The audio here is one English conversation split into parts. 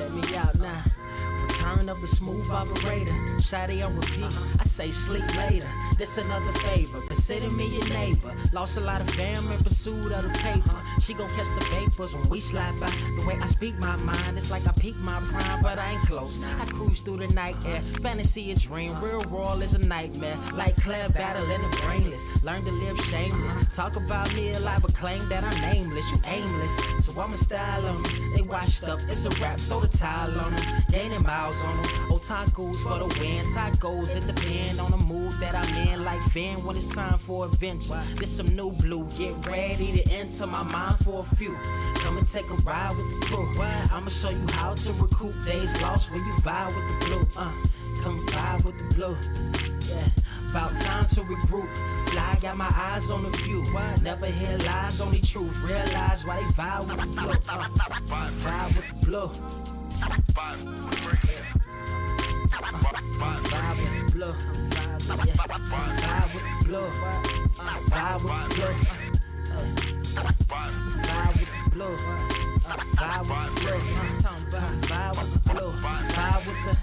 Check me out now. Return of the smooth operator. Shotty on repeat. I say sleep later. This another favor. Consider me your neighbor. Lost a lot of fam in pursuit of the paper. She gon' catch the vapors when we slide by. The way I speak my mind, it's like I peak my prime, but I ain't close. I cruise through the night air. Fantasy a dream. Real world is a nightmare. Like Claire battling the brainless. Learn to live shameless. Talk about me a lot, but claim that I'm nameless. You aimless. So I'ma style on them. They washed up. It's a rap. Throw the towel on them. Gaining miles on them. Otakus for the win. Tacos, it depend on the mood that I'm in. Like Finn when it's time for adventure. This some new blue. Get ready to enter my mind for a few. Come and take a ride with the crew. I'ma show you how to recoup days lost when you vibe with the blue. Come vibe with the blue. Yeah, about time to regroup. Fly, got my eyes on the view. Never hear lies, only truth. Realize why they vibe with the blue. Vibe with the blue. Vibe with the blue. Vibe with the blue. Vibe with the blue. Vibe with the blue. Vibe with the blue. Vibe with the blue. Vibe with the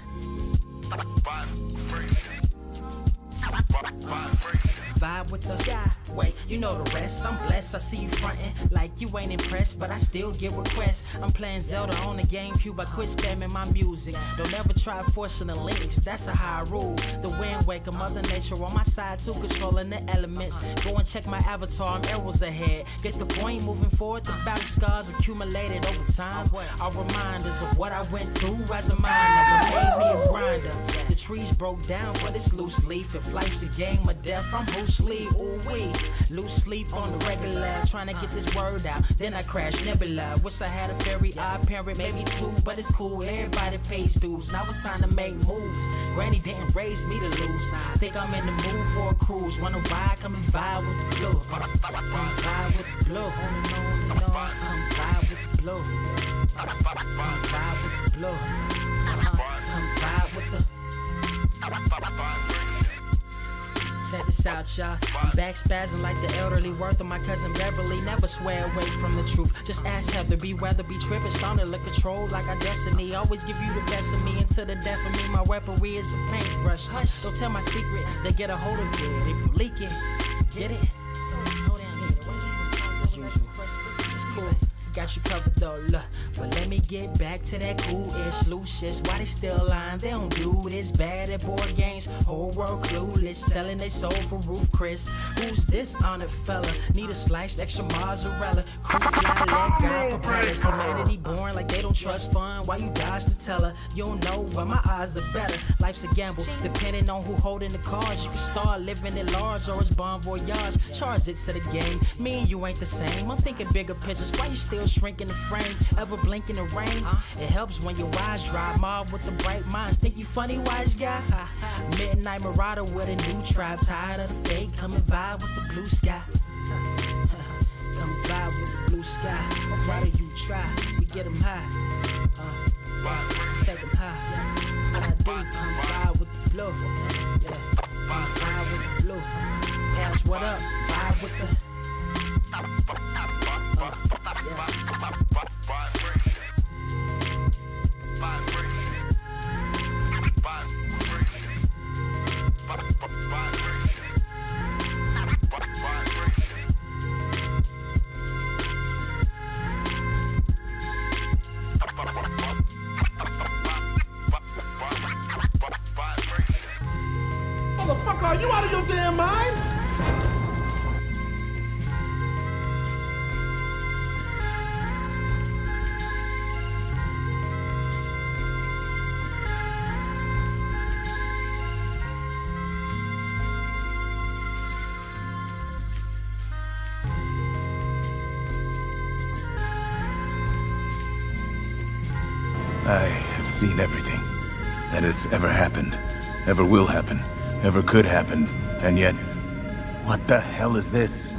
vibe with the sky. Wait, you know the rest. I'm blessed. I see you frontin' like you ain't impressed, but I still get requests. I'm playing Zelda on the GameCube. I quit spamming my music. Don't ever try forcing the links. That's a high rule. The wind waker, Mother Nature on my side too, controlling the elements. Go and check my avatar. I'm arrows ahead. Get the point moving forward. The battle scars accumulated over time are reminders of what I went through as a miner. Made me a grinder. The trees broke down for this loose leaf. If life's a game of death, I'm Bruce Lee. Ooh wee. Lose sleep on the regular, trying to get this word out. Then I crash Nebula. Wish I had a very odd parent, maybe two, but it's cool. Everybody pays dues. Now it's time to make moves. Granny didn't raise me to lose. Think I'm in the mood for a cruise. Wanna ride? Come and vibe with the blue. Come vibe with the blue. Come vibe with the blue. Come vibe with the blue. Come vibe with the. Check this out, y'all. I'm back spazzing like the elderly worth of my cousin Beverly. Never swear away from the truth. Just ask Heather, be weather, be tripping, starting to control like our destiny. Always give you the best of me until the death of me. My weaponry is a paintbrush. Hush, don't tell my secret. They get a hold of it. If you leak it, get it. It's cool. Got you covered though, look. But let me get back to that cool-ish, loose-ish. Why they still lying? They don't do this. Bad at board games, whole world clueless. Selling they soul for Roof Chris. Who's this honored fella? Need a sliced extra mozzarella. Crew fly, let God propellers. Humanity born like they don't trust fun. Why you dodge to tell her? You don't know, but my odds are better. Life's a gamble, depending on who holding the cards. You can start living at large or it's bon voyage. Charge it to the game. Me and you ain't the same. I'm thinking bigger pictures. Why you still shrinking the frame? Ever blink in the rain? It helps when your eyes dry. Mob with the bright minds. Think you funny, wise guy? Midnight Marauder with a new tribe. Tired of the fake. Come and vibe with the blue sky. Come vibe with the blue sky. Why do you try? We get them high. Take them high. What I do, come vibe with the blue. Yeah. Come vibe with the blue. Pass what up? Vibe with the. Motherfucker, are you out of your damn mind? I have seen everything that has ever happened, ever will happen, ever could happen, and yet, what the hell is this?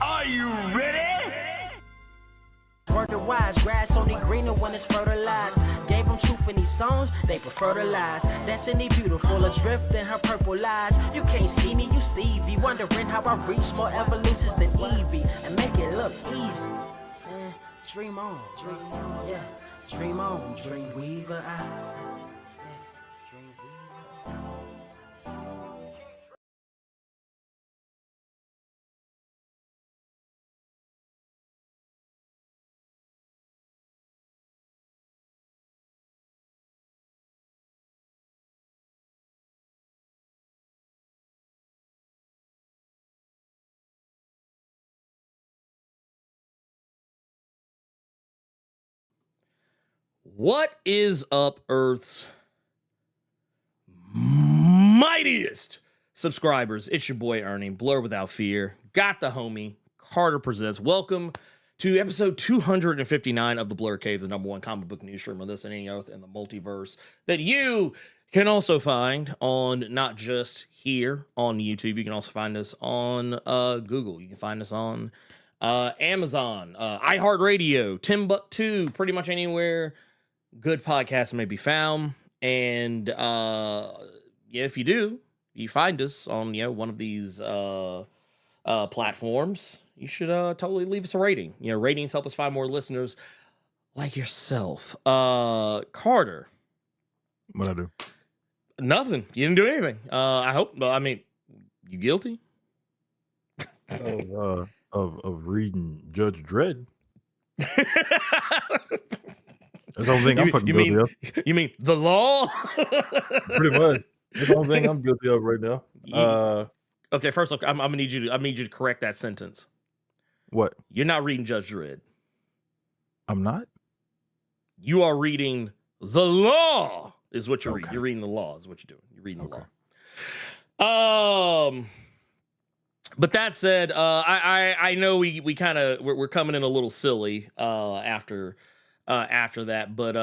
Are you ready? Word to wise, grass only greener when it's fertilized. Gave them truth in these songs, they prefer to lies. Destiny beautiful, adrift in her purple eyes. You can't see me, you Stevie, wondering how I reach more evolutions than Evie and make it look easy. Dream on, yeah. Dream on, dream weaver. Dream weaver. What is up, Earth's mightiest subscribers? It's your boy Ernie, Blerd Without Fear. Got the homie Carter presents. Welcome to episode 259 of the Blerd Cave, the #1 comic book news stream on this and any other in the multiverse that you can also find on not just here on YouTube. You can also find us on Google. You can find us on Amazon, iHeartRadio, Timbuktu, pretty much anywhere good podcasts may be found. And if you find us on one of these platforms, you should totally leave us a rating. Ratings help us find more listeners like yourself. Carter, What I do? nothing. You didn't do anything. I hope. I mean, you guilty? Of reading Judge Dredd. That's the only thing I'm fucking guilty of. You mean the law? Pretty much. That's the only thing I'm guilty of right now. Okay, first off, I'm gonna need you to correct that sentence. What? You're not reading Judge Dredd. I'm not? You are reading the law, is what you're reading. Okay. You're reading the law, is what you're doing. You're reading the law. But that said, I know we're coming in a little silly after that, but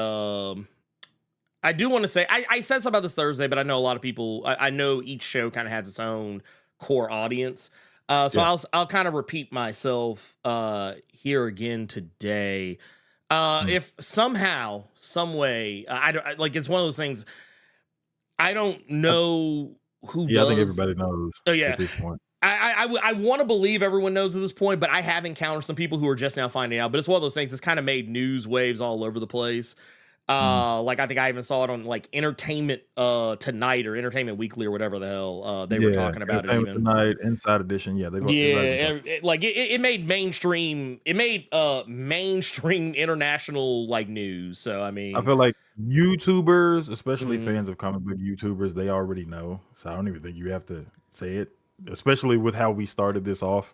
I do want to say I said something about this Thursday, but I know a lot of people. I know each show kind of has its own core audience, so I'll kind of repeat myself here again today. If somehow, some way, it's one of those things. I don't know who. Yeah, I think everybody knows. Oh yeah. At this point. I want to believe everyone knows at this point, but I have encountered some people who are just now finding out. But it's one of those things that's kind of made news waves all over the place. Like I think I even saw it on like Entertainment Tonight or Entertainment Weekly or whatever the hell they were talking about it. Even Tonight, Inside Edition. Yeah, it made mainstream. It made mainstream international like news. So I mean, I feel like YouTubers, especially fans of comic book YouTubers, they already know. So I don't even think you have to say it. Especially with how we started this off,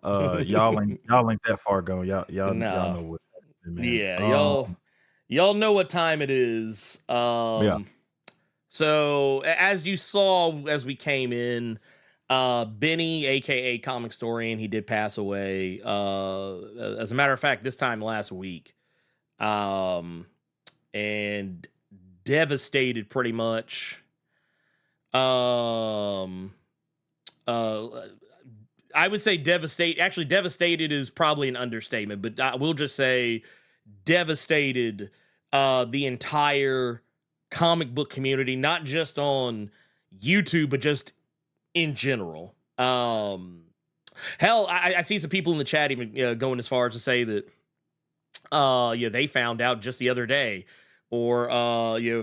y'all ain't that far gone. Y'all know what. Man. Yeah, y'all know what time it is. Yeah. So as you saw as we came in, Benny, aka Comic Storian, he did pass away. As a matter of fact, this time last week, and devastated pretty much. I would say devastate. Actually, devastated is probably an understatement, but I will just say devastated the entire comic book community, not just on YouTube, but just in general. Hell, I see some people in the chat even going as far as to say that they found out just the other day. Or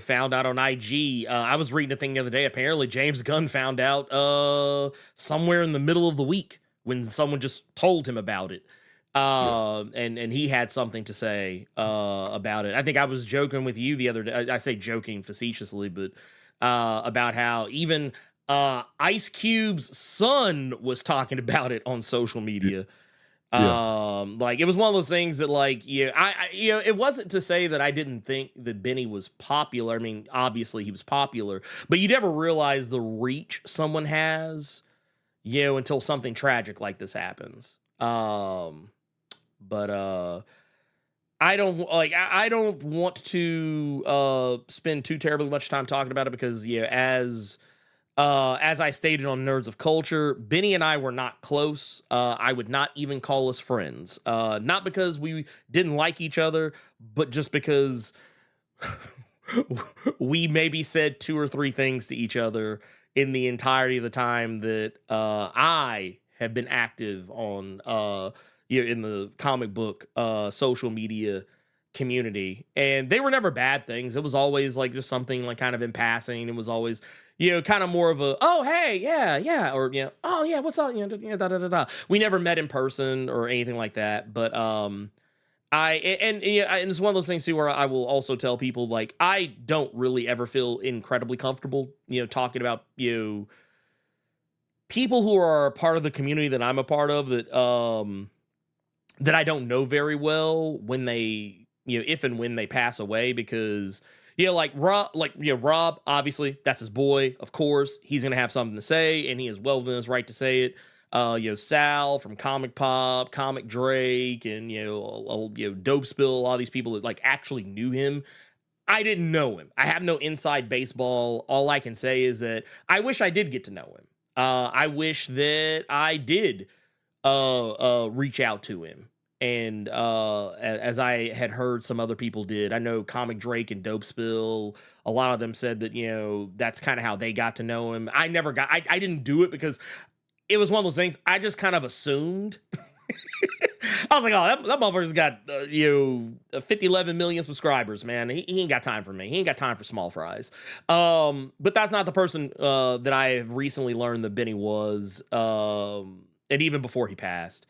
found out on IG. I was reading a thing the other day. Apparently, James Gunn found out somewhere in the middle of the week when someone just told him about it, and he had something to say about it. I think I was joking with you the other day. I say joking facetiously, but about how even Ice Cube's son was talking about it on social media. Like it was one of those things that it wasn't to say that I didn't think that Benny was popular. I mean, obviously he was popular, but you never realize the reach someone has, until something tragic like this happens. But I don't want to spend too terribly much time talking about it because as I stated on Nerds of Culture, Benny and I were not close. I would not even call us friends. Not because we didn't like each other, but just because we maybe said 2 or 3 things to each other in the entirety of the time that I have been active on in the comic book social media community, and they were never bad things. It was always like just something like kind of in passing. It was always, kind of more of a, oh, hey, yeah, or, oh yeah, what's up? Da, da, da, da. We never met in person or anything like that. But, and it's one of those things too, where I will also tell people, like, I don't really ever feel incredibly comfortable, talking about, people who are a part of the community that I'm a part of that I don't know very well when they, if and when they pass away, because Rob, obviously that's his boy. Of course, he's going to have something to say, and he is well within his right to say it. Sal from Comic Pop, Comic Drake, and, Dope Spill, a lot of these people that like actually knew him. I didn't know him. I have no inside baseball. All I can say is that I wish I did get to know him. I wish that I did reach out to him. And as I had heard some other people did, I know Comic Drake and Dope Spill, a lot of them said that, that's kind of how they got to know him. I didn't do it because it was one of those things I just kind of assumed. I was like, oh, that motherfucker's got, 11 million subscribers, man. He ain't got time for me. He ain't got time for small fries. But that's not the person that I have recently learned that Benny was, and even before he passed.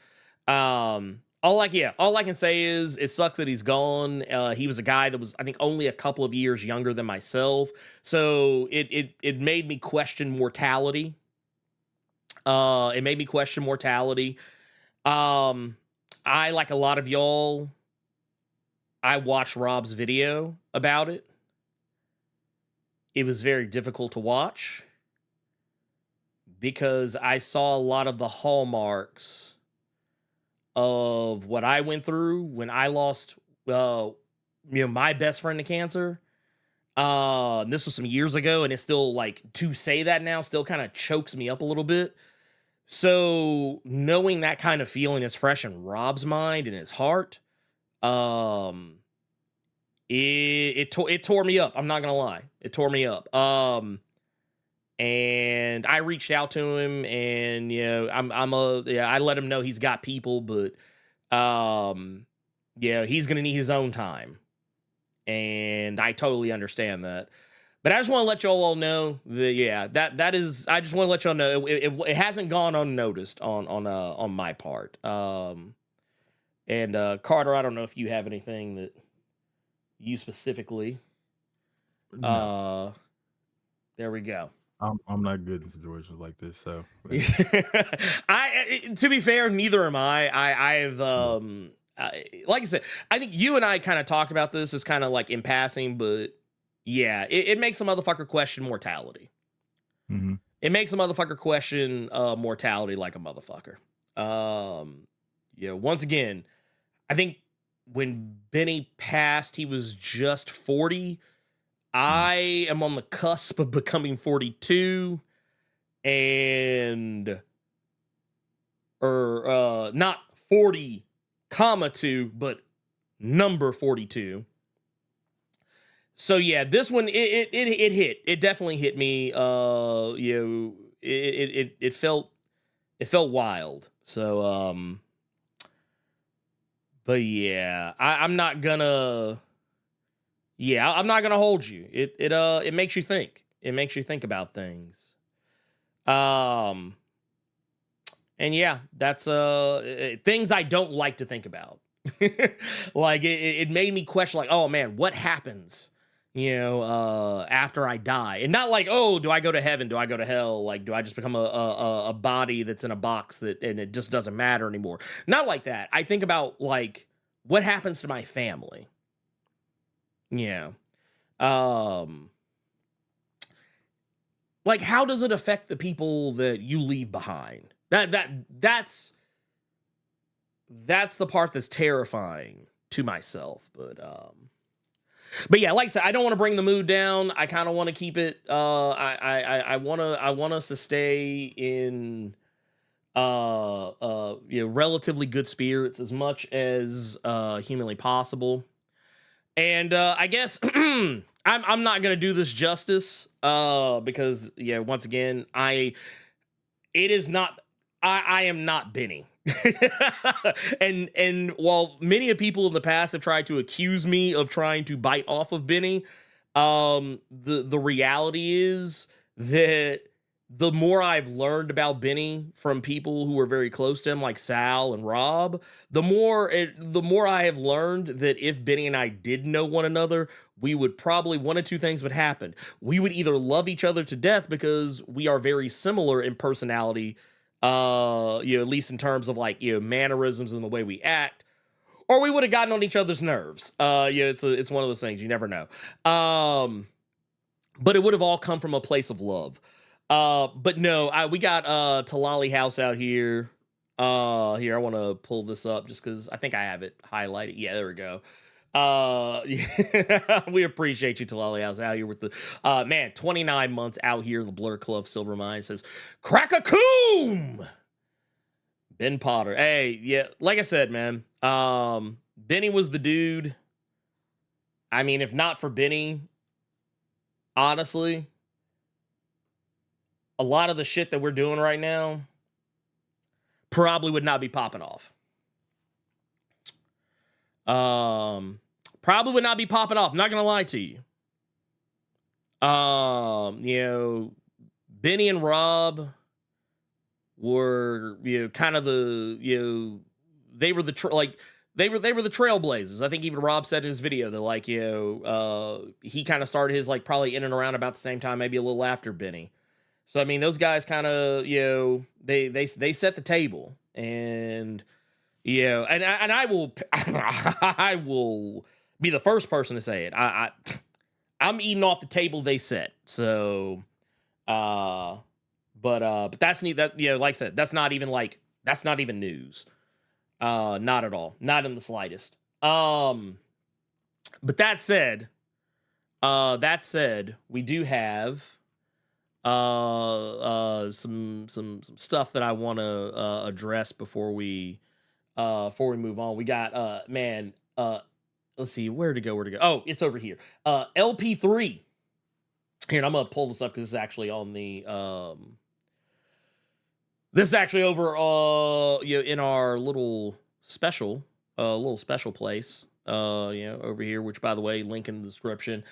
All I can say is it sucks that he's gone. He was a guy that was, I think, only a couple of years younger than myself. So it made me question mortality. It made me question mortality. I, like a lot of y'all, I watched Rob's video about it. It was very difficult to watch because I saw a lot of the hallmarks of what I went through when I lost, my best friend to cancer. This was some years ago, and it's still, like, to say that now still kind of chokes me up a little bit. So knowing that kind of feeling is fresh in Rob's mind and his heart, it tore me up. I'm not gonna lie, it tore me up. And I reached out to him, and I let him know he's got people, but he's gonna need his own time, and I totally understand that. But I just want to let y'all all know that, that is. I just want to let y'all know it hasn't gone unnoticed on my part. And Carter, I don't know if you have anything that you specifically. No. There we go. I'm not good in situations like this, so to be fair, neither am I. I've like I said, I think you and I kind of talked about this as kind of like in passing, but. Yeah, it makes a motherfucker question mortality. Mm-hmm. It makes a motherfucker question mortality like a motherfucker. Once again, I think when Benny passed, he was just 40. I am on the cusp of becoming 42. And not 40, 2, but number 42. So yeah, this one it hit. It definitely hit me. It felt wild. So but yeah, I'm not gonna hold you. It makes you think. It makes you think about things. And yeah, that's things I don't like to think about. Like it made me question, like, oh man, what happens? After I die, and not like, oh, do I go to heaven? Do I go to hell? Like, do I just become a body that's in a box and it just doesn't matter anymore? Not like that. I think about like, what happens to my family? Yeah. Like, how does it affect the people that you leave behind? That's the part that's terrifying to myself, but yeah, like I said, I don't want to bring the mood down. I kind of want to keep it. I want us to stay in, relatively good spirits as much as humanly possible. And I guess I'm not gonna do this justice because once again, I am not Benny. And while many of people in the past have tried to accuse me of trying to bite off of Benny, the reality is that the more I've learned about Benny from people who are very close to him, like Sal and Rob, the more I have learned that if Benny and I did know one another, we would probably, one of two things would happen. We would either love each other to death because we are very similar in personality, at least in terms of like, mannerisms and the way we act, or we would have gotten on each other's nerves. It's one of those things, you never know. But it would have all come from a place of love. But no, we got Talali House out here. Here, I want to pull this up just because I think I have it highlighted. Yeah, there we go. Yeah, we appreciate you, Talali House, out here with the man, 29 months out here in the Blerd Cave Silver Mine. Says crack-a-coom. Ben Potter. Hey, yeah, like I said, man, Benny was the dude. I mean, if not for Benny, honestly, a lot of the shit that we're doing right now probably would not be popping off. Probably would not be popping off. I'm not gonna lie to you. Benny and Rob were, kind of the, they were the trailblazers. I think even Rob said in his video that, like, he kind of started his, like, probably in and around about the same time, maybe a little after Benny. So I mean, those guys kind of, they set the table, and and I will I will be the first person to say it. I'm eating off the table they set. So, but that's neat. That like I said, that's not even news. Not at all. Not in the slightest. But that said, we do have some stuff that I want to address before we move on. We got let's see, where to go. Oh, it's over here. LP3. Here, and I'm gonna pull this up because this is actually on the this is actually over in our little special place over here, which, by the way, link in the description,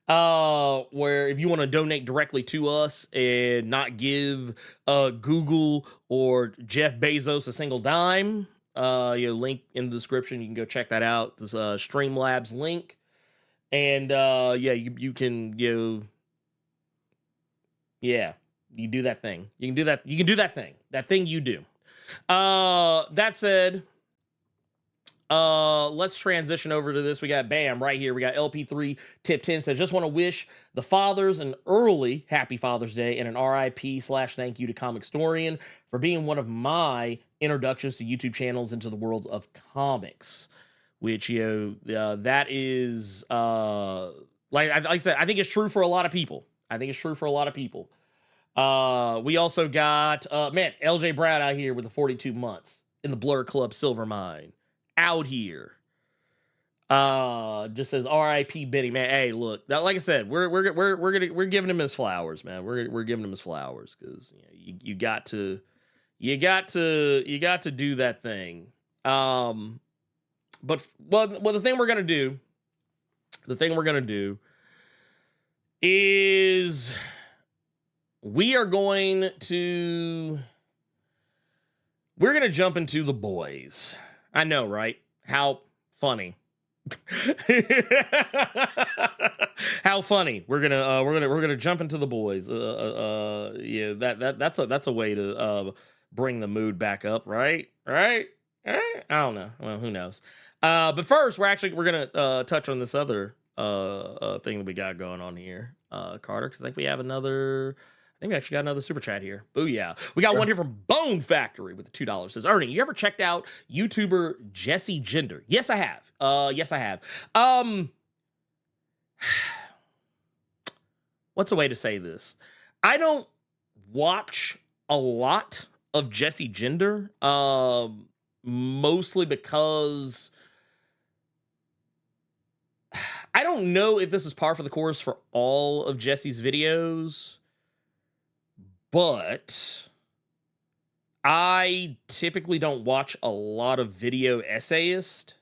where if you want to donate directly to us and not give Google or Jeff Bezos a single dime, link in the description. You can go check that out. This Streamlabs link, and you can you do that thing. You can do that. You can do that thing. That thing you do. That said, let's transition over to this. We got bam right here. We got LP3 tip 10 says, just want to wish the fathers an early happy Father's Day and an RIP/thank you to Comic Storian for being one of my introductions to YouTube channels into the world of comics, which that is like I said, I think it's true for a lot of people. We also got LJ Brown out here with the 42 months in the Blerd Cave Silver Mine. Out here, just says R.I.P. Benny, man. Hey, look, like I said, we're giving him his flowers, man. We're giving him his flowers because you got to do that thing. But the thing we're gonna do is we're gonna jump into The Boys. I know, right? How funny. How funny. We're gonna jump into The Boys. That's a way to bring the mood back up, right? I don't know. Well, who knows? But first, we're gonna touch on this other thing that we got going on here, Carter, because I think we actually got another super chat here. Booyah. We got one here from Bone Factory with the $2. Says, Ernie, you ever checked out YouTuber Jesse Gender? Yes, I have. What's a way to say this? I don't watch a lot of Jesse Gender, mostly because I don't know if this is par for the course for all of Jesse's videos. But I typically don't watch a lot of video essayist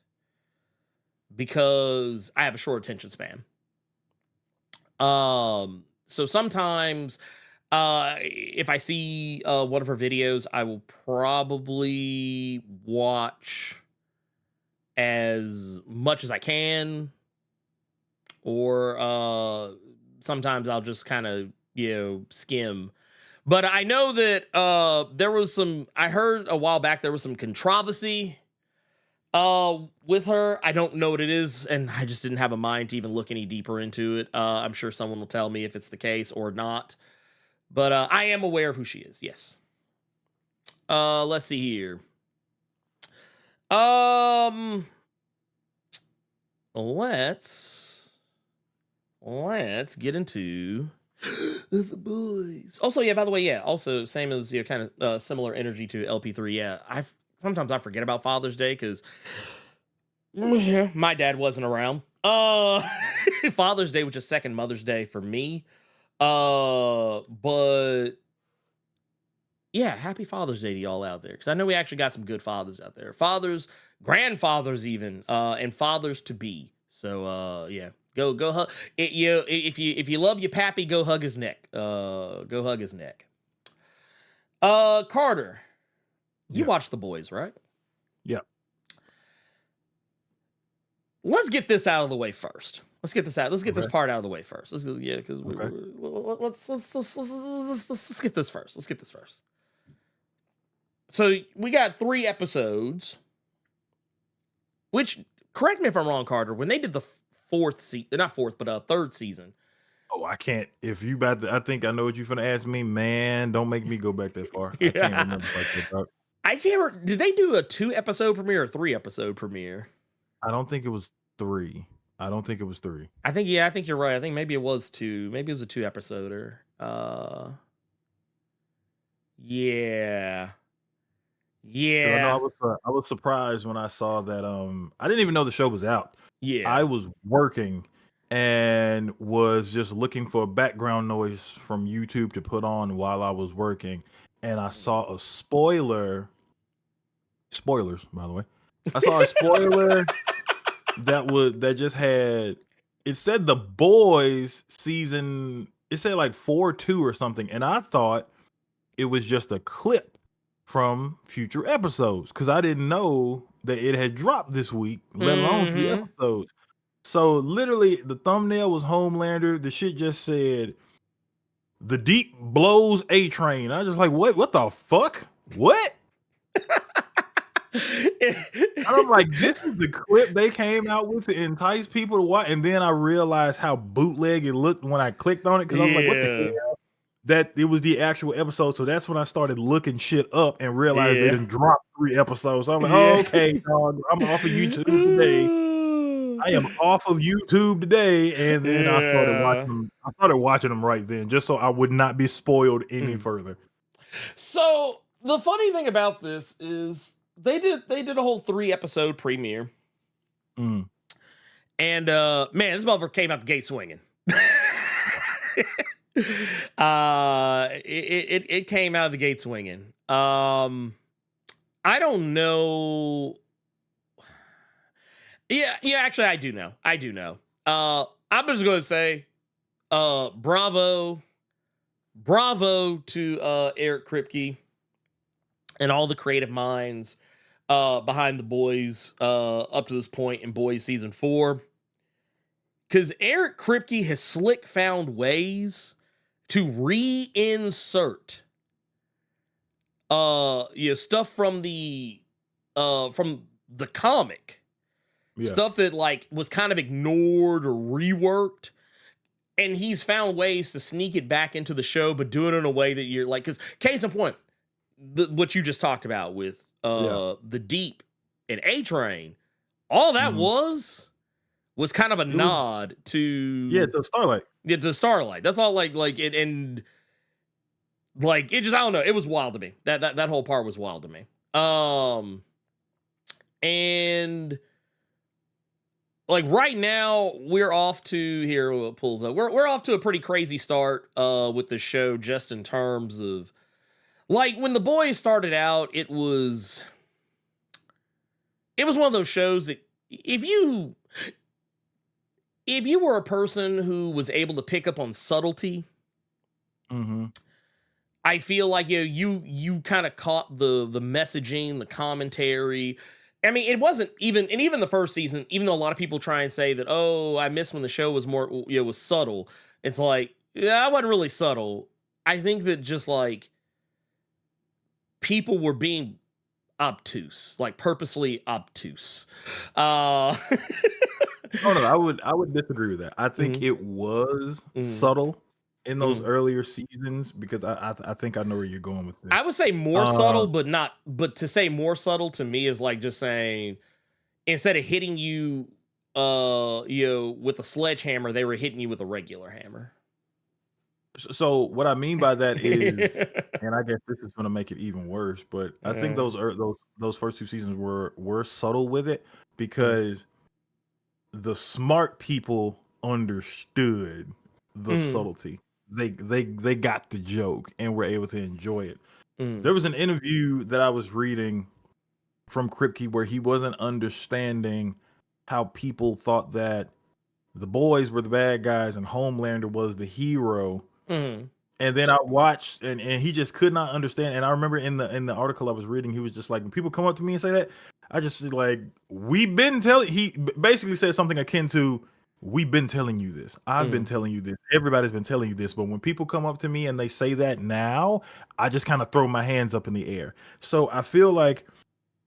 because I have a short attention span. So sometimes if I see one of her videos, I will probably watch as much as I can, or sometimes I'll just kind of, skim. But I know that I heard a while back there was some controversy with her. I don't know what it is, and I just didn't have a mind to even look any deeper into it. I'm sure someone will tell me if it's the case or not. But I am aware of who she is, yes. Let's see here. Let's get into the boys. Also, yeah, by the way, yeah, also same as kind of similar energy to LP3. Yeah, sometimes I forget about Father's Day because my dad wasn't around. Father's Day was just second Mother's Day for me. But yeah, happy Father's Day to y'all out there, because I know we actually got some good fathers out there, fathers, grandfathers even, and fathers to be. So yeah, go hug it. If you love your pappy, go hug his neck. Go hug his neck. Carter, you watch The Boys, right? Yeah. Let's get this out of the way first. Let's get this this part out of the way first. Because let's get this first. Let's get this first. So we got 3 episodes. Which, correct me if I'm wrong, Carter. When they did the third season. Oh, I can't. If you about to, I think I know what you're gonna ask me, man. Don't make me go back that far. I can't remember. I can't. Did they do a 2-episode premiere or 3-episode premiere? I don't think it was 3. I don't think it was 3. I think you're right. I think maybe it was 2. Maybe it was a 2-episoder. Yeah. I was surprised when I saw that. I didn't even know the show was out. Yeah. I was working and was just looking for background noise from YouTube to put on while I was working, and I saw a spoilers, by the way. I saw a spoiler that just had, it said The Boys season, it said like 4-2 or something, and I thought it was just a clip from future episodes because I didn't know that it had dropped this week, let alone 3 episodes. So literally the thumbnail was Homelander. The shit just said, "The Deep blows A Train." I was just like, what the fuck? What? And I'm like, this is the clip they came out with to entice people to watch. And then I realized how bootleg it looked when I clicked on it, because I'm like, what the hell? That it was the actual episode. So that's when I started looking shit up and realized they didn't drop 3 episodes. So I'm like, okay, dog, I'm off of YouTube today. I am off of YouTube today. And then I started watching them right then, just so I would not be spoiled any further. So the funny thing about this is they did a whole 3-episode premiere. And man, this motherfucker came out the gate swinging. It came out of the gate swinging. I don't know. Yeah, actually I do know. I'm just going to say bravo to Eric Kripke and all the creative minds behind The Boys up to this point in Boys season 4. Because Eric Kripke has found ways to reinsert stuff from the comic. Stuff that like was kind of ignored or reworked. And he's found ways to sneak it back into the show, but do it in a way that you're like, because case in point, what you just talked about with the Deep and A Train, all that was kind of a nod to to Starlight. Yeah, to Starlight. That's all. Like it, and like it just, I don't know. It was wild to me. That whole part was wild to me. And like right now we're off to here. It pulls up. We're off to a pretty crazy start with the show, just in terms of like when The Boys started out, it was one of those shows that if you were a person who was able to pick up on subtlety, I feel like you kind of caught the messaging, the commentary. I mean, it wasn't even, and even the first season, even though a lot of people try and say that, oh, I miss when the show was more, was subtle. It's like, yeah, I wasn't really subtle. I think that just like people were being obtuse, like purposely obtuse. Oh no, I would disagree with that. I think it was subtle in those earlier seasons because I think I know where you're going with this. I would say more subtle, but to say more subtle to me is like just saying instead of hitting you with a sledgehammer, they were hitting you with a regular hammer. So what I mean by that is, and I guess this is going to make it even worse, but I think those first 2 seasons were subtle with it because the smart people understood the subtlety. They got the joke and were able to enjoy it. There was an interview that I was reading from Kripke where he wasn't understanding how people thought that the boys were the bad guys and Homelander was the hero. And then I watched and he just could not understand. And I remember in the article I was reading, he was just like, when people come up to me and say that, I just like, we've been telling, he basically said something akin to, we've been telling you this. I've been telling you this. Everybody's been telling you this. But when people come up to me and they say that now, I just kind of throw my hands up in the air. So I feel like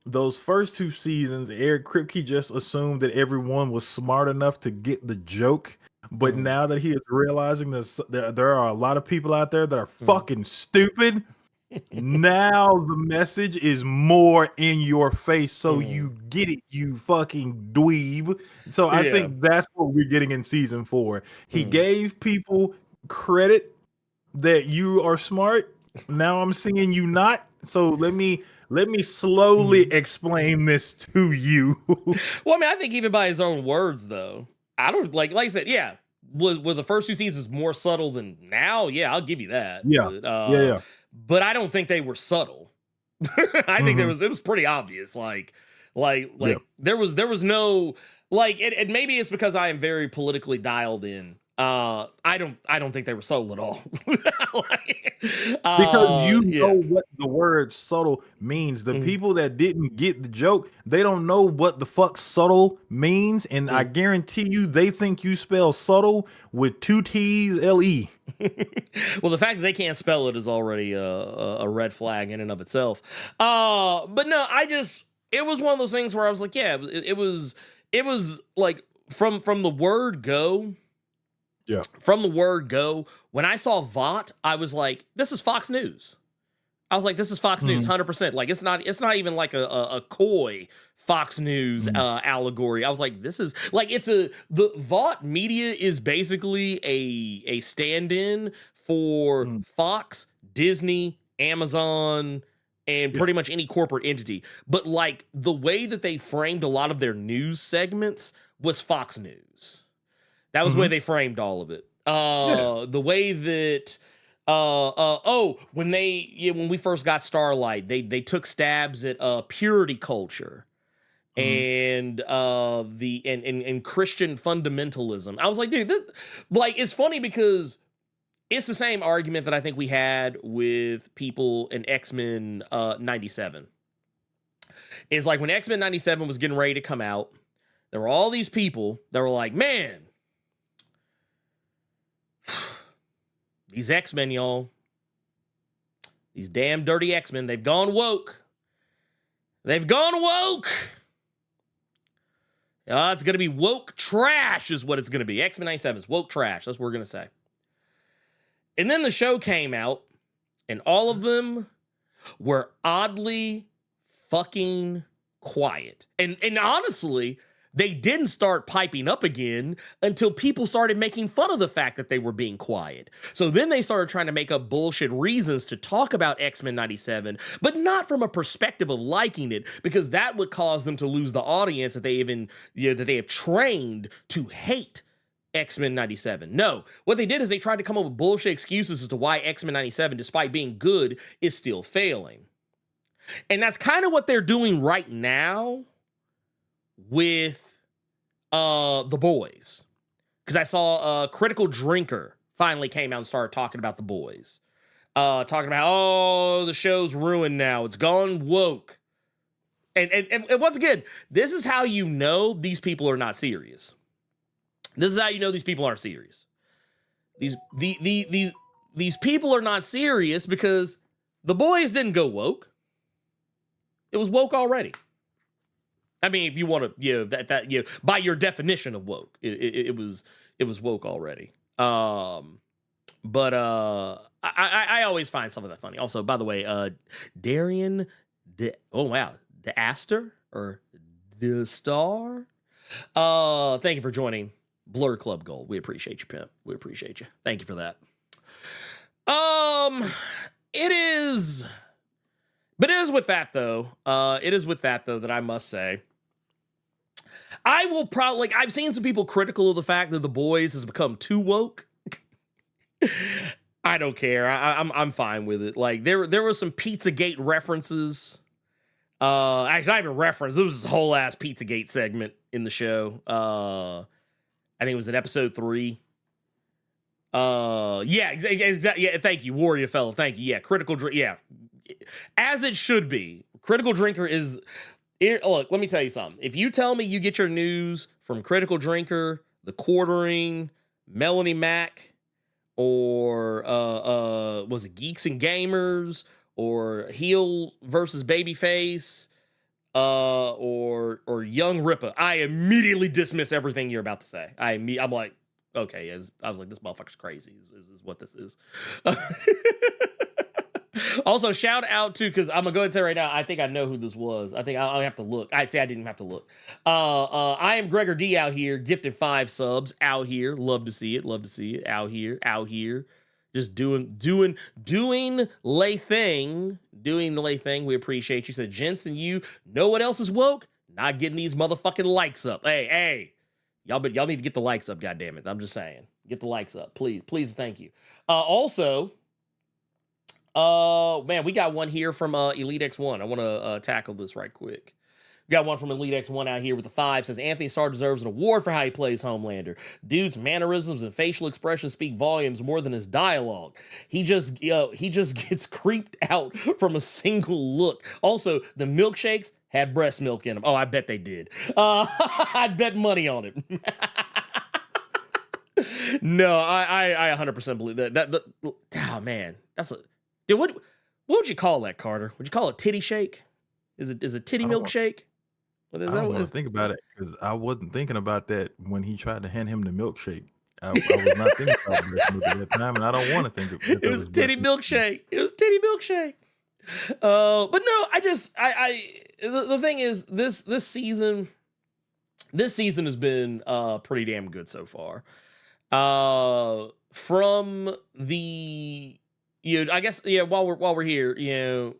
those first 2 seasons, Eric Kripke just assumed that everyone was smart enough to get the joke. But now that he is realizing that there are a lot of people out there that are fucking stupid, now the message is more in your face, so you get it, you fucking dweeb. So I think that's what we're getting in season 4. He gave people credit that you are smart. Now I'm seeing you not. So let me slowly explain this to you. Well, I mean, I think even by his own words, though, I don't like I said, yeah. Were the first 2 seasons more subtle than now? Yeah, I'll give you that. Yeah. But I don't think they were subtle. I think it was pretty obvious. Like there was no like it maybe it's because I am very politically dialed in. I don't think they were subtle at all. Because you know what the word subtle means. The people that didn't get the joke, they don't know what the fuck subtle means, and I guarantee you they think you spell subtle with 2 T's L-E. Well, the fact that they can't spell it is already a red flag in and of itself. But no, it was one of those things where I was like, yeah, it was like from the word go. Yeah. From the word go, when I saw Vought, I was like, this is Fox News. I was like, this is Fox News, 100%. Like, it's not even like a coy Fox News allegory. I was like, this is like, the Vought media is basically a stand-in for Fox, Disney, Amazon, and pretty much any corporate entity. But like the way that they framed a lot of their news segments was Fox News. That was the way they framed all of it. The way that when we first got Starlight, they took stabs at purity culture and and Christian fundamentalism. I was like, dude, this like it's funny because it's the same argument that I think we had with people in X-Men 97. It's like when X-Men 97 was getting ready to come out, there were all these people that were like, man, these X-Men, y'all, these damn dirty X-Men, they've gone woke. They've gone woke. It's going to be woke trash is what it's going to be. X-Men 97 is woke trash. That's what we're going to say. And then the show came out, and all of them were oddly fucking quiet. And honestly, they didn't start piping up again until people started making fun of the fact that they were being quiet. So then they started trying to make up bullshit reasons to talk about X-Men 97, but not from a perspective of liking it, because that would cause them to lose the audience that they have trained to hate X-Men 97. No, what they did is they tried to come up with bullshit excuses as to why X-Men 97, despite being good, is still failing. And that's kind of what they're doing right now with The Boys. Because I saw Critical Drinker finally came out and started talking about The Boys. Talking about, oh, the show's ruined now. It's gone woke. And once again, this is how you know these people are not serious. This is how you know these people aren't serious. These people are not serious because The Boys didn't go woke. It was woke already. I mean, if you want to, by your definition of woke, it was woke already. But I always find some of that funny. Also, by the way, Darian, the Aster or the Star. Thank you for joining Blerd Club Gold. We appreciate you, pimp. We appreciate you. Thank you for that. It is with that though. That I must say, I will probably I've seen some people critical of the fact that The Boys has become too woke. I don't care. I'm fine with it. Like there were some Pizzagate references. Actually, not even reference. There was this whole ass Pizzagate segment in the show. I think it was in episode 3. Yeah, exactly. Yeah, thank you, Warrior Fellow. Thank you. Yeah, as it should be. Critical Drinker is. Look, let me tell you something. If you tell me you get your news from Critical Drinker, The Quartering, Melanie Mac, or was it Geeks and Gamers, or Heel versus Babyface, or Young Ripper, I immediately dismiss everything you're about to say. I'm like, okay, I was like, this motherfucker's crazy. Is what this is. Also, shout out to, because I'm gonna go ahead and tell you right now, I think I know who this was. I think I'll have to look. I didn't have to look. I am Gregor D out here, gifted 5 subs out here. Love to see it. Out here. Just doing lay thing. We appreciate you. Said, Jensen, you know what else is woke? Not getting these motherfucking likes up. Hey. Y'all need to get the likes up, goddammit. I'm just saying. Get the likes up. Please, thank you. Also, man, we got one here from Elite X1. I want to tackle this right quick. We got one from Elite X1 out here with the 5. Says, Anthony Starr deserves an award for how he plays Homelander. Dude's mannerisms and facial expressions speak volumes more than his dialogue. He just gets creeped out from a single look. Also, the milkshakes had breast milk in them. Oh, I bet they did. I'd bet money on it. No, I 100% believe that. Oh man, that's a dude. What would you call that, Carter? Would you call it titty shake? Is it titty milkshake? I don't want to think about it because I wasn't thinking about that when he tried to hand him the milkshake. I was not thinking about breast milk at that time, and I don't want to think of it. It was titty milkshake. It was titty milkshake. But no, the thing is, this season has been pretty damn good so far. From the, I guess, while we're here,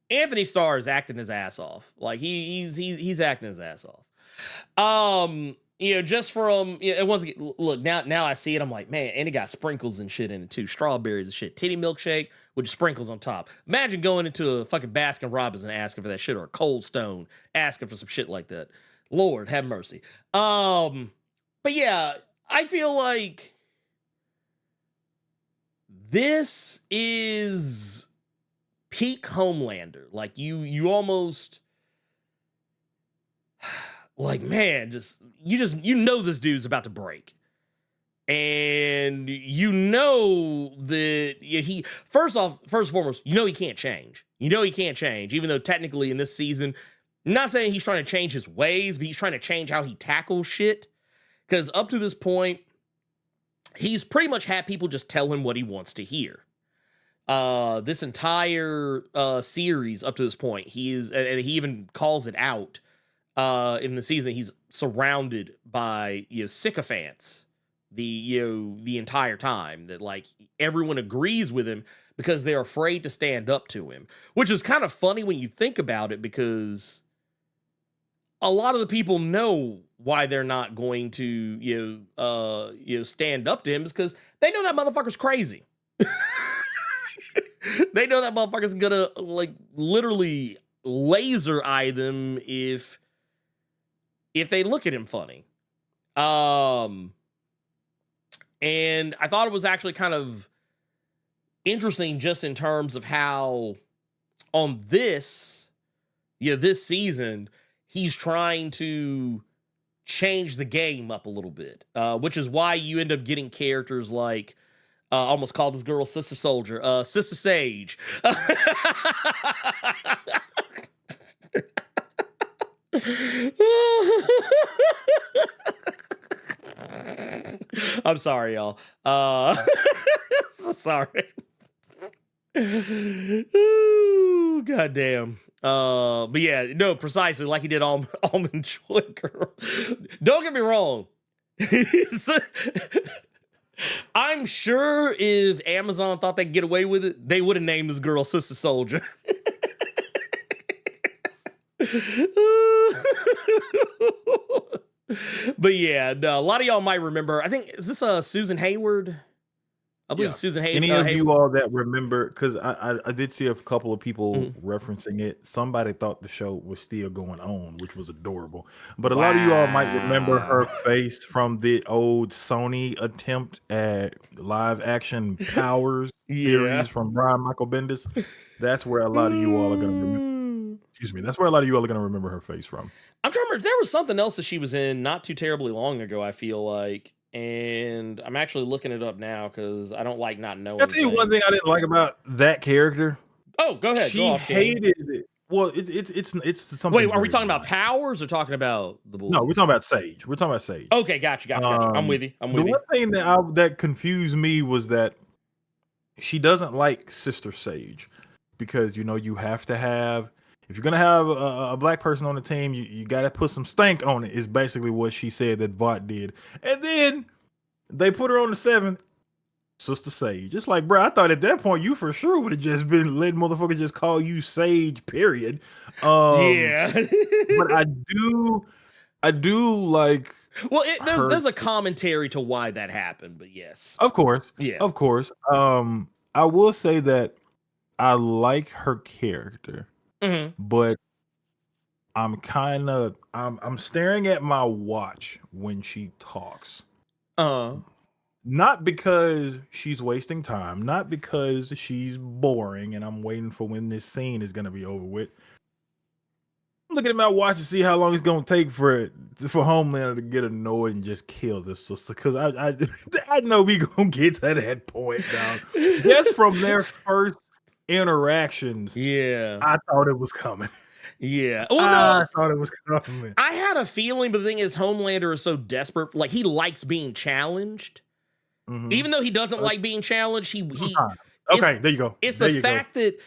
Anthony Starr is acting his ass off. Like he's acting his ass off. Just from, it wasn't, look, now I see it. I'm like, man, and it got sprinkles and shit in it too. Strawberries and shit. Titty milkshake with sprinkles on top. Imagine going into a fucking Baskin Robbins and asking for that shit, or a Cold Stone asking for some shit like that. Lord have mercy. But yeah, I feel like this is peak Homelander. Like you almost like, man, you know this dude's about to break. And you know that he first and foremost, he can't change. He can't change, even though technically in this season, I'm not saying he's trying to change his ways, but he's trying to change how he tackles shit. Because up to this point, he's pretty much had people just tell him what he wants to hear. This entire series up to this point, and he even calls it out in the season. He's surrounded by sycophants the entire time, that like everyone agrees with him because they're afraid to stand up to him, which is kind of funny when you think about it, because a lot of the people know why they're not going to stand up to him is because they know that motherfucker's crazy. They know that motherfucker's gonna like literally laser eye them if they look at him funny. And I thought it was actually kind of interesting just in terms of how on this season, he's trying to change the game up a little bit, which is why you end up getting characters like, almost called this girl Sister Soldier, Sister Sage. I'm sorry, y'all. So sorry. Ooh, goddamn. But yeah, no, precisely like he did Almond Joy Girl. Don't get me wrong. I'm sure if Amazon thought they could get away with it, they would have named this girl Sister Soldier. But yeah, no, a lot of y'all might remember. I think, is this Susan Hayward? I believe Susan Hayward. Any of you all that remember, because I did see a couple of people referencing it. Somebody thought the show was still going on, which was adorable. But a lot of you all might remember her face from the old Sony attempt at live action Powers series from Brian Michael Bendis. That's where a lot of you all are going to remember. Excuse me. That's where a lot of you all are going to remember her face from. I'm trying to remember. There was something else that she was in not too terribly long ago, I feel like. And I'm actually looking it up now because I don't like not knowing. I'll tell you one thing I didn't like about that character. Oh, go ahead. She hated it. Well, it's something. Wait, are we talking about Powers or talking about the boys? No, we're talking about Sage. We're talking about Sage. Okay, gotcha. I'm with you. The one thing that confused me was that she doesn't like Sister Sage because you have to have, if you're gonna have a black person on the team, you got to put some stank on it. Is basically what she said that Vought did, and then they put her on the 7th, Sister Sage. Just like, bro, I thought at that point you for sure would have just been letting motherfuckers just call you Sage. Period. Yeah, but I do like. Well, there's a commentary to why that happened, but yes, of course, yeah, of course. I will say that I like her character. But I'm staring at my watch when she talks. Not because she's wasting time, not because she's boring and I'm waiting for when this scene is gonna be over with. I'm looking at my watch to see how long it's gonna take for Homelander to get annoyed and just kill this sister. Because I know we gonna get to that point now. Just from their first interactions, I thought it was coming. Yeah. Oh, no. I thought it was coming. I had a feeling, but the thing is, Homelander is so desperate. Like, he likes being challenged. Even though he doesn't like being challenged, he okay, there you go. It's the fact that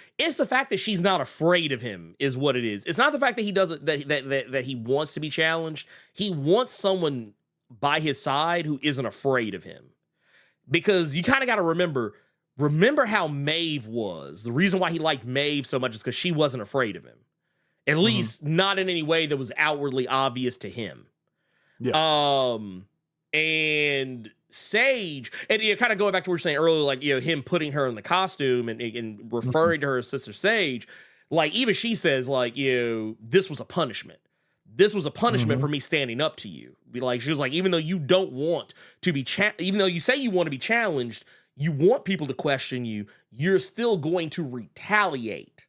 she's not afraid of him is what it is. It's not the fact that he doesn't that he wants to be challenged. He wants someone by his side who isn't afraid of him. Because you kind of got to remember how Maeve was. The reason why he liked Maeve so much is because she wasn't afraid of him. At least not in any way that was outwardly obvious to him. Yeah. And Sage, and kind of going back to what we were saying earlier, like, him putting her in the costume and referring to her as Sister Sage, like, even she says, like, this was a punishment. This was a punishment for me standing up to you. She was like, even though you don't want to be, even though you say you want to be challenged, you want people to question you, you're still going to retaliate.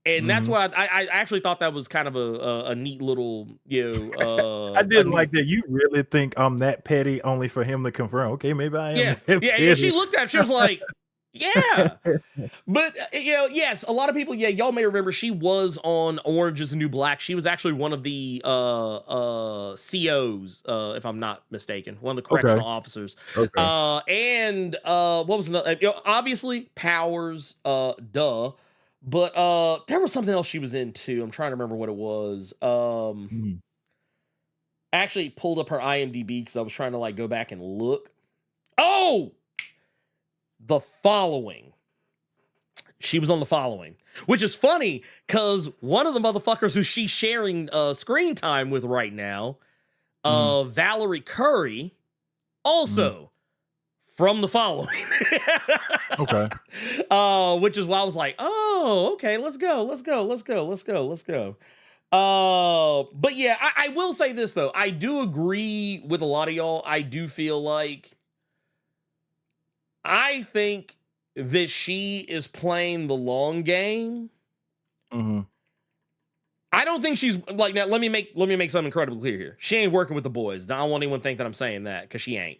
And that's why I actually thought that was kind of a neat little, I didn't like that. You really think I'm that petty only for him to confirm? Okay, maybe I am. Yeah. And she looked at him, she was like, yeah. But, yes, a lot of people, y'all may remember she was on Orange is the New Black. She was actually one of the COs, if I'm not mistaken, one of the correctional officers. Okay. And what was another? Obviously, Powers, duh. But there was something else she was in too. I'm trying to remember what it was. I actually pulled up her IMDb because I was trying to go back and look. Oh, The Following. She was on The Following, which is funny because one of the motherfuckers who she's sharing screen time with right now Valerie Curry, also from the following. Okay. Which is why I was like, oh, okay, let's go. But yeah, I will say this though. I do agree with a lot of y'all. I do feel like I think that she is playing the long game. Mm-hmm. I don't think she's like, now let me make something incredibly clear here. She ain't working with the boys. I don't want anyone to think that I'm saying that, because she ain't.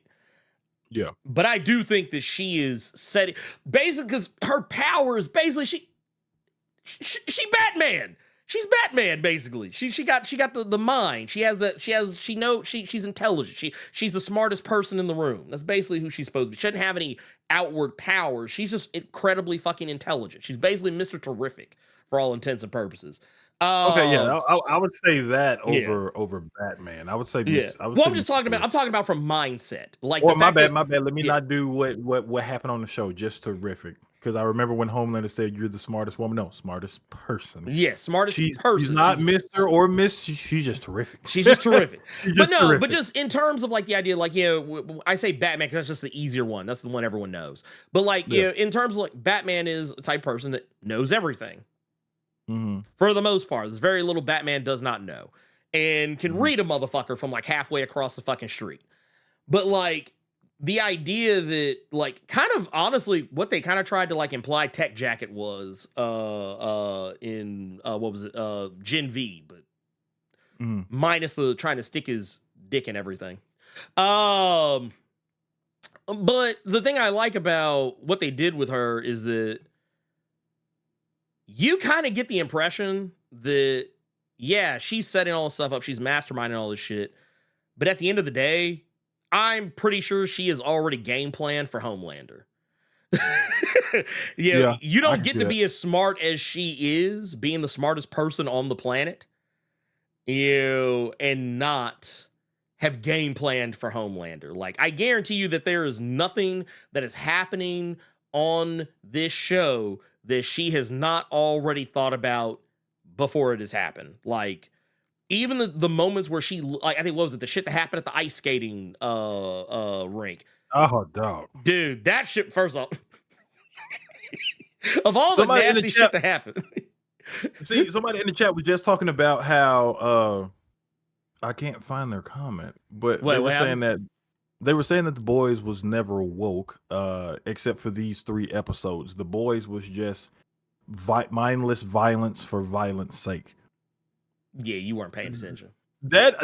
Yeah. But I do think that she is setting, basically, because her power is basically she Batman. She's Batman, basically. She got the mind. She's intelligent. She's the smartest person in the room. That's basically who she's supposed to be. She doesn't have any outward powers. She's just incredibly fucking intelligent. She's basically Mr. Terrific for all intents and purposes. Okay, yeah, I would say that over Batman. I would say, yeah. Well, I'm talking about from mindset. Like, or my bad. Let me not do what happened on the show. Just Terrific, because I remember when Homelander said you're the smartest woman. No, smartest person. Yeah, smartest person. She's not Mr. or Miss. She's just terrific. She's just terrific. Terrific. But just in terms of like the idea, like, I say Batman because that's just the easier one. That's the one everyone knows. But like, in terms of like, Batman is a type person that knows everything. Mm-hmm. For the most part, there's very little Batman does not know, and can read a motherfucker from like halfway across the fucking street. But like, the idea that like, kind of honestly, what they kind of tried to like imply Tech Jacket was in what was it, Gen V, but minus the trying to stick his dick in everything. But the thing I like about what they did with her is that you kind of get the impression that, yeah, she's setting all this stuff up. She's masterminding all this shit. But at the end of the day, I'm pretty sure she is already game planned for Homelander. You don't get to be as smart as she is, being the smartest person on the planet, and not have game planned for Homelander. Like, I guarantee you that there is nothing that is happening on this show that she has not already thought about before it has happened. Like, even the moments where she, like, I think, what was it, the shit that happened at the ice skating rink. Oh, dog. Dude, that shit, first off, of all the nasty shit that happened. See, somebody in the chat was just talking about how, I can't find their comment, but they were saying that the boys was never woke, except for these 3 episodes. The boys was just mindless violence for violence sake. Yeah, you weren't paying attention. That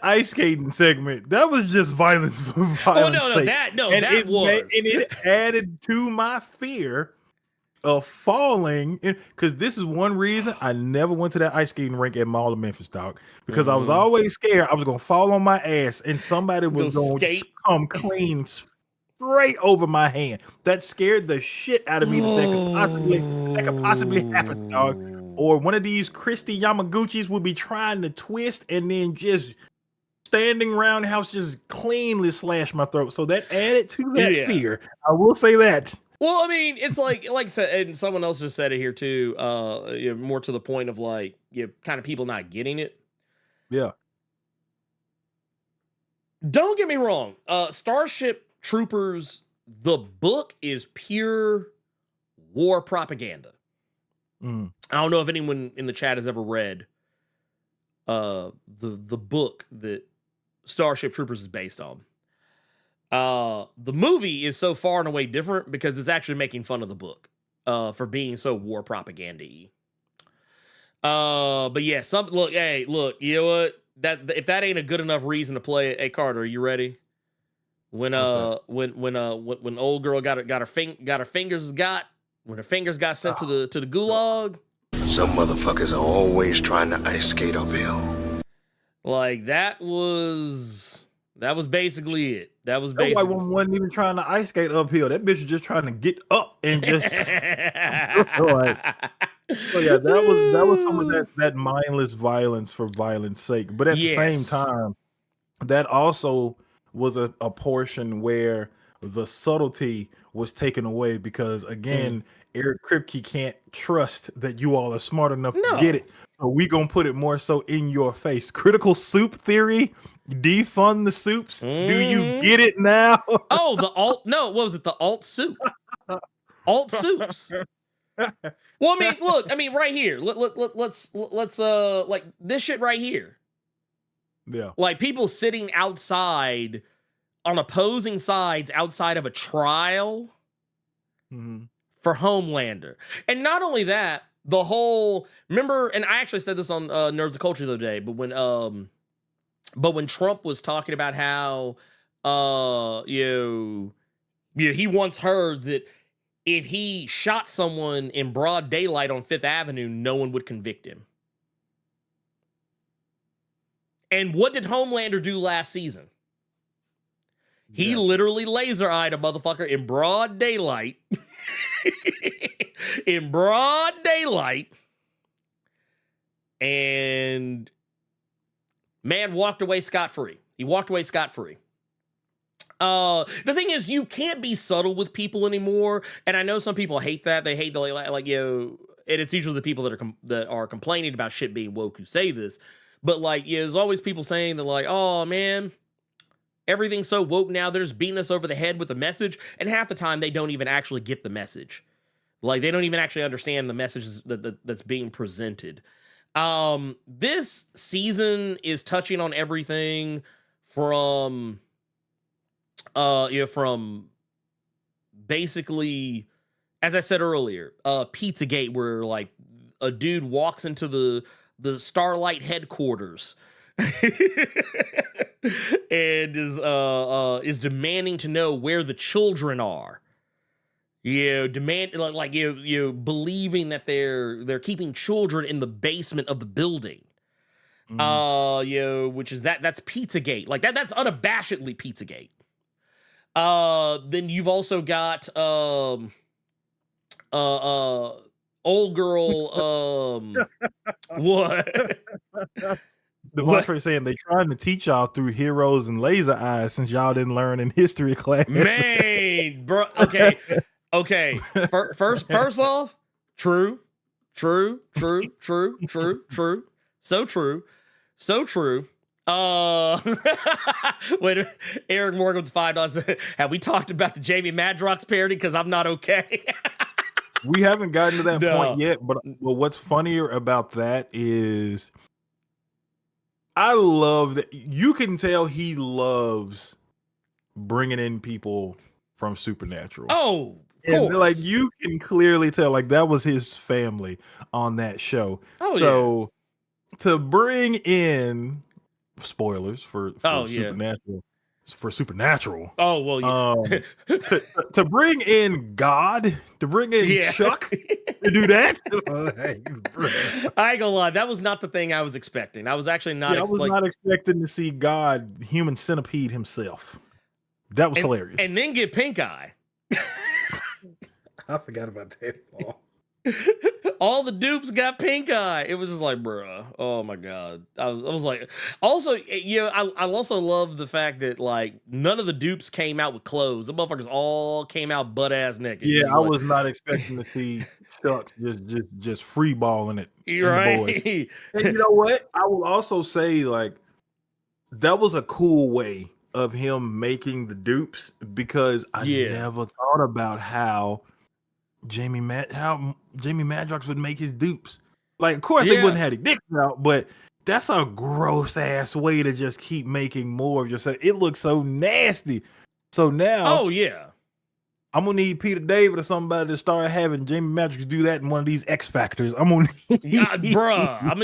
ice skating segment, that was just violence for violence sake. That was. And it added to my fear of falling, because this is one reason I never went to that ice skating rink at Mall of Memphis, dog, because I was always scared I was gonna fall on my ass and somebody was gonna come clean straight over my hand. That scared the shit out of me. That could possibly happen, dog. Or one of these Christy Yamaguchis would be trying to twist and then just standing around the house just cleanly slash my throat. So that added to that fear. I will say that. Well, I mean, it's like I said, and someone else just said it here too, more to the point of like, kind of people not getting it. Yeah. Don't get me wrong. Starship Troopers, the book, is pure war propaganda. I don't know if anyone in the chat has ever read the book that Starship Troopers is based on. The movie is so far and away different because it's actually making fun of the book for being so war propaganda-y. But yeah, look, you know what? If that ain't a good enough reason to play it, hey Carter, are you ready? When old girl got her fingers got sent to the gulag. Some motherfuckers are always trying to ice skate uphill. Like, that was basically it. That was That basically. white woman wasn't even trying to ice skate uphill. That bitch was just trying to get up and just. So yeah, that was some of that mindless violence for violence sake. But at the same time, that also was a portion where the subtlety was taken away because, again, Eric Kripke can't trust that you all are smart enough to get it. So we gonna put it more so in your face. Critical soup theory. Defund the soups. Do you get it now? Oh, the alt. No, what was it? The alt soup. Alt soups. Well, I mean, look. I mean, right here. Let's like this shit right here. Yeah. Like people sitting outside on opposing sides outside of a trial for Homelander, and not only that, the whole remember. And I actually said this on Nerds of Culture the other day, but when Trump was talking about how he once heard that if he shot someone in broad daylight on Fifth Avenue, no one would convict him. And what did Homelander do last season? He literally laser-eyed a motherfucker in broad daylight. In broad daylight. And man walked away scot-free. He walked away scot-free. The thing is, you can't be subtle with people anymore. And I know some people hate that. They hate the and it's usually the people that are complaining about shit being woke who say this. But there's always people saying that oh man, everything's so woke now. They're just beating us over the head with the message. And half the time they don't even actually get the message. Like they don't even actually understand the message that's being presented. This season is touching on everything from basically, as I said earlier, Pizzagate, where a dude walks into the Starlight headquarters and is demanding to know where the children are. Believing that they're keeping children in the basement of the building. Which is that's Pizzagate. That's unabashedly Pizzagate. Then you've also got old girl what? The saying they trying to teach y'all through heroes and laser eyes since y'all didn't learn in history class. Man, bro. Okay. First off, true. So true. Wait, Eric Morgan with $5. Have we talked about the Jamie Madrox parody? Because I'm not okay. We haven't gotten to that point yet, but what's funnier about that is I love that you can tell he loves bringing in people from Supernatural. Oh, of course. You can clearly tell that was his family on that show. Oh, so to bring in spoilers for Supernatural. For Supernatural. Oh, well, yeah. to bring in God, to bring in Chuck to do that. I ain't gonna lie, that was not the thing I was expecting. I was actually not. I was not expecting to see God, human centipede himself. That was hilarious. And then get pink eye. I forgot about that. All the dupes got pink eye. It was just bruh. Oh my god. I was like, also, I also love the fact that none of the dupes came out with clothes. The motherfuckers all came out butt ass naked. Yeah, I was not expecting to see Chuck just free balling it. You're right. And you know what? I will also say that was a cool way of him making the dupes because I never thought about how Jamie Madrox would make his dupes. Of course they wouldn't have the dicks out, but that's a gross ass way to just keep making more of yourself. It looks so nasty. So now, I'm gonna need Peter David or somebody to start having Jamie Madrox do that in one of these X Factors. I'm gonna need, bruh. I'm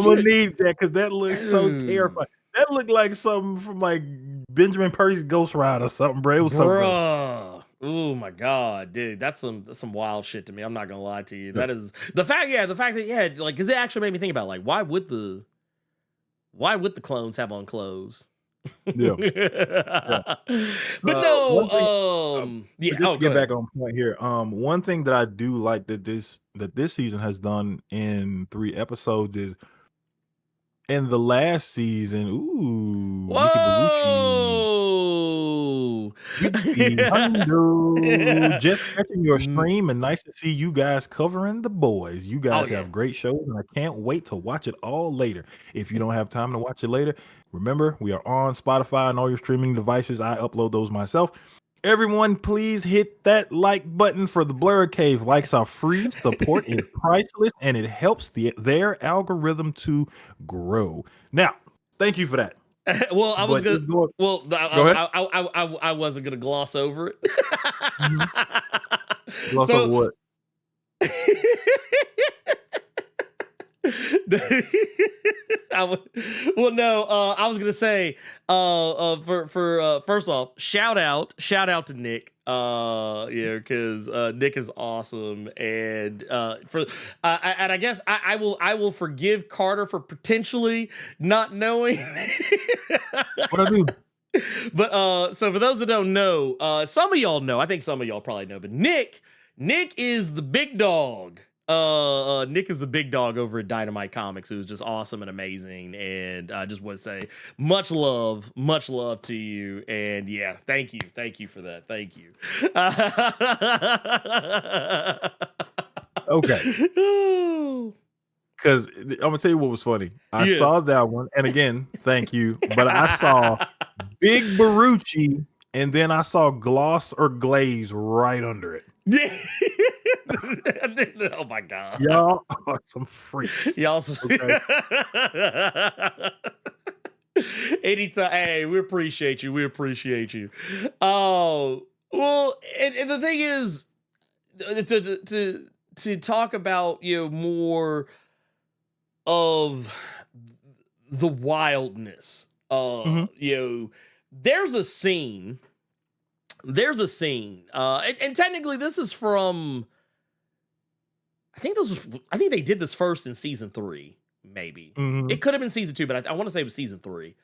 gonna need that because that looks so terrifying. That looked like something from Benjamin Percy's Ghost Rider or something, bro. It was so gross. Oh my god, dude, that's some wild shit to me. I'm not gonna lie to you. That is the fact that because it actually made me think about why would the clones have on clothes? Yeah. But no, get back on point here. One thing that I do like that this season has done in 3 episodes is in the last season. Ooh, whoa! Hundo. Just catching your stream and nice to see you guys covering the boys. You guys yeah. have great shows and I can't wait to watch it all later. If you don't have time to watch it later, remember we are on Spotify and all your streaming devices. I upload those myself. Everyone, please hit that like button for the Blerd Cave. Likes are free, support is priceless, and it helps their algorithm to grow. Now, thank you for that. Well, I was But gonna. go Well, ahead. I wasn't gonna gloss over it. Gloss over what? Well, no. I was gonna say, for first off, shout out to Nick. Yeah, because Nick is awesome, and and I guess I will forgive Carter for potentially not knowing. What I do? But so for those that don't know, some of y'all know. I think some of y'all probably know, but Nick is the big dog. Nick is the big dog over at Dynamite Comics, who's just awesome and amazing. And I just want to say much love to you. And yeah, thank you for that. Thank you. Okay. Because I'm gonna tell you what was funny. I saw that one, and again, thank you. But I saw Big Barucci, and then I saw Gloss or Glaze right under it. Yeah. Oh my god. Y'all are some freaks. Y'all okay. Anytime. Hey, we appreciate you. Oh, well, and the thing is, to talk about, you know, more of the wildness. You know, there's a scene. And technically this is from, I think they did this first in season 3, maybe. It could have been season 2, but I want to say it was season 3.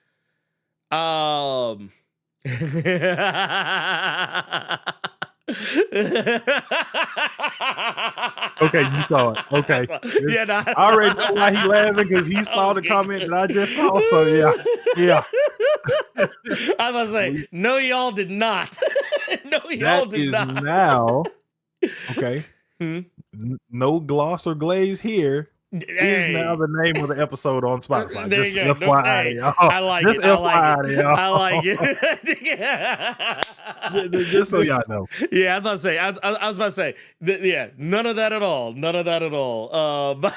Okay, you saw it. Okay. Yeah, nah. I already know why he's laughing, because he saw the comment that I just saw. So yeah. I was about to say, no, y'all did not. No, y'all did not. Now, okay. No gloss or glaze here. Is now the name of the episode on Spotify. There Just you go. FYI, y'all. I like it. FYI, I like it. Just so y'all know. Yeah, I was about to say. I was about to say. Yeah, none of that at all. But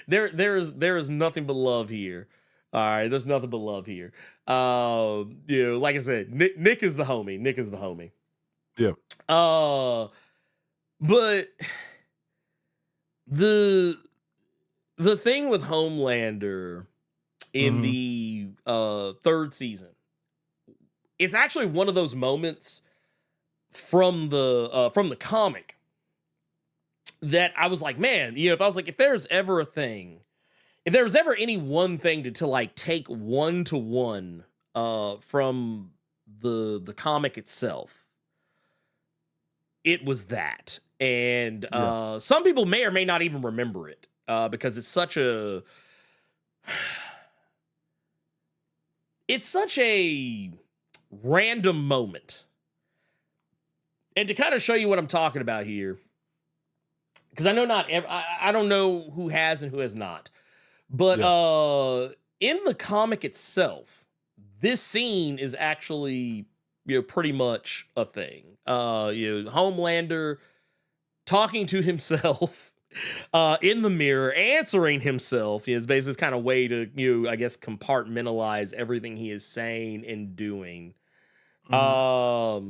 there is nothing but love here. All right, there's nothing but love here. You know, like I said, Nick is the homie. Yeah. But the thing with Homelander in the 3rd season, it's actually one of those moments from the comic that I was like, man, you know, if there's ever any one thing to like take 1-to-1 from the comic itself, it was that. And some people may or may not even remember it because it's such a random moment. And to kind of show you what I'm talking about here, because I know I don't know who has and who has not, but in the comic itself, this scene is actually, you know, pretty much a thing. You know, Homelander talking to himself in the mirror, answering himself is basically his kind of way to, you know, I guess, compartmentalize everything he is saying and doing. But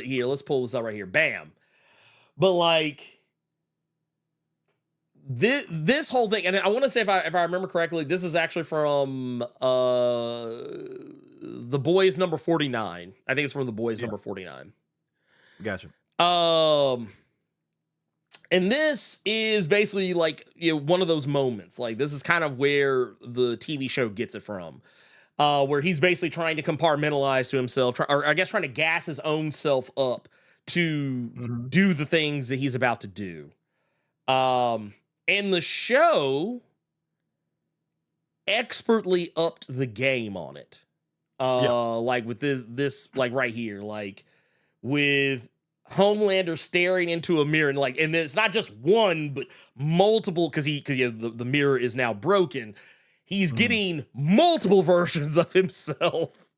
here, let's pull this up right here. Bam. But like this whole thing, and I want to say if I remember correctly, this is actually from The Boys number 49. I think it's from The Boys number 49. Gotcha. And this is basically like, you know, one of those moments. Like, this is kind of where the TV show gets it from. Where he's basically trying to compartmentalize to himself, or I guess trying to gas his own self up to do the things that he's about to do. And the show expertly upped the game on it. Like with this like right here, like with Homelander staring into a mirror, and like, and it's not just one, but multiple, because the mirror is now broken. He's getting multiple versions of himself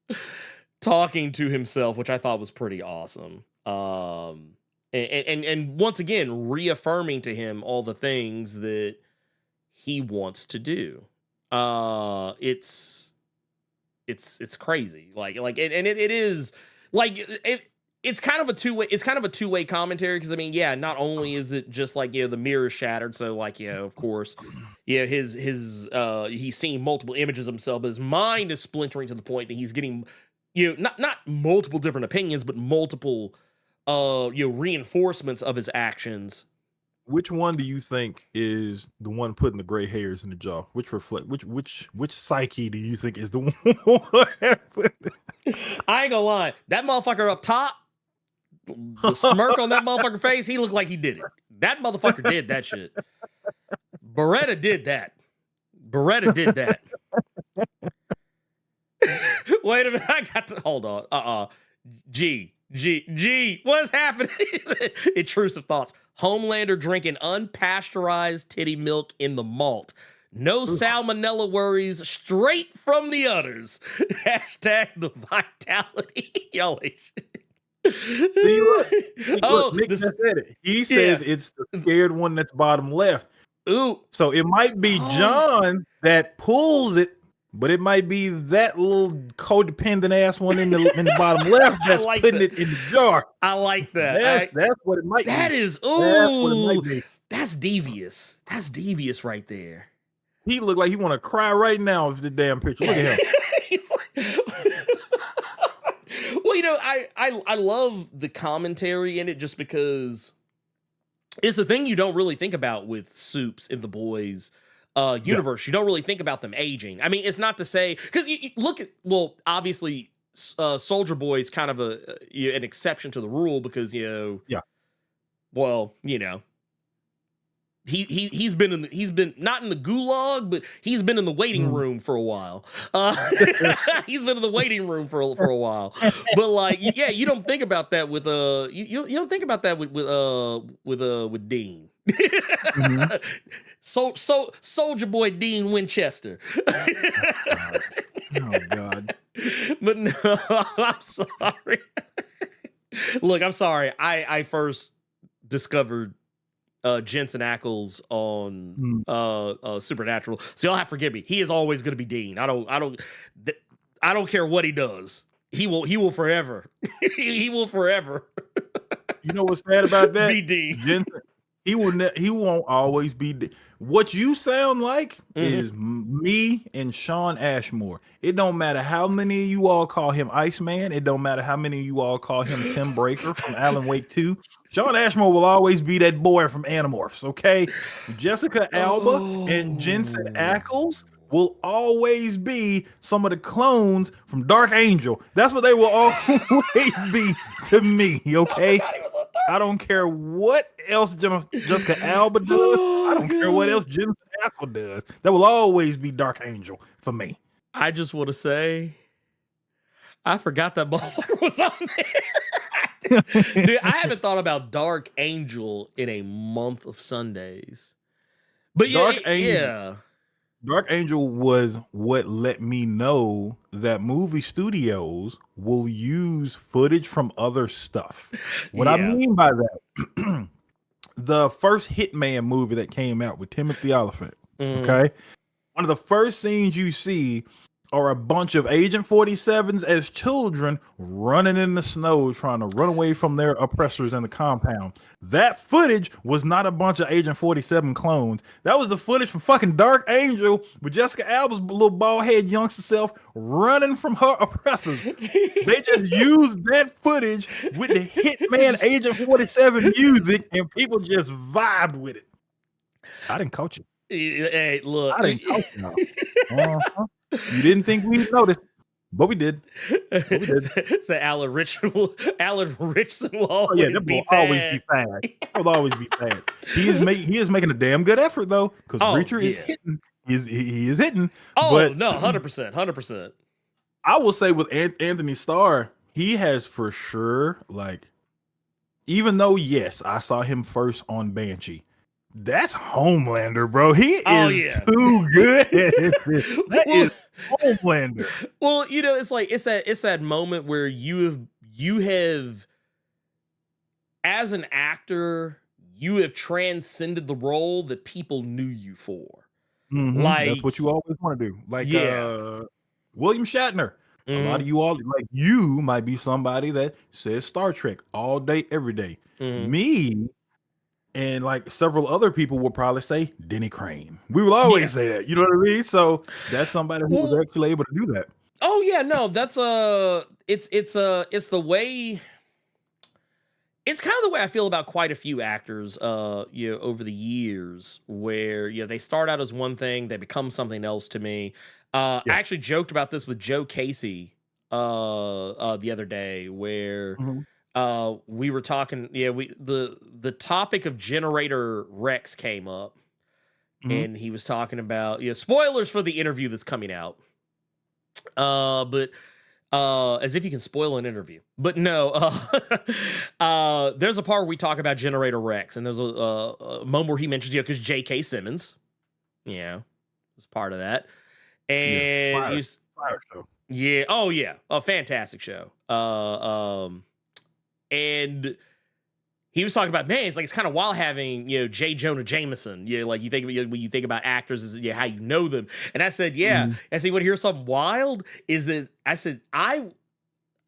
talking to himself, which I thought was pretty awesome. And once again, reaffirming to him all the things that he wants to do. It's crazy. It is like it's kind of a two-way commentary, because I mean, yeah, not only is it just like, the mirror shattered, so like, of course, his he's seeing multiple images of himself, but his mind is splintering to the point that he's getting not multiple different opinions, but multiple reinforcements of his actions. Which one do you think is the one putting the gray hairs in the jaw? Which psyche do you think is the one? I ain't gonna lie, that motherfucker up top, the smirk on that motherfucker face, he looked like he did it. That motherfucker did that shit. Beretta did that. Wait a minute, I got to hold on. G, what's happening? Intrusive thoughts. Homelander drinking unpasteurized titty milk in the malt. No salmonella worries, straight from the udders. Hashtag the vitality. Y'all ain't shit. See, look, Nick just said it. He says it's the scared one that's bottom left. Ooh. So it might be John that pulls it, but it might be that little codependent ass one in the bottom left that's like putting it in the jar. I like that. That's what it might be. That is, ooh, that's devious. That's devious right there. He looked like he want to cry right now with the damn picture. Look at him. Well, I love the commentary in it, just because it's the thing you don't really think about with Supes in the Boys universe. You don't really think about them aging. I mean, it's not to say, because you look at, well, obviously Soldier Boy is kind of an exception to the rule, because he's been not in the gulag, but he's been in the waiting room for a while. He's been in the waiting room for a while. But like, you don't think about that with you don't think about that with Dean. Soldier Boy Dean Winchester. Oh God. But no, I'm sorry. Look, I'm sorry. I first discovered Jensen Ackles on Supernatural, so y'all have to forgive me. He is always going to be Dean. I don't care what he does. He will forever. He will forever. You know what's sad about that? Be Dean. Jensen, he won't always be Dean. What you sound like is me and Sean Ashmore. It don't matter how many of you all call him Iceman. It don't matter how many of you all call him Tim Breaker from Alan Wake 2. Sean Ashmore will always be that boy from Animorphs, okay? Jessica Alba and Jensen Ackles will always be some of the clones from Dark Angel. That's what they will always be to me, okay? I don't care what else Jessica Alba does. I don't care what else Jensen Ackles does. That will always be Dark Angel for me. I just want to say, I forgot that motherfucker was on there. Dude, I haven't thought about Dark Angel in a month of Sundays. But Dark Angel was what let me know that movie studios will use footage from other stuff. What I mean by that, the first Hitman movie that came out with Timothy Olyphant, okay? One of the first scenes you see are a bunch of Agent 47s as children running in the snow trying to run away from their oppressors in the compound. That footage was not a bunch of Agent 47 clones. That was the footage from fucking Dark Angel with Jessica Alba's little bald-head youngster self running from her oppressors. They just used that footage with the Hitman Agent 47 music, and people just vibed with it. I didn't coach you. Hey, look. I didn't coach you. You didn't think we'd notice, but we did. So Alan Richardson will always be fad. He'll always be fad. He is making a damn good effort though, because Reacher is hitting. He is hitting. Oh no, 100%. I will say with Anthony Starr, he has for sure, like, even though, yes, I saw him first on Banshee, that's Homelander, bro. He is too good. That is Homelander. Well, you know, it's like it's that moment where you have as an actor, you have transcended the role that people knew you for. Like That's what you always want to do. Like William Shatner. A lot of you all, like, you might be somebody that says Star Trek all day, every day. Me and like several other people will probably say Denny Crane. We will always say that. You know what I mean? So that's somebody who was actually able to do that. Oh yeah, no, that's it's the way. It's kind of the way I feel about quite a few actors, you know, over the years, where, you know, they start out as one thing, they become something else to me. I actually joked about this with Joe Casey the other day, where we were talking. Yeah, the topic of Generator Rex came up, and he was talking about, you know, spoilers for the interview that's coming out. But as if you can spoil an interview. But no, there's a part where we talk about Generator Rex, and there's a moment where he mentions, you know, because J.K. Simmons, you know, was part of that. And he's fire show. Yeah, oh yeah, a fantastic show. And he was talking about, man, it's like it's kind of wild having, you know, J. Jonah Jameson. You know, like you think when you think about actors, is, you know, how you know them. And I said, yeah. I said, you want to hear something wild? Is that I said I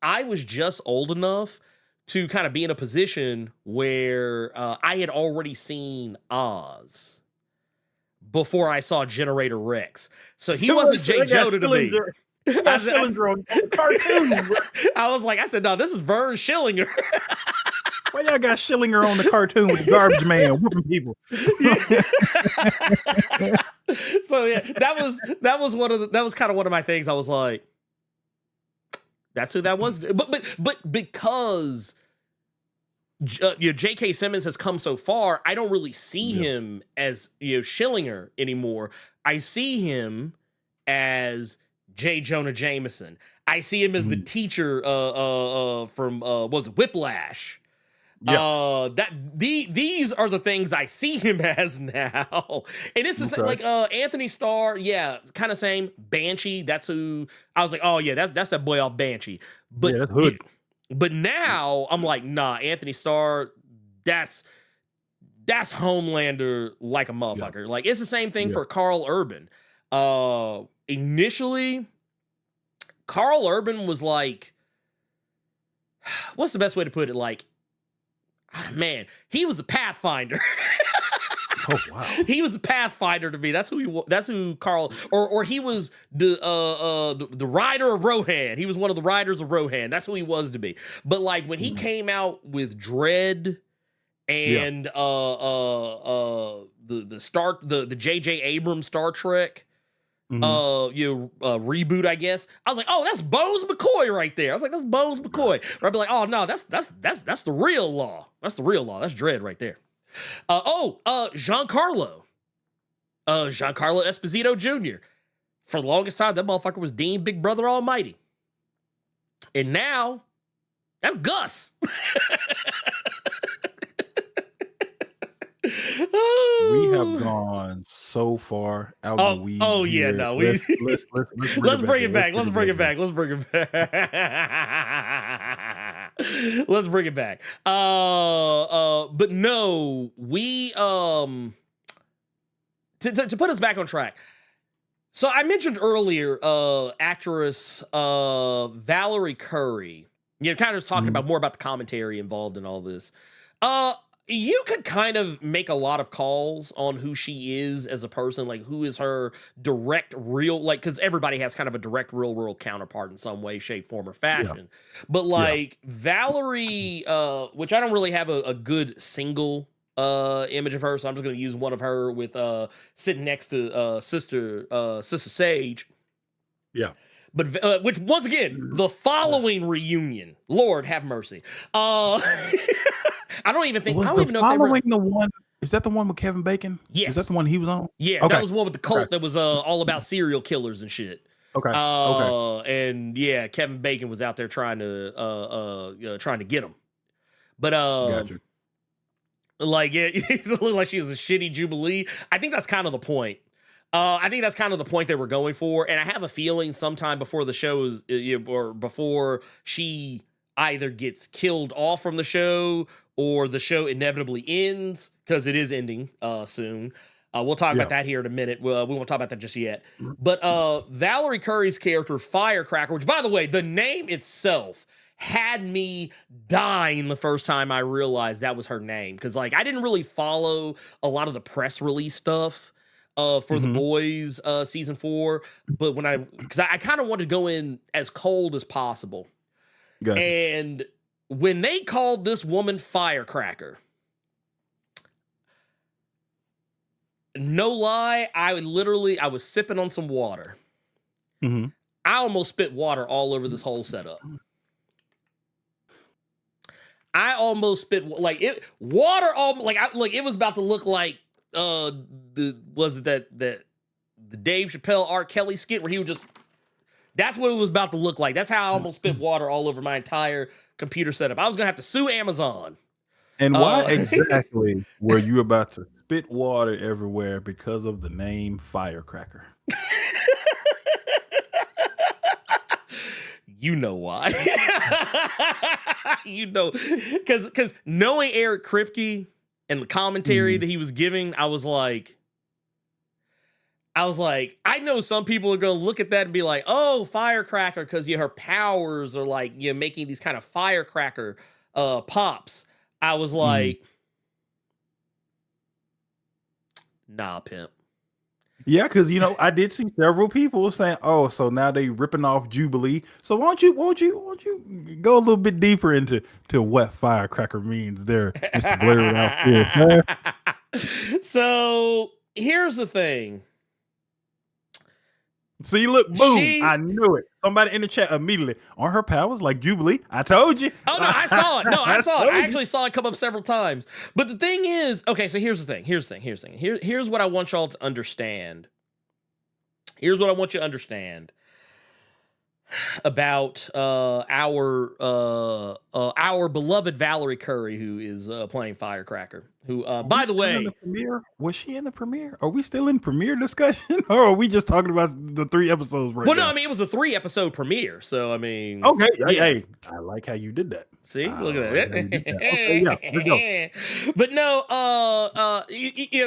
was just old enough to kind of be in a position where I had already seen Oz before I saw Generator Rex. So he wasn't J. Jonah to me. I was like, I said, no, this is Vern Schillinger. Why y'all got Schillinger on the cartoon with the garbage man whooping people? So yeah, that was kind of one of my things. I was like, that's who that was. But because you know, J.K. Simmons has come so far, I don't really see him as, you know, Schillinger anymore. I see him as J. Jonah Jameson. I see him as the teacher from what was it, Whiplash. These are the things I see him as now. And it's the same, like Anthony Starr, kind of same. Banshee, that's who I was like, oh yeah, that's that boy off Banshee. But that's Hood. But now I'm like, nah, Anthony Starr, that's Homelander like a motherfucker. Like it's the same thing for Carl Urban. Initially, Carl Urban was like, what's the best way to put it? Like, man, he was the Pathfinder. Oh wow, he was the Pathfinder to me. That's who Carl, or he was the rider of Rohan. He was one of the riders of Rohan. That's who he was to me. But like when he came out with Dread and the J.J. Abrams Star Trek reboot, I guess. I was like, oh, that's Bose McCoy right there. I was like, that's Bose McCoy. Or I'd be like, oh no, that's the real law. That's the real law. That's Dread right there. Giancarlo Esposito Jr. For the longest time, that motherfucker was Dean Big Brother Almighty. And now, that's Gus. We have gone so far out the weeds. Oh yeah, here. no. Let's bring it back. Let's bring it back. But no, we to put us back on track. So I mentioned earlier, actress Valerie Curry. You know, kind of talking about more about the commentary involved in all this. You could kind of make a lot of calls on who she is as a person, like who is her direct real, like, because everybody has kind of a direct real world counterpart in some way, shape, form, or fashion. But like Valerie, which I don't really have a good single image of her, so I'm just going to use one of her with sitting next to Sister Sage. Yeah. But which once again, the following reunion, Lord have mercy. I don't even know if they were the one. Is that the one with Kevin Bacon? Yes. Is that the one he was on? Yeah, that was one with the cult that was all about serial killers and shit. Okay. Okay. And yeah, Kevin Bacon was out there trying to get him. But Gotcha. like it looked like she was a shitty Jubilee. I think that's kind of the point. I think that's kind of the point they were going for, and I have a feeling sometime before the show is, or before she either gets killed off from the show or the show inevitably ends, because it is ending soon. We'll talk about that here in a minute. We won't talk about that just yet. But Valerie Curry's character, Firecracker, which, by the way, the name itself had me dying the first time I realized that was her name, because like I didn't really follow a lot of the press release stuff for The Boys season 4, but because I kind of wanted to go in as cold as possible. Gotcha. And when they called this woman Firecracker, no lie, I was sipping on some water. I almost spit water all over this whole setup. I almost spit water it was about to look like the Dave Chappelle R. Kelly skit where he would just, that's what it was about to look like. That's how I almost spit water all over my entire computer setup. I was gonna have to sue Amazon. And why exactly were you about to spit water everywhere because of the name Firecracker? You know why. You know, because knowing Eric Kripke and the commentary that he was giving, I was like, I know some people are going to look at that and be like, oh, Firecracker, because her powers are like, making these kind of firecracker pops. I was like, nah, pimp. Yeah, because I did see several people saying, "Oh, so now they ripping off Jubilee." So won't you go a little bit deeper into what Firecracker means there, just to blur it out here? So here's the thing. See, look, boom! I knew it. Somebody in the chat immediately on her powers like Jubilee. I told you. Oh no, I saw it. No, I saw it. I actually saw it come up several times. But the thing is, okay. So here's the thing. Here's what I want y'all to understand. Here's what I want you to understand about our beloved Valerie Curry, who is playing Firecracker. Who, by the way, was she in the premiere? Are we still in premiere discussion, or are we just talking about the 3 episodes right now? Well, no, I mean it was a 3-episode premiere, so I mean, okay, yeah. Hey, I like how you did that. See, look at that. Okay, yeah, let's go. But no,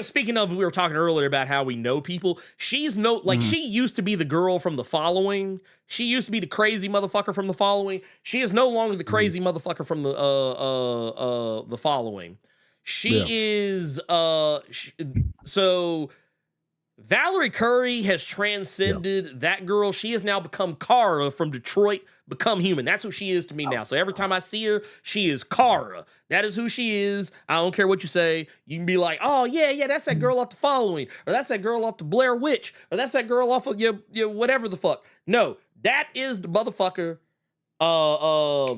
speaking of, we were talking earlier about how we know people. She's she used to be the girl from The Following. She used to be the crazy motherfucker from The Following. She is no longer the crazy motherfucker from the Following. She is so Valerie Curry has transcended that girl. She has now become Kara from Detroit, Become Human. That's who she is to me now. So every time I see her, she is Kara. That is who she is. I don't care what you say. You can be like, oh yeah, that's that girl off The Following, or that's that girl off the Blair Witch, or that's that girl off of your whatever the fuck. No, that is the motherfucker. I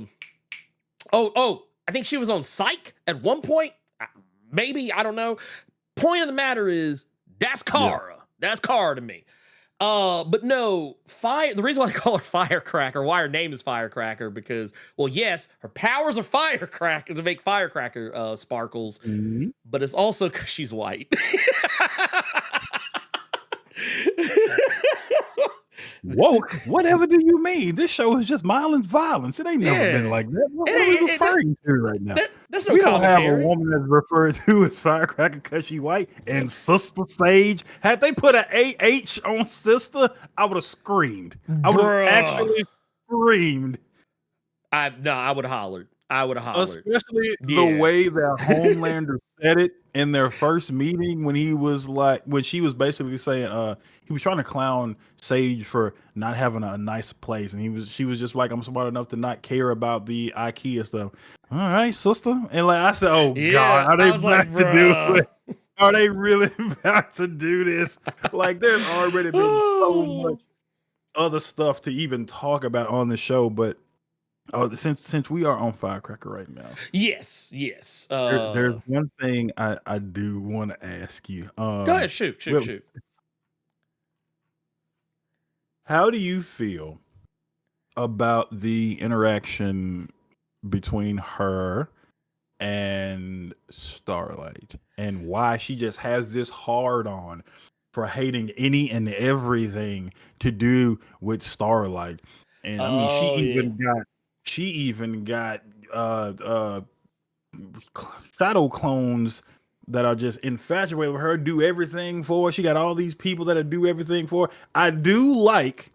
think she was on Psych at one point. Maybe, I don't know. Point of the matter is, that's Kara. Yeah. That's Kara to me. But no, the reason why I call her Firecracker, why her name is Firecracker, because, well, yes, her powers are firecracker to make firecracker sparkles, but it's also because she's white. Woke? Whatever do you mean? This show is just violence. It ain't never been like that. What are we referring to right now? There's no we don't commentary. have a woman that's referred to as Firecracker because she white. And Sister Sage, had they put an AH on Sister, I would have screamed. I would have actually screamed. I would have hollered. Especially the way that Homelander said it in their first meeting when she was basically saying he was trying to clown Sage for not having a nice place, and she was just like, I'm smart enough to not care about the IKEA stuff. All right, sister. And like I said, oh God, are they about to do it? Are they really about to do this? Like there's already been so much other stuff to even talk about on the show, but since we are on Firecracker right now, yes. There's one thing I do want to ask you. Go ahead, shoot. How do you feel about the interaction between her and Starlight, and why she just has this hard on for hating any and everything to do with Starlight? And I mean, Oh yeah. she even got uh uh shadow clones that are just infatuated with her, do everything for her. She got all these people that do everything for her. I do like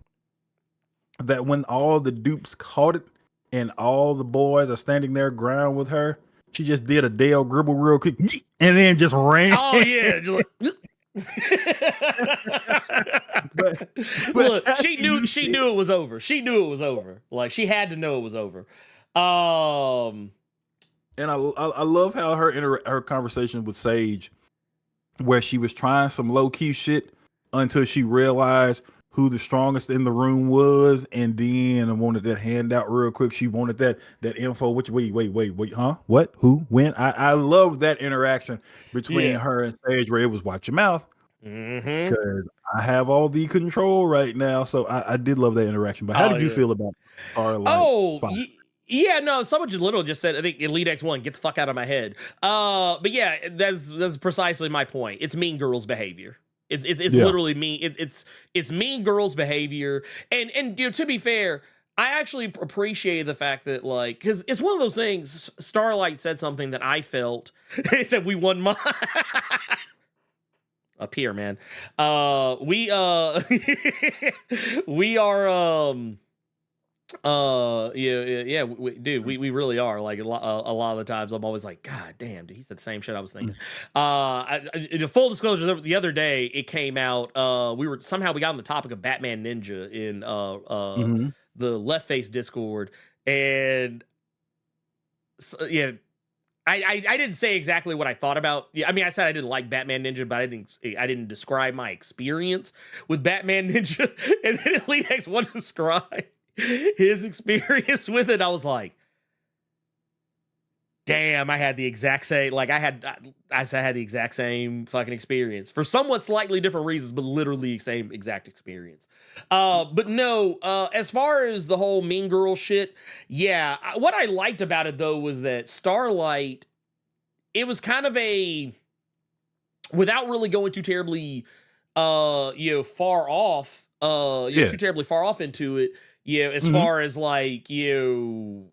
that when all the dupes caught it and all the boys are standing their ground with her, she just did a Dale Gribble real quick and then just ran. Oh yeah. Just like, but look, she knew it was over. She knew it was over. Like she had to know it was over. And I love how her conversation with Sage, where she was trying some low key shit until she realized who the strongest in the room was, and then I wanted that handout real quick. She wanted that info. Which wait, huh? What? Who? When? I love that interaction between her and Sage, where it was watch your mouth, because I have all the control right now. So I did love that interaction. But how did you feel about Starlight? Yeah, no, someone just literally just said, I think Elite X1, get the fuck out of my head. But yeah, that's precisely my point. It's Mean Girls behavior. It's literally mean. It's Mean Girls behavior. And you know, to be fair, I actually appreciate the fact that, like, because it's one of those things. Starlight said something that I felt. He said we won my up here, man. We we are dude, we really are. Like a lot of the times I'm always like, god damn, dude, he said the same shit I was thinking. Full disclosure, the other day it came out, we got on the topic of Batman Ninja in the Left Face Discord, and so, yeah, I didn't say exactly what I thought about. Yeah, I mean, I said I didn't like Batman Ninja, but I didn't describe my experience with Batman Ninja. And then Elite X1 described his experience with it. I was like, damn, I had the exact same, like I had the exact same fucking experience for somewhat slightly different reasons, but literally same exact experience. But no, as far as the whole Mean Girl shit, yeah, what I liked about it though was that Starlight, it was kind of a, without really going too terribly, far off, too terribly far off into it. Yeah, as far as like, the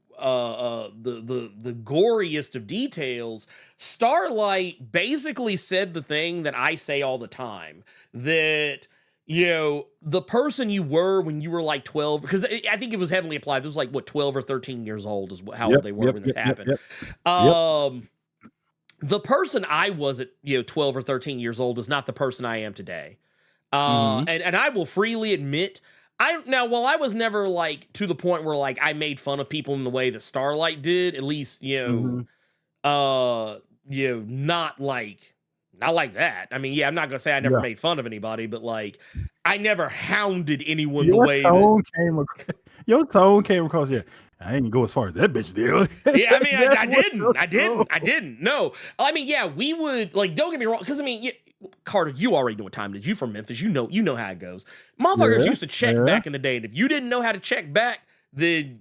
goriest of details, Starlight basically said the thing that I say all the time, that, the person you were when you were like 12, because I think it was heavily applied. It was like, what, 12 or 13 years old is how old they were when this happened. The person I was at, 12 or 13 years old is not the person I am today. And I will freely admit, while I was never like to the point where like I made fun of people in the way that Starlight did, at least, not like that. I mean, yeah, I'm not gonna say I never made fun of anybody, but like I never hounded anyone the way your tone came across. Yeah, I ain't go as far as that bitch did. Yeah, I mean, I didn't. No, I mean, yeah, we would, like, don't get me wrong, because I mean, Carter, you already know what time it is. You from Memphis, you know how it goes. Motherfuckers used to check back in the day, and if you didn't know how to check back, then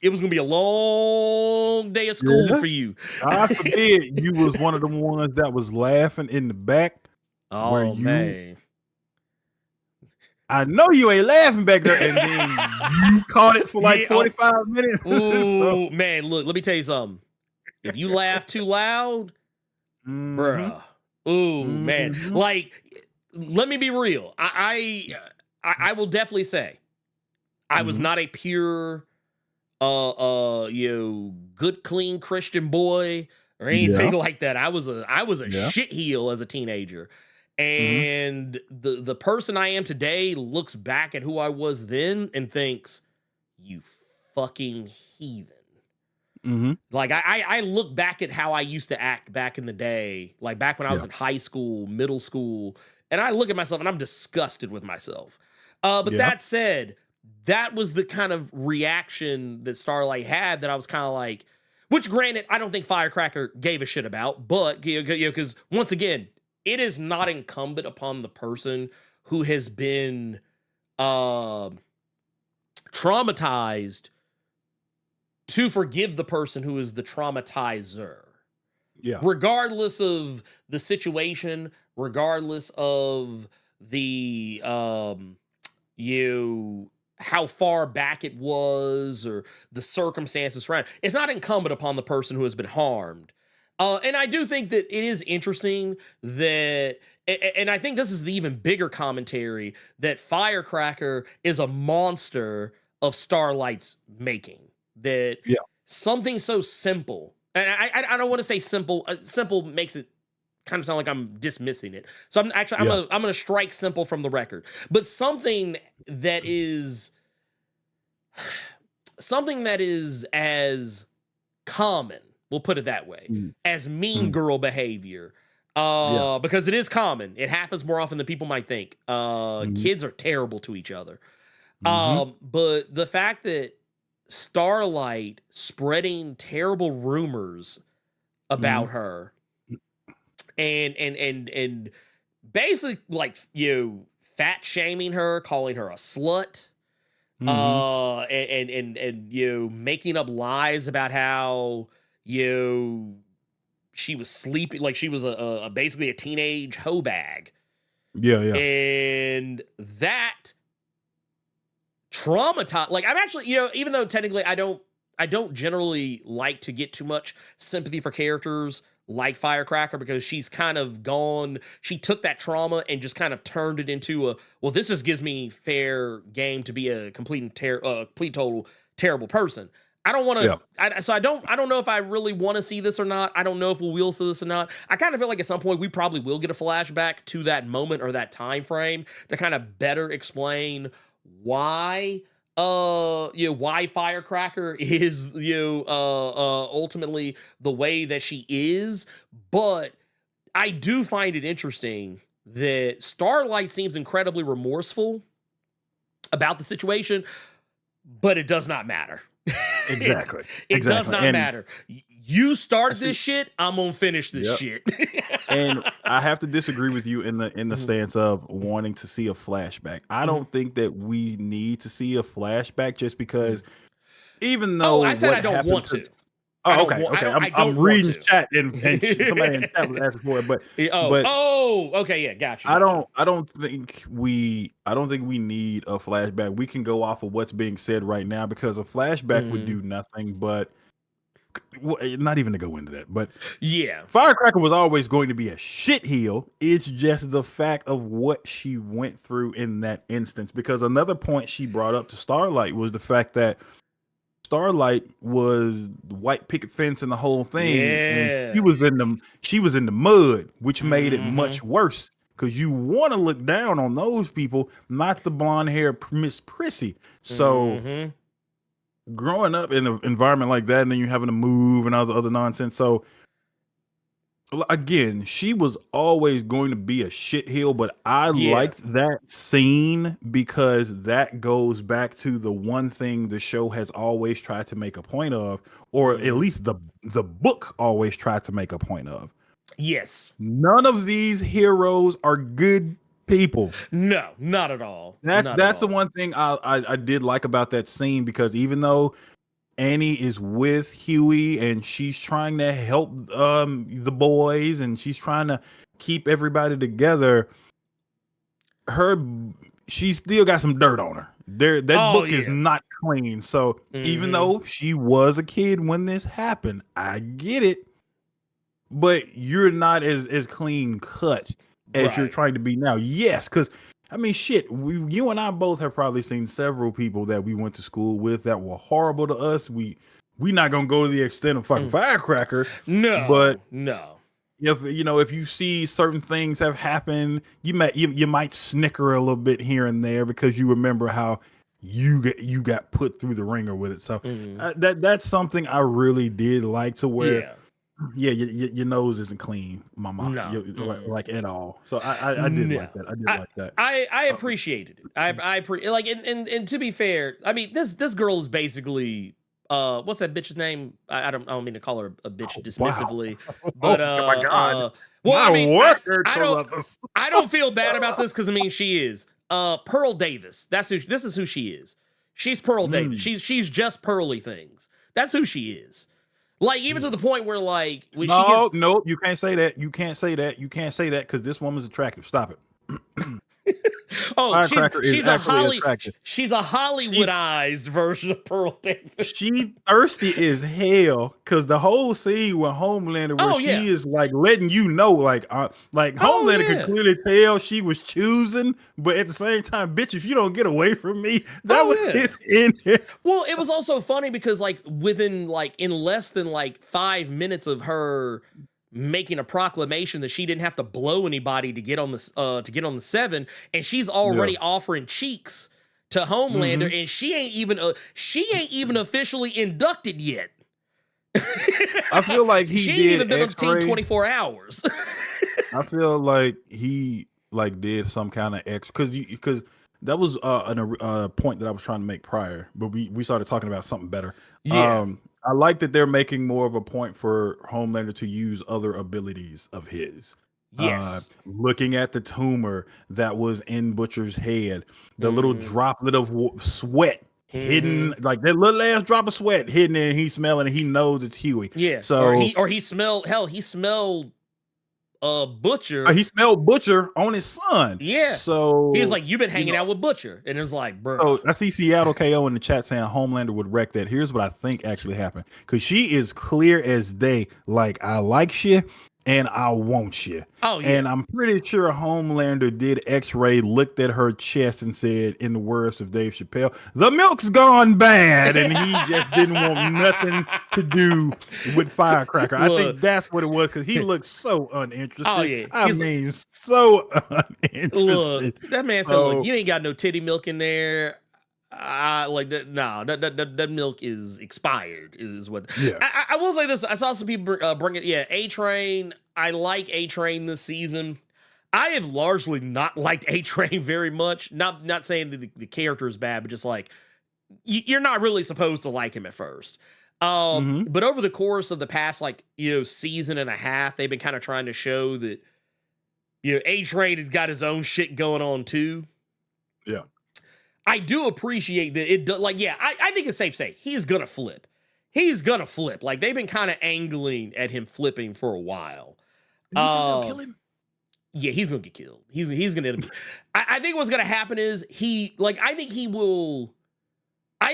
it was gonna be a long day of school for you. God forbid you was one of the ones that was laughing in the back. Oh man. I know you ain't laughing back there, and then you caught it for like 45 minutes. Ooh, man, look, let me tell you something. If you laugh too loud, bruh. Ooh, man. Like, let me be real. I will definitely say I was not a pure good, clean Christian boy or anything like that. I was a shitheel as a teenager. And the person I am today looks back at who I was then and thinks, you fucking heathen. Like I look back at how I used to act back in the day, like back when I was in high school, middle school, and I look at myself and I'm disgusted with myself. But that said, that was the kind of reaction that Starlight had that I was kind of like, which granted, I don't think Firecracker gave a shit about, but because once again, it is not incumbent upon the person who has been traumatized to forgive the person who is the traumatizer. Yeah. Regardless of the situation, regardless of the how far back it was or the circumstances surrounding. It's not incumbent upon the person who has been harmed. And I do think that it is interesting that, and I think this is the even bigger commentary, that Firecracker is a monster of Starlight's making. That something so simple, and I don't want to say simple. Simple makes it kind of sound like I'm dismissing it. So I'm gonna strike simple from the record. But something that is as common, we'll put it that way, as mean girl behavior. Because it is common. It happens more often than people might think. Kids are terrible to each other. But the fact that Starlight spreading terrible rumors about her and basically like fat shaming her, calling her a slut, and making up lies about how she was sleeping, like she was a basically a teenage hoe bag. And that traumatized, like I'm actually, even though technically I don't generally like to get too much sympathy for characters like Firecracker, because she's kind of gone, she took that trauma and just kind of turned it into this just gives me fair game to be a complete total terrible person. I don't want to, I don't know if I really want to see this or not. I don't know if we will see this or not. I kind of feel like at some point we probably will get a flashback to that moment or that time frame to kind of better explain why Firecracker is ultimately the way that she is. But I do find it interesting that Starlight seems incredibly remorseful about the situation, but it does not matter. Exactly. It does not matter. You started this shit, I'm gonna finish this shit. And I have to disagree with you in the stance of wanting to see a flashback. I don't think that we need to see a flashback, just because even though I said I don't want to. Oh, okay. I'm reading chat and somebody in chat was asking for it, but okay, yeah, gotcha. I don't think we need a flashback. We can go off of what's being said right now, because a flashback would do nothing but, not even to go into that, but Firecracker was always going to be a shitheel. It's just the fact of what she went through in that instance. Because another point she brought up to Starlight was the fact that Starlight was the white picket fence and the whole thing, and she was in the mud, which made it much worse, because you want to look down on those people, not the blonde hair Miss Prissy. So growing up in an environment like that, and then you're having to move and all the other nonsense. So again, she was always going to be a shitheel, but I liked that scene because that goes back to the one thing the show has always tried to make a point of, or at least the book always tried to make a point of. Yes. None of these heroes are good people. No, not at all. That's the one thing I did like about that scene, because even though Annie is with Huey and she's trying to help the boys and she's trying to keep everybody together, she still got some dirt on her. That book is not clean. So even though she was a kid when this happened, I get it, but you're not as clean cut as you're trying to be now. Yes, because I mean, shit, you and I both have probably seen several people that we went to school with that were horrible to us. We not gonna go to the extent of fucking Firecracker. No, but no. If you see certain things have happened, you might snicker a little bit here and there because you remember how you got put through the ringer with it. So that's something I really did like, to where your nose isn't clean, mama. No. Like at all. So I did like that. I did like that. I appreciated it. I like, and to be fair, I mean, this girl is basically what's that bitch's name? I don't mean to call her a bitch dismissively, but oh my god. well, I mean, I don't feel bad about this, because I mean, she is. Pearl Davis. This is who she is. She's Pearl Davis. She's just pearly things. That's who she is. Like, even to the point where, like, when no, you can't say that. You can't say that. You can't say that because this woman's attractive. Stop it. Oh, she's a Hollywoodized version of Pearl Davis. She thirsty as hell because the whole scene with Homelander where she is like letting you know, like Homelander could clearly tell she was choosing, but at the same time, bitch, if you don't get away from me, that was his in here. Well, it was also funny because like within like in less than like 5 minutes of her making a proclamation that she didn't have to blow anybody to get on the 7, and she's already offering cheeks to Homelander, and she ain't even officially inducted yet. I feel like she ain't even been on the team 24 hours. I feel like he like did some kind of because that was a point that I was trying to make prior, but we started talking about something better. I like that they're making more of a point for Homelander to use other abilities of his. Yes. Looking at the tumor that was in Butcher's head, the little droplet of sweat hidden, like that little ass drop of sweat hidden, and he's smelling it. He knows it's Huey. Yeah. So he smelled Butcher. He smelled Butcher on his son. Yeah. So he was like, "You've been hanging out with Butcher," and it was like, "Bro." So I see Seattle KO in the chat saying Homelander would wreck that. Here's what I think actually happened, because she is clear as day. Like, I like you and I want you. Oh yeah. And I'm pretty sure Homelander did X-ray, looked at her chest, and said, in the words of Dave Chappelle, "The milk's gone bad," and he just didn't want nothing to do with Firecracker. I think that's what it was, because he looked so uninterested. Oh yeah. I mean, so uninterested. Look, that man said, "Look, you ain't got no titty milk in there." Like that. No, that milk is expired. Is what. Yeah. I will say this. I saw some people bring it. Yeah, A-Train. I like A-Train this season. I have largely not liked A-Train very much. Not saying that the character is bad, but just like you're not really supposed to like him at first. But over the course of the past, like, season and a half, they've been kind of trying to show that A-Train has got his own shit going on too. Yeah. I do appreciate that it does. Like, I think it's safe to say he's gonna flip. He's gonna flip. Like, they've been kind of angling at him flipping for a while. Gonna kill him? Yeah, he's gonna get killed. He's gonna end up. I think what's gonna happen is I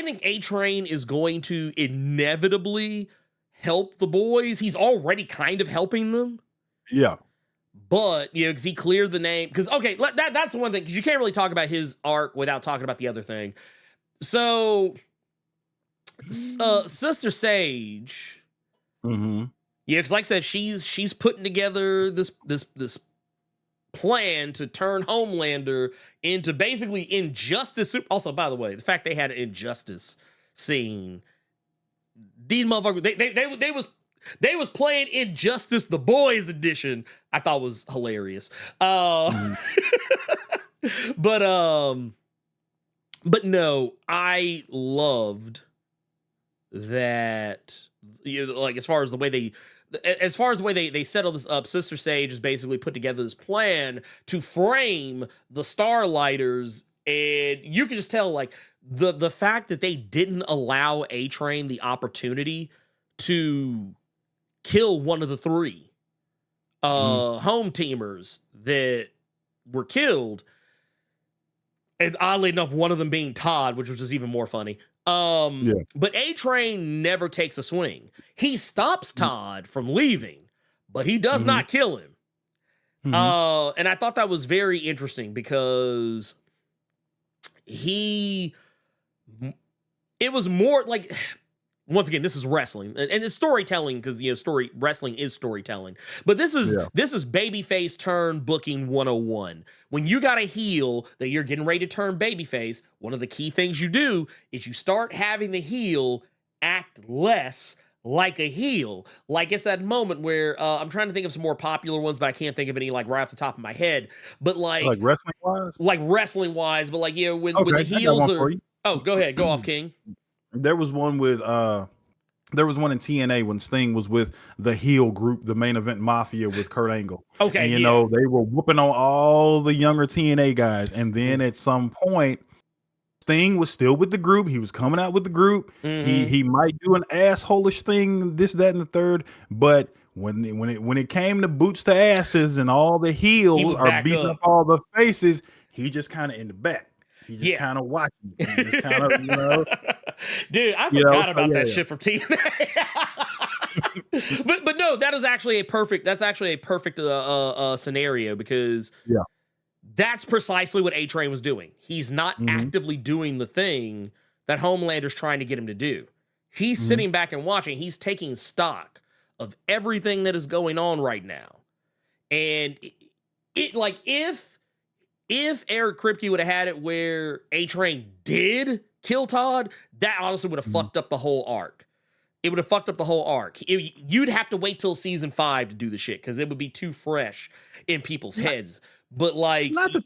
think A-Train is going to inevitably help the boys. He's already kind of helping them. Yeah. But, because he cleared the name. Because, okay, that's the one thing. Because you can't really talk about his arc without talking about the other thing. So, Sister Sage. Mm-hmm. Yeah, because like I said, she's putting together this plan to turn Homelander into basically Injustice. Also, by the way, the fact they had an Injustice scene. These motherfuckers, they was playing Injustice the Boys edition. I thought was hilarious. But no, I loved that. Like, as far as the way they settle this up, Sister Sage has basically put together this plan to frame the Starlighters, and you can just tell, like, the fact that they didn't allow A-Train the opportunity to kill one of the three home teamers that were killed, and oddly enough, one of them being Todd, which was just even more funny. But A-Train never takes a swing. He stops Todd from leaving, but he does not kill him. And I thought that was very interesting because it was more like, once again, this is wrestling and it's storytelling, because wrestling is storytelling. But this is babyface turn booking 101. When you got a heel that you're getting ready to turn babyface, one of the key things you do is you start having the heel act less like a heel. Like, it's that moment where I'm trying to think of some more popular ones, but I can't think of any like right off the top of my head. But like wrestling wise, but like, when the heels are. Oh, go ahead, go off, King. There was one with There was one in TNA when Sting was with the heel group, the Main Event Mafia with Kurt Angle. Okay, and you know they were whooping on all the younger TNA guys, and then at some point, Sting was still with the group. He was coming out with the group. He might do an asshole-ish thing, this, that, and the third. But when it came to boots to asses and all the heels are beating up all the faces, he just kind of in the back. He just kind of watching. He just kind of, you know. Dude, I forgot about that shit from TNA. but no, that is actually a perfect. That's actually a perfect scenario because that's precisely what A-Train was doing. He's not actively doing the thing that Homelander's trying to get him to do. He's sitting back and watching. He's taking stock of everything that is going on right now. And it like if Eric Kripke would have had it where A-Train did kill Todd, that honestly would have fucked up the whole arc. It would have fucked up the whole arc. You'd have to wait till season 5 to do the shit because it would be too fresh in people's heads. But like, not the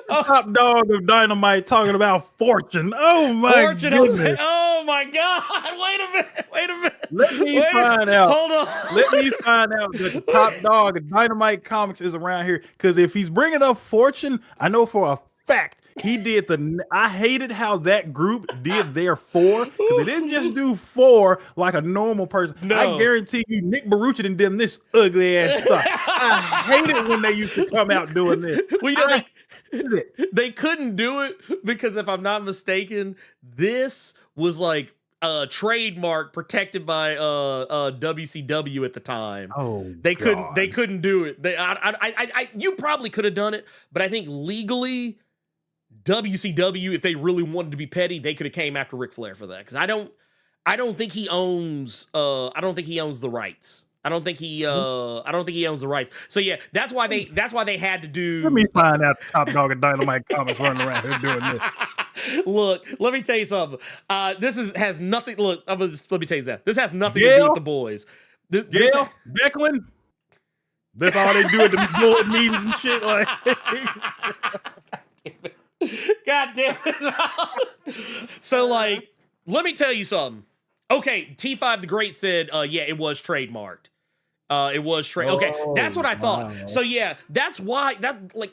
top dog of Dynamite talking about Fortune. Oh my goodness! Oh my God! Wait a minute! Let me find out. Hold on. Let me find out that the top dog of Dynamite Comics is around here. Because if he's bringing up Fortune, I know for a fact he did I hated how that group did their 4 because they didn't just do 4 like a normal person. No. I guarantee you, Nick Barucci done did this ugly ass stuff. I hate it when they used to come out doing this. Well, you know, they couldn't do it because if I'm not mistaken, this was like a trademark protected by WCW at the time. Oh, they couldn't do it. You probably could have done it, but I think legally WCW, if they really wanted to be petty, they could have came after Ric Flair for that because I don't think he owns the rights. I don't think he owns the rights. So yeah, that's why they had to do. Let me find out the top dog of Dynamite Comics running around here doing this. Look, let me tell you something. Has nothing. Look, let me tell you that this has nothing to do with the boys. Becklin. That's all they do at the bullet meetings and shit. Like, God damn it! So like, let me tell you something. Okay, T5 the Great said, yeah, it was trademarked. It was okay, that's what I thought. Wow. So yeah, that's why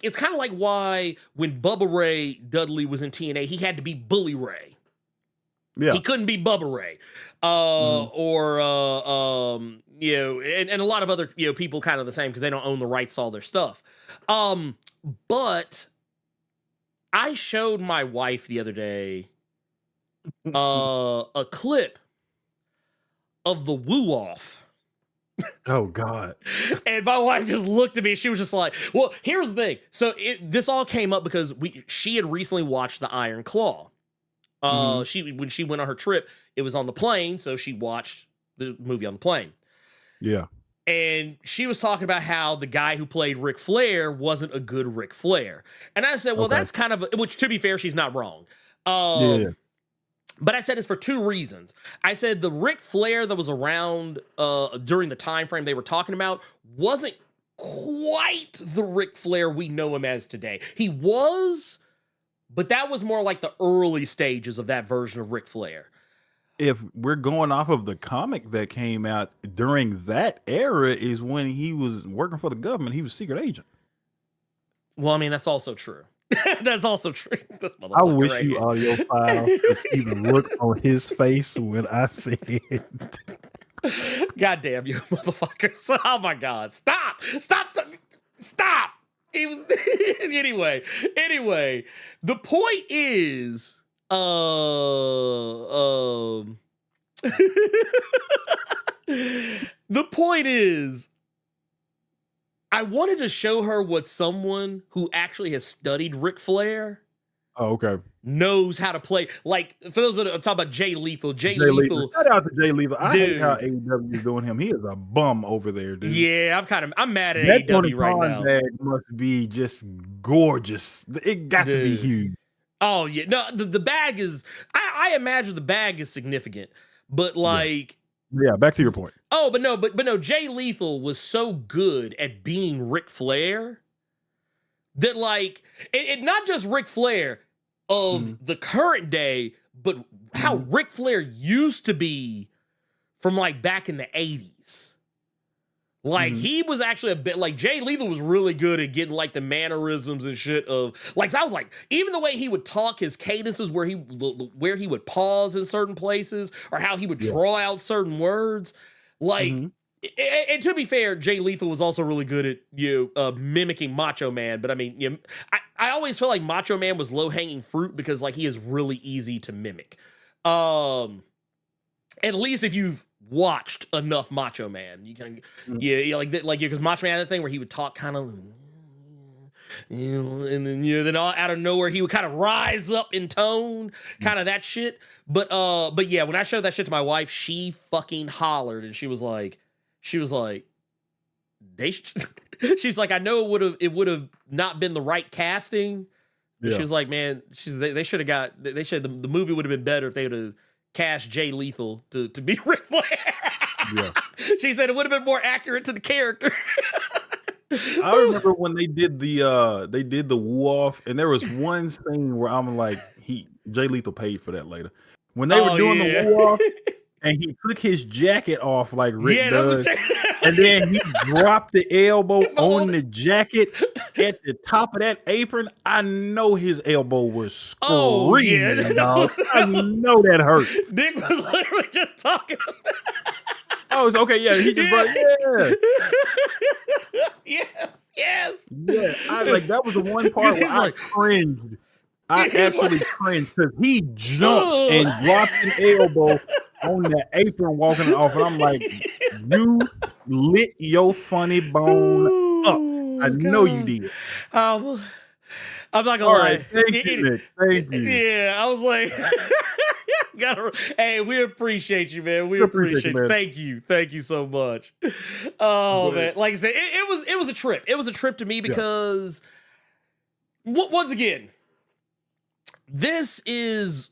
it's kind of like why when Bubba Ray Dudley was in TNA, he had to be Bully Ray. Yeah, he couldn't be Bubba Ray, or you know, and a lot of other people kind of the same because they don't own the rights to all their stuff. But I showed my wife the other day a clip of the Woo Off. Oh God. And my wife just looked at me. She was just like, well, here's the thing. So this all came up because she had recently watched The Iron Claw. When she went on her trip, it was on the plane, so she watched the movie on the plane. Yeah. And she was talking about how the guy who played Ric Flair wasn't a good Ric Flair. And I said, well, that's kind of, which to be fair, she's not wrong. But I said it's for 2 reasons. I said the Ric Flair that was around during the time frame they were talking about wasn't quite the Ric Flair we know him as today. He was, but that was more like the early stages of that version of Ric Flair. If we're going off of the comic that came out during that era is when he was working for the government. He was secret agent. Well, I mean, that's also true. That's also true. That's I wish right you audio file to see the look on his face when I said it. God damn you, motherfuckers. Oh my God. Stop. He was anyway, the point is the point is I wanted to show her what someone who actually has studied Ric Flair knows how to play. Like, for those that are talking about Jay Lethal. Jay Lethal. Shout out to Jay Lethal. I hate how AEW is doing him. He is a bum over there, dude. Yeah, I'm mad at AEW right now. That must be just gorgeous. It got to be huge. Oh, yeah. No, the bag is, I imagine the bag is significant, but like. Yeah, back to your point. Oh, but no, Jay Lethal was so good at being Ric Flair that like, it not just Ric Flair, of the current day, but how Ric Flair used to be from like back in the 80s. Like he was actually a bit like Jay Lethal was really good at getting like the mannerisms and shit of like, so I was like, even the way he would talk, his cadences where he would pause in certain places or how he would draw out certain words. Like, and to be fair, Jay Lethal was also really good at mimicking Macho Man. But I mean, I always felt like Macho Man was low hanging fruit because like he is really easy to mimic. At least if you've watched enough Macho Man, you can, because Macho Man had that thing where he would talk kind of, and then then out of nowhere he would kind of rise up in tone, kind of that shit. But yeah, when I showed that shit to my wife, she fucking hollered and she was like, she's like, I know it would have not been the right casting. Yeah. She was like, man, they should have the movie would have been better if they would have cast Jay Lethal to be Ric Flair. Yeah. She said it would have been more accurate to the character. I remember when they did the woo off, and there was one scene where I'm like, Jay Lethal paid for that later. When they were doing the woo off, and he took his jacket off like Rick does, and then he dropped the elbow on the jacket at the top of that apron. I know his elbow was screaming, dog. I know that hurt. Dick was literally just talking. Oh, it's okay. Yeah, he just brought. Yeah. Yes. Yeah, that was the one part where I cringed. I actually cringed because he jumped and dropped an elbow on the apron walking off, and I'm like, you lit your funny bone up. I know you did. I'm not gonna lie. Thank you, Nick. Thank you. Yeah, I was like, hey, we appreciate you, man. We appreciate you. Thank you so much. Oh man, like I said, it was a trip. It was a trip to me because once again, this is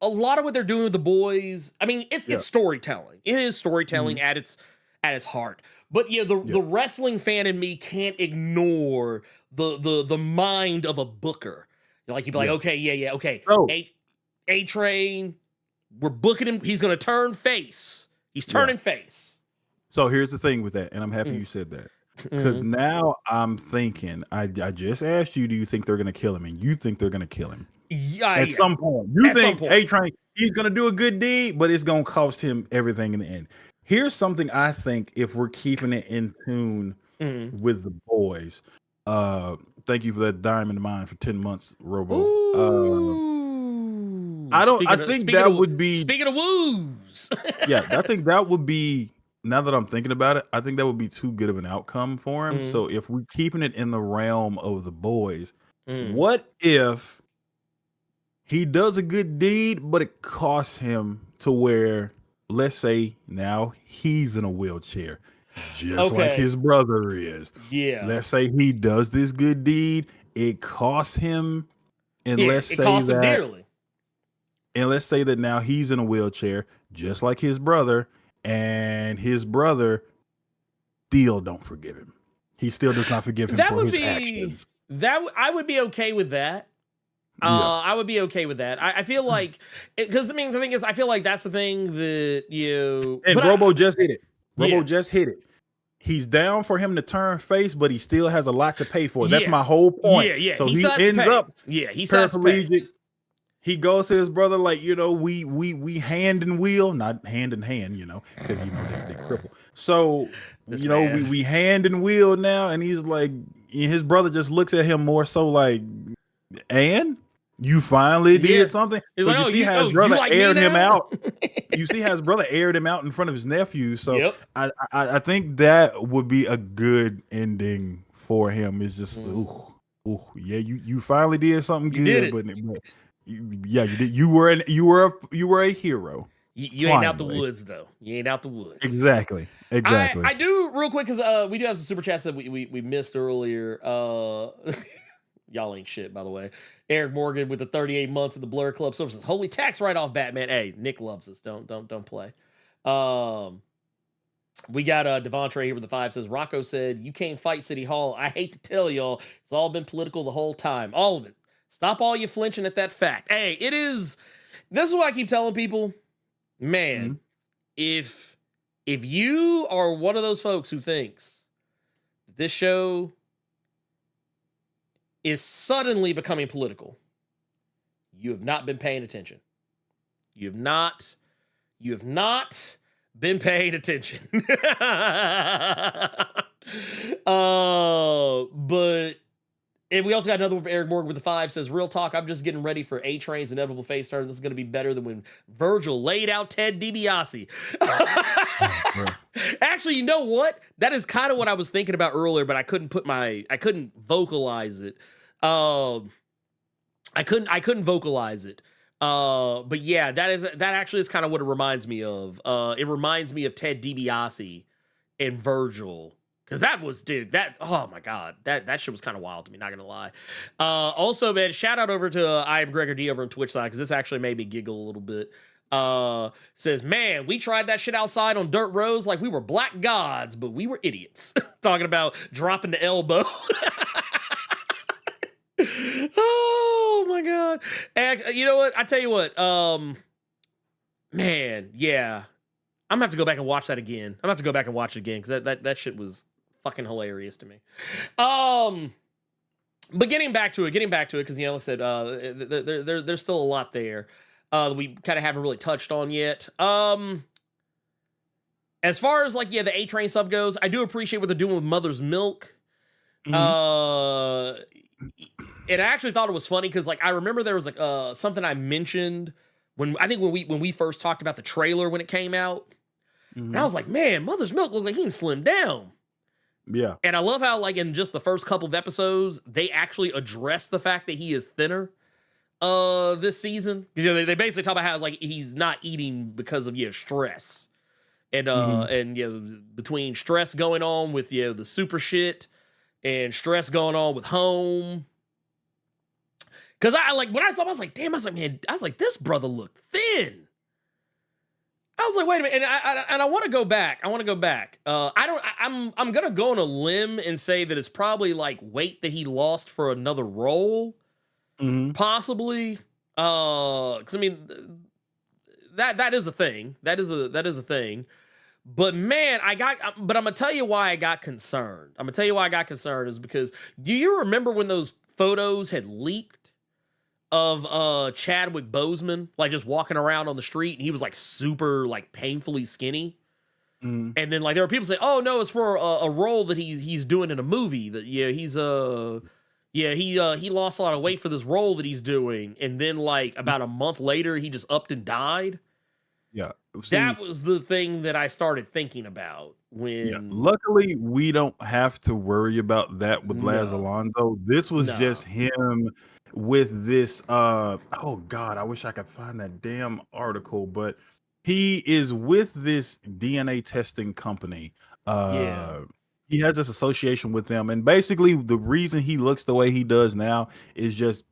a lot of what they're doing with the boys. I mean, it's storytelling. It is storytelling at its heart. But yeah, the wrestling fan in me can't ignore the mind of a booker. Like you'd be like, okay, okay. A-Train, we're booking him. He's gonna turn face. He's turning face. So here's the thing with that, and I'm happy you said that. Because now I'm thinking, I just asked you, do you think they're gonna kill him? And you think they're gonna kill him. At some point. You think A-Train, he's going to do a good deed, but it's going to cost him everything in the end. Here's something I think if we're keeping it in tune with the boys. Thank you for that dime in the mind for 10 months, Robo. I think that would be... Speaking of woos. Yeah, I think that would be, now that I'm thinking about it, I think that would be too good of an outcome for him. So if we're keeping it in the realm of the boys, what if he does a good deed, but it costs him to where, let's say now he's in a wheelchair, just like his brother is. Yeah. Let's say he does this good deed. It costs him, and let's say him dearly. And let's say that now he's in a wheelchair, just like his brother, and his brother still don't forgive him. He still does not forgive him for his actions. I would be okay with that. I would be okay with that. I feel like, because I mean, the thing is, I feel like that's the thing that Robo just hit it. Robo just hit it. He's down for him to turn face, but he still has a lot to pay for. That's my whole point. Yeah. So he ends up he's paraplegic. He goes to his brother like, we hand and wheel, not hand in hand, because they cripple. So we hand and wheel now, and he's like, his brother just looks at him more so like, and you finally did something. So like, you see how his brother aired him out. You see how his brother aired him out in front of his nephew. So I think that would be a good ending for him. It's just, you finally did something good, but you did. You were a hero. You ain't out the woods though. You ain't out the woods. Exactly. I do real quick because we do have some super chats that we missed earlier. Y'all ain't shit, by the way. Eric Morgan with the 38 months of the Blerd Club services. Holy tax write-off, Batman. Hey, Nick loves us. Don't play. We got Devontre here with the 5 says, Rocco said, you can't fight City Hall. I hate to tell y'all, it's all been political the whole time. All of it. Stop all you flinching at that fact. Hey, it is. This is what I keep telling people. Man, if you are one of those folks who thinks this show is suddenly becoming political, you have not been paying attention. You have not been paying attention. But and we also got another one from Eric Morgan with the 5 says, real talk, I'm just getting ready for A-Train's inevitable face turn. This is going to be better than when Virgil laid out Ted DiBiase. Actually, you know what? That is kind of what I was thinking about earlier, but I couldn't vocalize it. I couldn't vocalize it. But yeah, that actually is kind of what it reminds me of. It reminds me of Ted DiBiase and Virgil. Cause oh my God, that shit was kind of wild to me, not gonna lie. Also, man, shout out over to I am Gregor D over on Twitch side, because this actually made me giggle a little bit. Says, man, we tried that shit outside on dirt roads like we were black gods, but we were idiots. Talking about dropping the elbow. Oh my God. And you know what? I tell you what, man, yeah. I'm gonna have to go back and watch that again. I'm gonna have to go back and watch it again, because that shit was fucking hilarious to me. But getting back to it, because, like I said, there's still a lot there that we kind of haven't really touched on yet. As far as the A-Train stuff goes, I do appreciate what they're doing with Mother's Milk. And I actually thought it was funny because I remember there was something I mentioned when we first talked about the trailer when it came out. And I was like, man, Mother's Milk looked like he can slim down. Yeah. And I love how in just the first couple of episodes, they actually address the fact that he is thinner this season. Because they basically talk about how he's not eating because of stress. And between stress going on with the super shit and stress going on with home. Cause when I saw him, I was like, damn, man, this brother looked thin. I was like, wait a minute, and I want to go back. I'm gonna go on a limb and say that it's probably weight that he lost for another role, possibly. Because I mean, that is a thing. That is a thing. But man, I'm gonna tell you why I got concerned. Is because do you remember when those photos had leaked of Chadwick Boseman just walking around on the street, and he was super painfully skinny, and then there were people saying, oh no, it's for a role that he's doing in a movie that he lost a lot of weight for this role that he's doing, and then about a month later he just upped and died. Yeah. That was the thing that I started thinking about when. Luckily, we don't have to worry about that with Laz Alonso. This was just him with this. Oh God, I wish I could find that damn article, but he is with this DNA testing company. He has this association with them, and basically the reason he looks the way he does now is just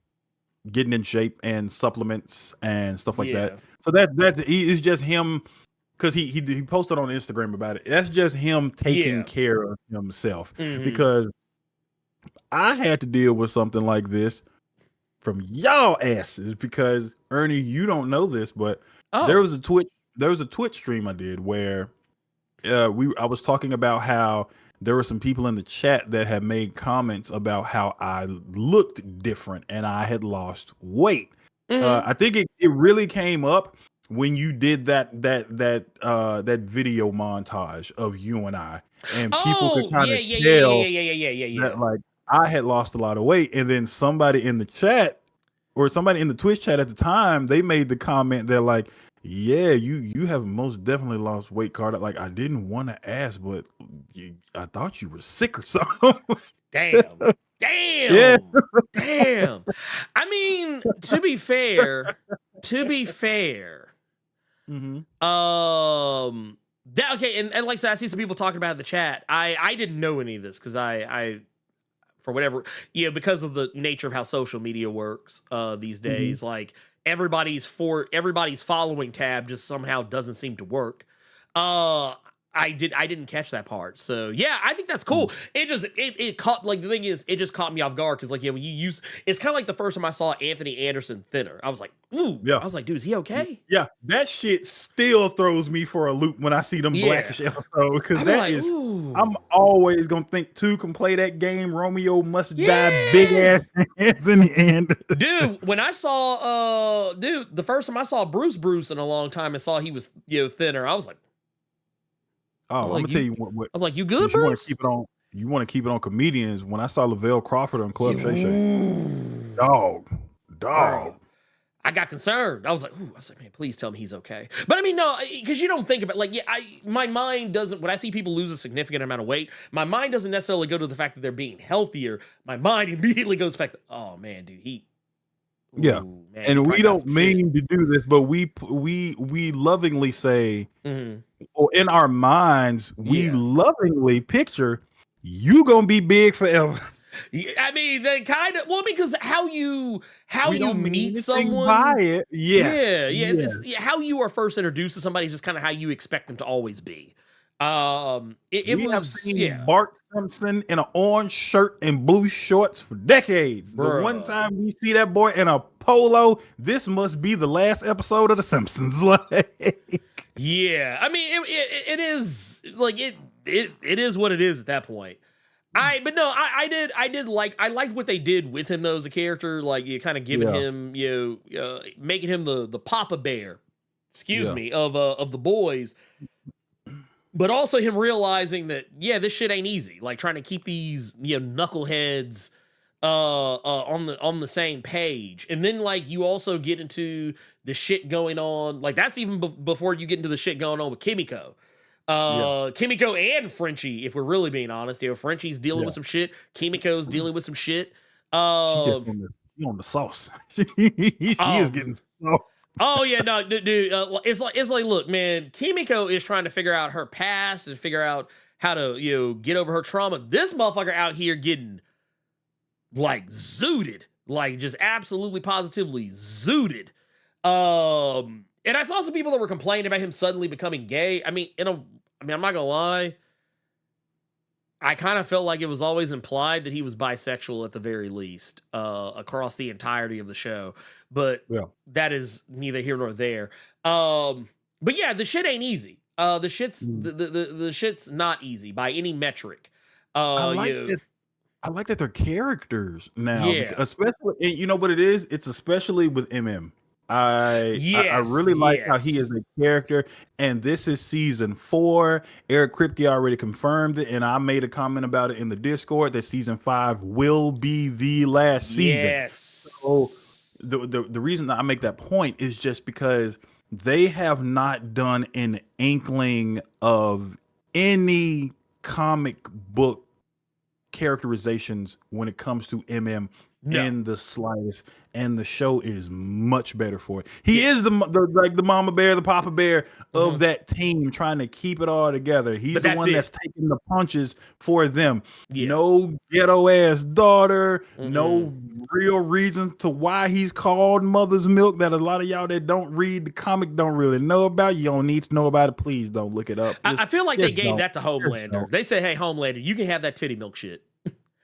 getting in shape and supplements and stuff like that. So that's it's just him, because he posted on Instagram about it. That's just him taking care of himself. Because I had to deal with something like this from y'all asses, because Ernie, you don't know this, but there was a Twitch stream I did where I was talking about how there were some people in the chat that had made comments about how I looked different and I had lost weight. I think it really came up when you did that video montage of you and I, and people could kind of tell that I had lost a lot of weight. And then somebody in the chat, or somebody in the Twitch chat at the time, they made the comment that yeah, you have most definitely lost weight, Carter. I didn't want to ask, but I thought you were sick or something. Damn. Yeah. Damn. I mean, to be fair. Okay, and like I said, I see some people talking about it in the chat. I didn't know any of this because I for whatever, because of the nature of how social media works these days, everybody's following tab just somehow doesn't seem to work. I I didn't catch that part. So yeah, I think that's cool. It caught, like, the thing is, it just caught me off guard because, like, yeah, when you use, it's kind of like the first time I saw Anthony Anderson thinner. I was like, ooh, Yeah. I was like, dude, is he okay? Yeah, that shit still throws me for a loop when I see them blackish episodes because I'm that like, is. ooh. I'm always gonna think two can play that game. Romeo must die, big ass Anthony and Dude, when I saw the first time I saw Bruce in a long time and saw he was, you know, thinner, I was like, oh, I'm gonna tell you what. I'm like, you good, Since you want Bruce? to keep it on. You want to keep it on comedians. When I saw Lavelle Crawford on Club Shay Shay, dog. Bro, I got concerned. I was like, ooh, I was like, man, please tell me he's okay. But I mean, no, because you don't think about, like, yeah, my mind doesn't, when I see people lose a significant amount of weight, my mind doesn't necessarily go to the fact that they're being healthier. My mind immediately goes to the fact that, oh man, dude, yeah. man, And we don't mean to do this, but we lovingly say, or in our minds, we lovingly picture you gonna be big forever. I mean, they kind of, well, because how you meet someone, by it. Yes. It's how you are first introduced to somebody is just kind of how you expect them to always be. We have seen Bart Simpson in an orange shirt and blue shorts for decades. Bruh. The one time we see that boy in a polo, this must be the last episode of The Simpsons. Like, yeah, I mean, it is like it is what it is at that point. I liked what they did with him though as a character, like you kind of giving him, making him the Papa Bear, of the boys. But also him realizing that, this shit ain't easy. Like trying to keep these, knuckleheads on the same page. And then like you also get into the shit going on. Like that's even before you get into the shit going on with Kimiko. Kimiko and Frenchie, if we're really being honest. Frenchie's dealing with some shit. Kimiko's dealing with some shit. she on the sauce. She is getting sauce. Oh yeah, no, dude. It's like, look, man. Kimiko is trying to figure out her past and figure out how to, get over her trauma. This motherfucker out here getting like zooted, like just absolutely positively zooted. And I saw some people that were complaining about him suddenly becoming gay. I mean, I'm not gonna lie. I kind of felt like it was always implied that he was bisexual at the very least, across the entirety of the show. But that is neither here nor there. But yeah, the shit ain't easy. The shit's not easy by any metric. I like that they're characters now. Especially, you know what it is? It's especially with MM. I really like how he is a character, and this is season 4. Eric Kripke already confirmed it, and I made a comment about it in the Discord that season 5 will be the last season. Yes. So the reason that I make that point is just because they have not done an inkling of any comic book characterizations when it comes to MM in the slightest, and the show is much better for it. He is the mama bear, the papa bear of that team, trying to keep it all together. He's the one that's taking the punches for them. No ghetto ass daughter, no real reason to why he's called Mother's Milk that a lot of y'all that don't read the comic don't really know about. You don't need to know about it. Please don't look it up. I feel like they gave that to Homelander. They said, hey, Homelander, you can have that titty milk shit.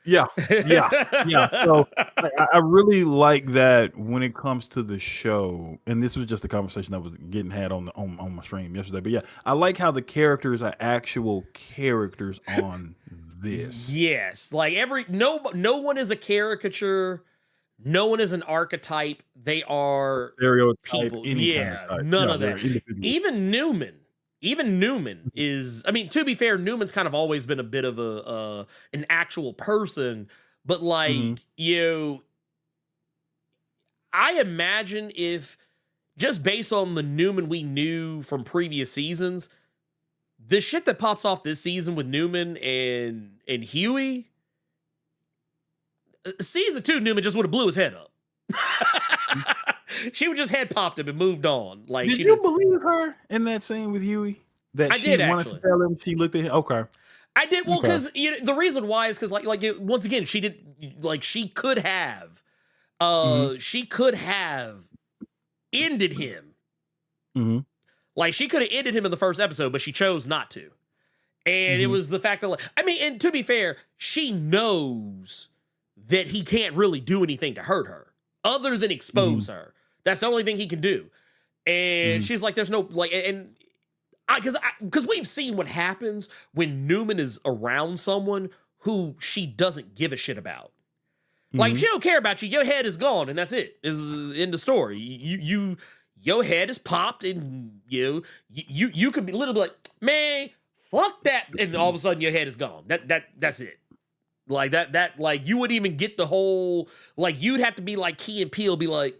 Yeah. So I really like that when it comes to the show, and this was just a conversation that was getting had on my stream yesterday. But yeah, I like how the characters are actual characters on this. Yes, like no one is a caricature, no one is an archetype. They are Stereotype, people. Any kind of type. None of that. Even Newman is, I mean, to be fair, Newman's kind of always been a bit of an actual person, but like, I imagine if just based on the Newman we knew from previous seasons, the shit that pops off this season with Newman and Huey, season 2, Newman just would have blew his head up. She would just head popped him and moved on. Like, did you believe her in that scene with Huey? That she wanted to tell him, she looked at him. Okay, I did. Well, because the reason why is because once again, she did she could have, she could have ended him. Like she could have ended him in the first episode, but she chose not to. And it was the fact that, like, I mean, and to be fair, she knows that he can't really do anything to hurt her other than expose her. That's the only thing he can do. And she's like, there's no, like, and because we've seen what happens when Newman is around someone who she doesn't give a shit about. Like, she don't care about you. Your head is gone, and that's it. Is in the story. Your head is popped, and you could be literally like, man, fuck that, and all of a sudden your head is gone. That's it. Like that like you wouldn't even get the whole, like, you'd have to be like Key and Peele, be like,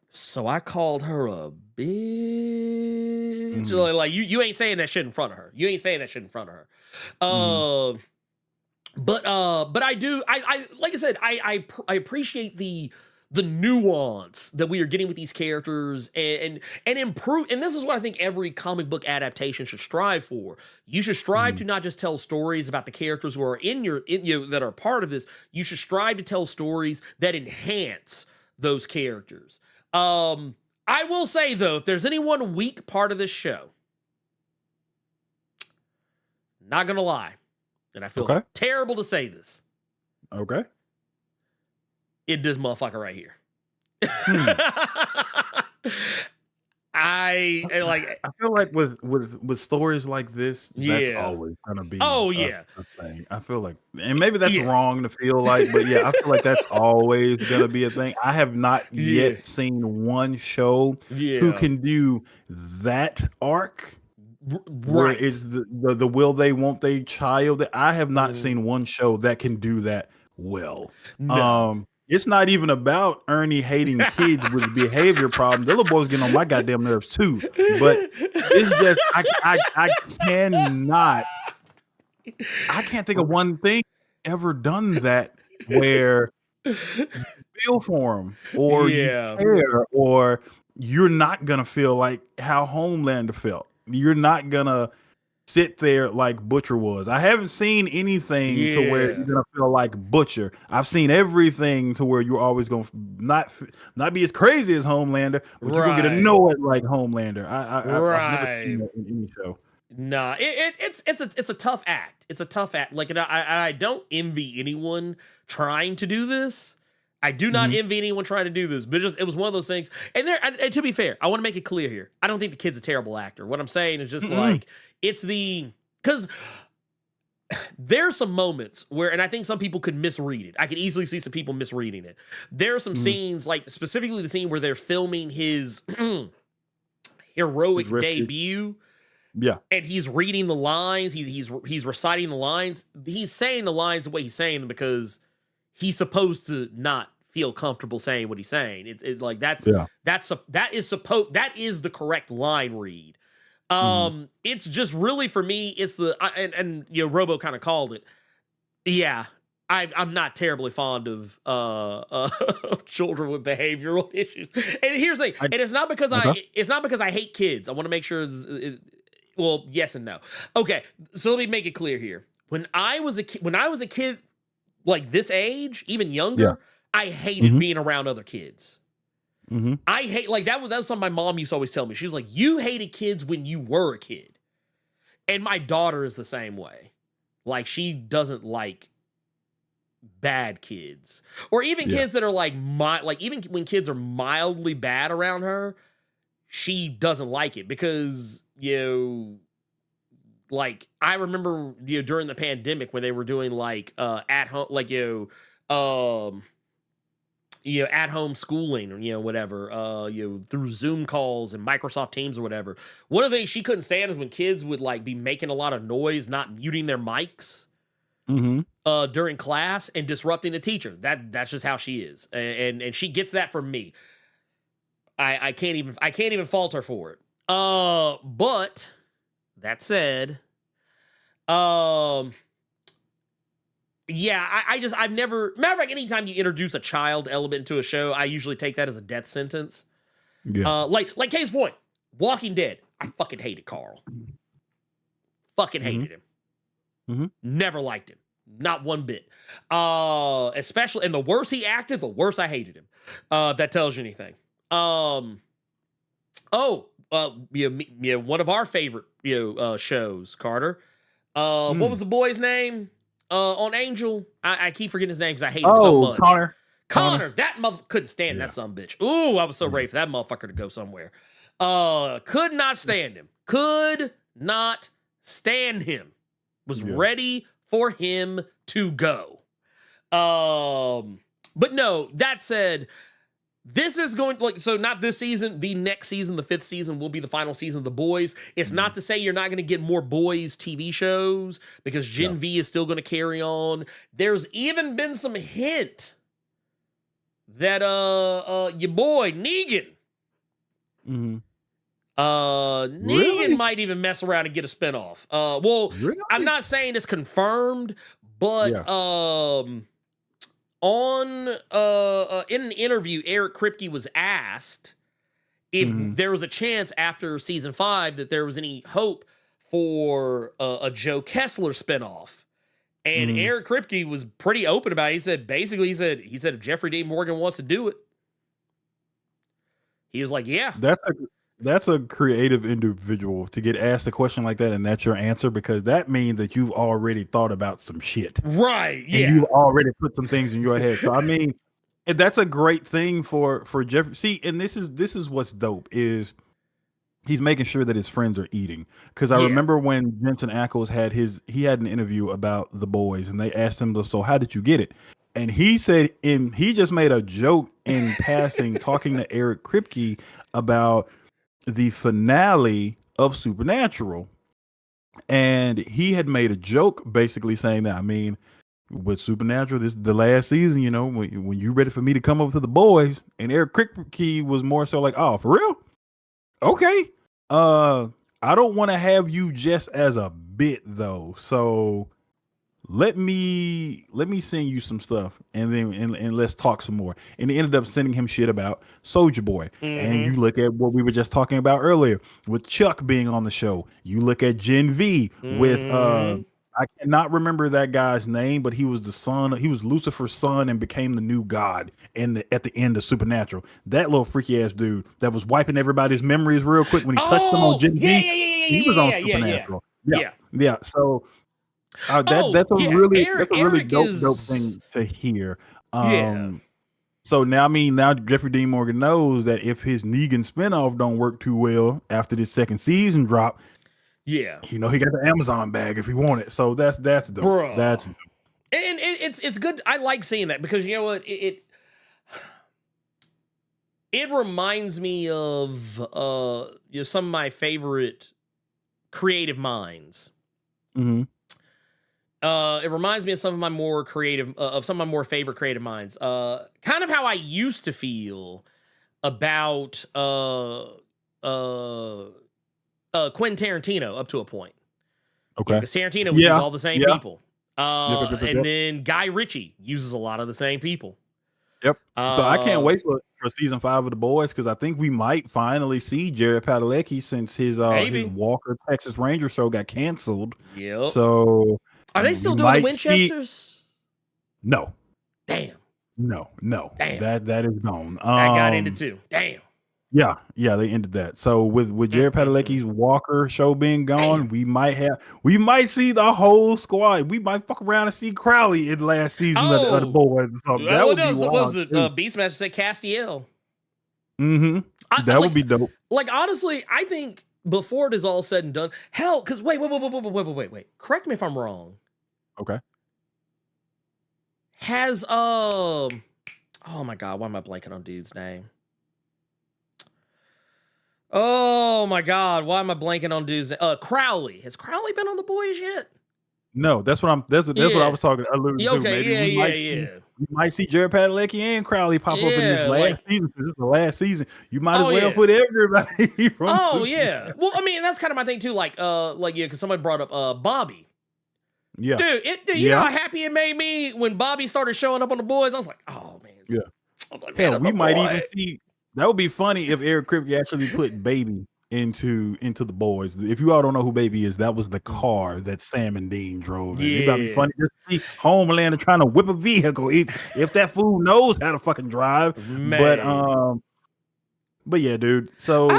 so I called her a bitch. Like you ain't saying that shit in front of her. You ain't saying that shit in front of her. But I do, I like I said, I appreciate the nuance that we are getting with these characters and improve. And this is what I think every comic book adaptation should strive for. You should strive to not just tell stories about the characters who are in you that are part of this. You should strive to tell stories that enhance those characters. I will say though, if there's any one weak part of this show, not gonna lie, and I feel terrible to say this. Okay. This motherfucker right here. I feel like with stories like this, that's always gonna be a thing. I feel like, and maybe that's wrong to feel like, but yeah, I feel like that's always gonna be a thing. I have not yet seen one show who can do that arc. Where is the will they, won't they child? I have not seen one show that can do that well. No. It's not even about Ernie hating kids with behavior problems. The little boy's getting on my goddamn nerves too. But it's just I can't think of one thing ever done that where you feel for him or you care, or you're not gonna feel like how Homelander felt. You're not gonna sit there like Butcher was. I haven't seen anything to where you're gonna feel like Butcher. I've seen everything to where you're always gonna not be as crazy as Homelander, but you're gonna get to know it like Homelander. I've never seen that in any show. Nah, it's a tough act. It's a tough act. Like, I don't envy anyone trying to do this. I do not envy anyone trying to do this, but it was one of those things. And to be fair, I want to make it clear here. I don't think the kid's a terrible actor. What I'm saying is just like, because there's some moments where, and I think some people could misread it. I could easily see some people misreading it. There are some scenes, like specifically the scene where they're filming his heroic debut. Yeah. And he's reading the lines. He's reciting the lines. He's saying the lines the way he's saying them because he's supposed to not feel comfortable saying what he's saying. That is the correct line read. It's just really, for me, it's and Robo kind of called it. Yeah, I'm not terribly fond of children with behavioral issues. And here's the thing, and it's not because I hate kids. I want to make sure well, yes and no. Okay, so let me make it clear here. When I was a kid like this age, even younger, I hated being around other kids. I hate, like, that was something my mom used to always tell me. She was like, you hated kids when you were a kid. And my daughter is the same way. Like, she doesn't like bad kids. Or even kids that are like even when kids are mildly bad around her, she doesn't like it because, like, I remember, during the pandemic when they were doing like at home, like, at home schooling, or whatever, through Zoom calls and Microsoft Teams or whatever. One of the things she couldn't stand is when kids would like be making a lot of noise, not muting their mics during class and disrupting the teacher. That's just how she is, and she gets that from me. I can't even fault her for it. But that said, yeah, I've never, matter of fact, anytime you introduce a child element into a show, I usually take that as a death sentence. Yeah. Like case point, Walking Dead. I fucking hated Carl. Fucking hated him. Never liked him. Not one bit. Especially, and the worse he acted, the worse I hated him. If that tells you anything. one of our favorite shows, Carter. What was the boy's name on Angel? I keep forgetting his name because I hate him so much. Connor. That mother couldn't stand that son of a bitch. Ooh, I was so ready for that motherfucker to go somewhere. Could not stand him. Could not stand him. Was ready for him to go. But no, that said, this is going so not this season, the next season, the 5th season will be the final season of The Boys. It's not to say you're not going to get more Boys TV shows because Gen V is still going to carry on. There's even been some hint that your boy Negan Negan might even mess around and get a spinoff. I'm not saying it's confirmed, but in an interview, Eric Kripke was asked if there was a chance after season 5 that there was any hope for a Joe Kessler spinoff. And Eric Kripke was pretty open about it. He said, if Jeffrey Dean Morgan wants to do it, he was like, yeah. That's a creative individual to get asked a question like that, and that's your answer, because that means that you've already thought about some shit. Right, yeah. And you've already put some things in your head. So, I mean, that's a great thing for Jeffrey. See, and this is what's dope is he's making sure that his friends are eating. Because I remember when Jensen Ackles had an interview about The Boys, and they asked him, so how did you get it? And he said, he just made a joke in passing, talking to Eric Kripke about the finale of Supernatural. And he had made a joke basically saying that, I mean, with Supernatural, this is the last season, when you're ready for me to come over to The Boys. And Eric Kripke was more so like, oh, for real? Okay. I don't want to have you just as a bit though. So let me send you some stuff and let's talk some more. And he ended up sending him shit about Soulja Boy. And you look at what we were just talking about earlier with Chuck being on the show. You look at Gen V with I cannot remember that guy's name, but he was Lucifer's son and became the new god at the end of Supernatural. That little freaky ass dude that was wiping everybody's memories real quick when he touched them on Gen V. He was on Supernatural. Yeah. So that's a really dope thing to hear. So now Jeffrey Dean Morgan knows that if his Negan spinoff don't work too well after this second season drop, he got the Amazon bag if he want it. So that's dope. Bro. That's dope. And it's good. I like seeing that because you know what it reminds me of some of my favorite creative minds. It reminds me of some of my more favorite creative minds. Kind of how I used to feel about Quentin Tarantino up to a point. Okay. Because Tarantino would use all the same people. And then Guy Ritchie uses a lot of the same people. Yep. So I can't wait for season 5 of The Boys, because I think we might finally see Jared Padalecki since his Walker Texas Ranger show got canceled. Yep. So are they still doing the Winchesters? No. Damn. No. Damn. That is gone. That got ended too. Damn. Yeah, they ended that. So with Jared Padalecki's Walker show being gone, we might see the whole squad. We might fuck around and see Crowley in the last season of The Boys or something. That would be wild. What was it? Beastmaster said Castiel. That would be dope. Like, honestly, I think before it is all said and done, hell, because wait. Correct me if I'm wrong. Okay. Has oh my god, why am I blanking on dude's name? Oh my god, why am I blanking on dude's name? Crowley. Has Crowley been on The Boys yet? No, that's what I was alluding to. Okay, you might see Jared Padalecki and Crowley pop up in this last season. This is the last season. You might as well put everybody from Well, I mean, that's kind of my thing too. Because somebody brought up Bobby. Yeah. Dude, you know how happy it made me when Bobby started showing up on The Boys? I was like, oh man. Yeah. I was like, hell, we might even see. That would be funny if Eric Kripke actually put Baby into The Boys. If you all don't know who Baby is, that was the car that Sam and Dean drove in. It'd be funny to see Homelander trying to whip a vehicle if that fool knows how to fucking drive. Man. But yeah, dude. So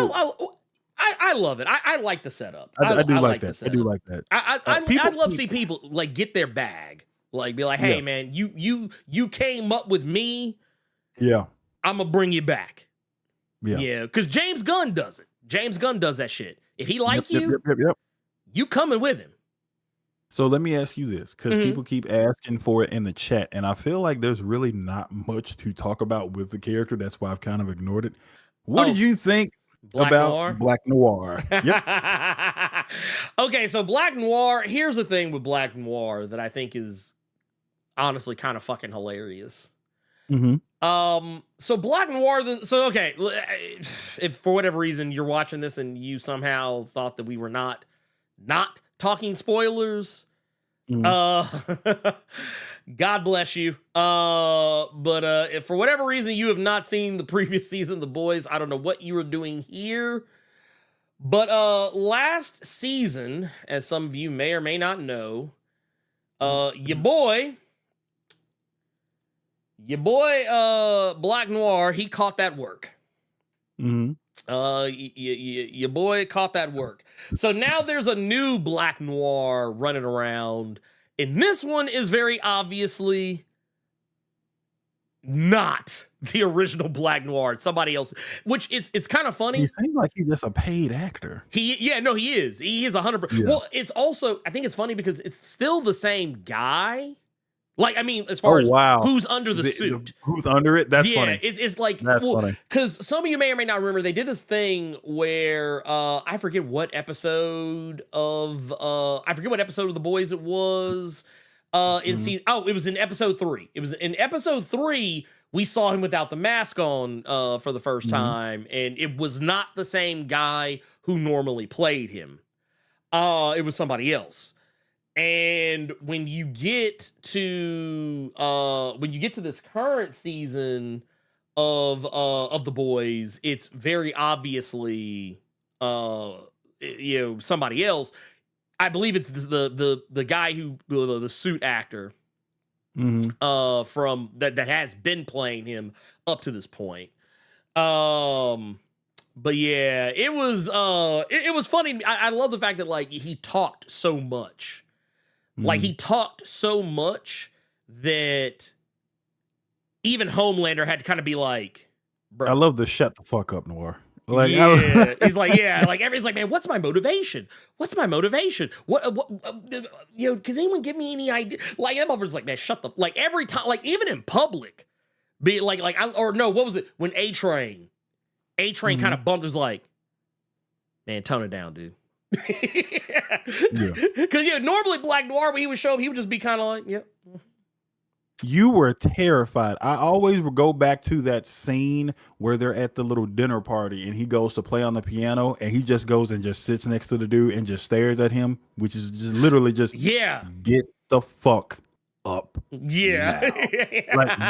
I love it. I like the setup. I do like the that. I setup. do like that. I'd love to see people like get their bag. Like be like, hey man, you came up with me. Yeah. I'm gonna bring you back. Yeah. Because James Gunn does it. James Gunn does that shit. If he like you, yep. you coming with him. So let me ask you this, because people keep asking for it in the chat, and I feel like there's really not much to talk about with the character. That's why I've kind of ignored it. What did you think about Black Noir? Yep. Okay, so Black Noir, here's the thing with Black Noir that I think is honestly kind of fucking hilarious. So Black Noir, okay, if for whatever reason you're watching this and you somehow thought that we were not talking spoilers, God bless you. But if for whatever reason you have not seen the previous season of The Boys, I don't know what you were doing here. But last season, as some of you may or may not know, your boy Black Noir, he caught that work. Your boy caught that work. So now there's a new Black Noir running around, and this one is very obviously not the original Black Noir. It's somebody else, which it's kind of funny. He seems like he's just a paid actor. He is. He is 100%. Yeah. Well, it's also, I think it's funny because it's still the same guy. Like, I mean, as far as who's under the suit. Who's under it? That's funny. It's like, funny. Because some of you may or may not remember, they did this thing where, I forget what episode of The Boys it was. It was in episode 3. It was in episode 3, we saw him without the mask on for the first time, and it was not the same guy who normally played him. It was somebody else. And when you get to this current season of The Boys, it's very obviously somebody else. I believe it's the guy who the suit actor from that has been playing him up to this point. But yeah, it was funny. I love the fact that like he talked so much. Like he talked so much that even Homelander had to kind of be like, bro. I love the shut the fuck up Noir. Like, he's like, like everybody's like, man, what's my motivation? What's my motivation? What can anyone give me any idea? Like, that motherfucker's like, man, shut the, like every time, like even in public, be like, what was it? When A-Train kind of bumped, was like, man, tone it down, dude. Because normally Black Noir, when he would show up, he would just be kind of like, yep. You were terrified. I always would go back to that scene where they're at the little dinner party and he goes to play on the piano and he just goes and just sits next to the dude and just stares at him, which is just literally just get the fuck up. Like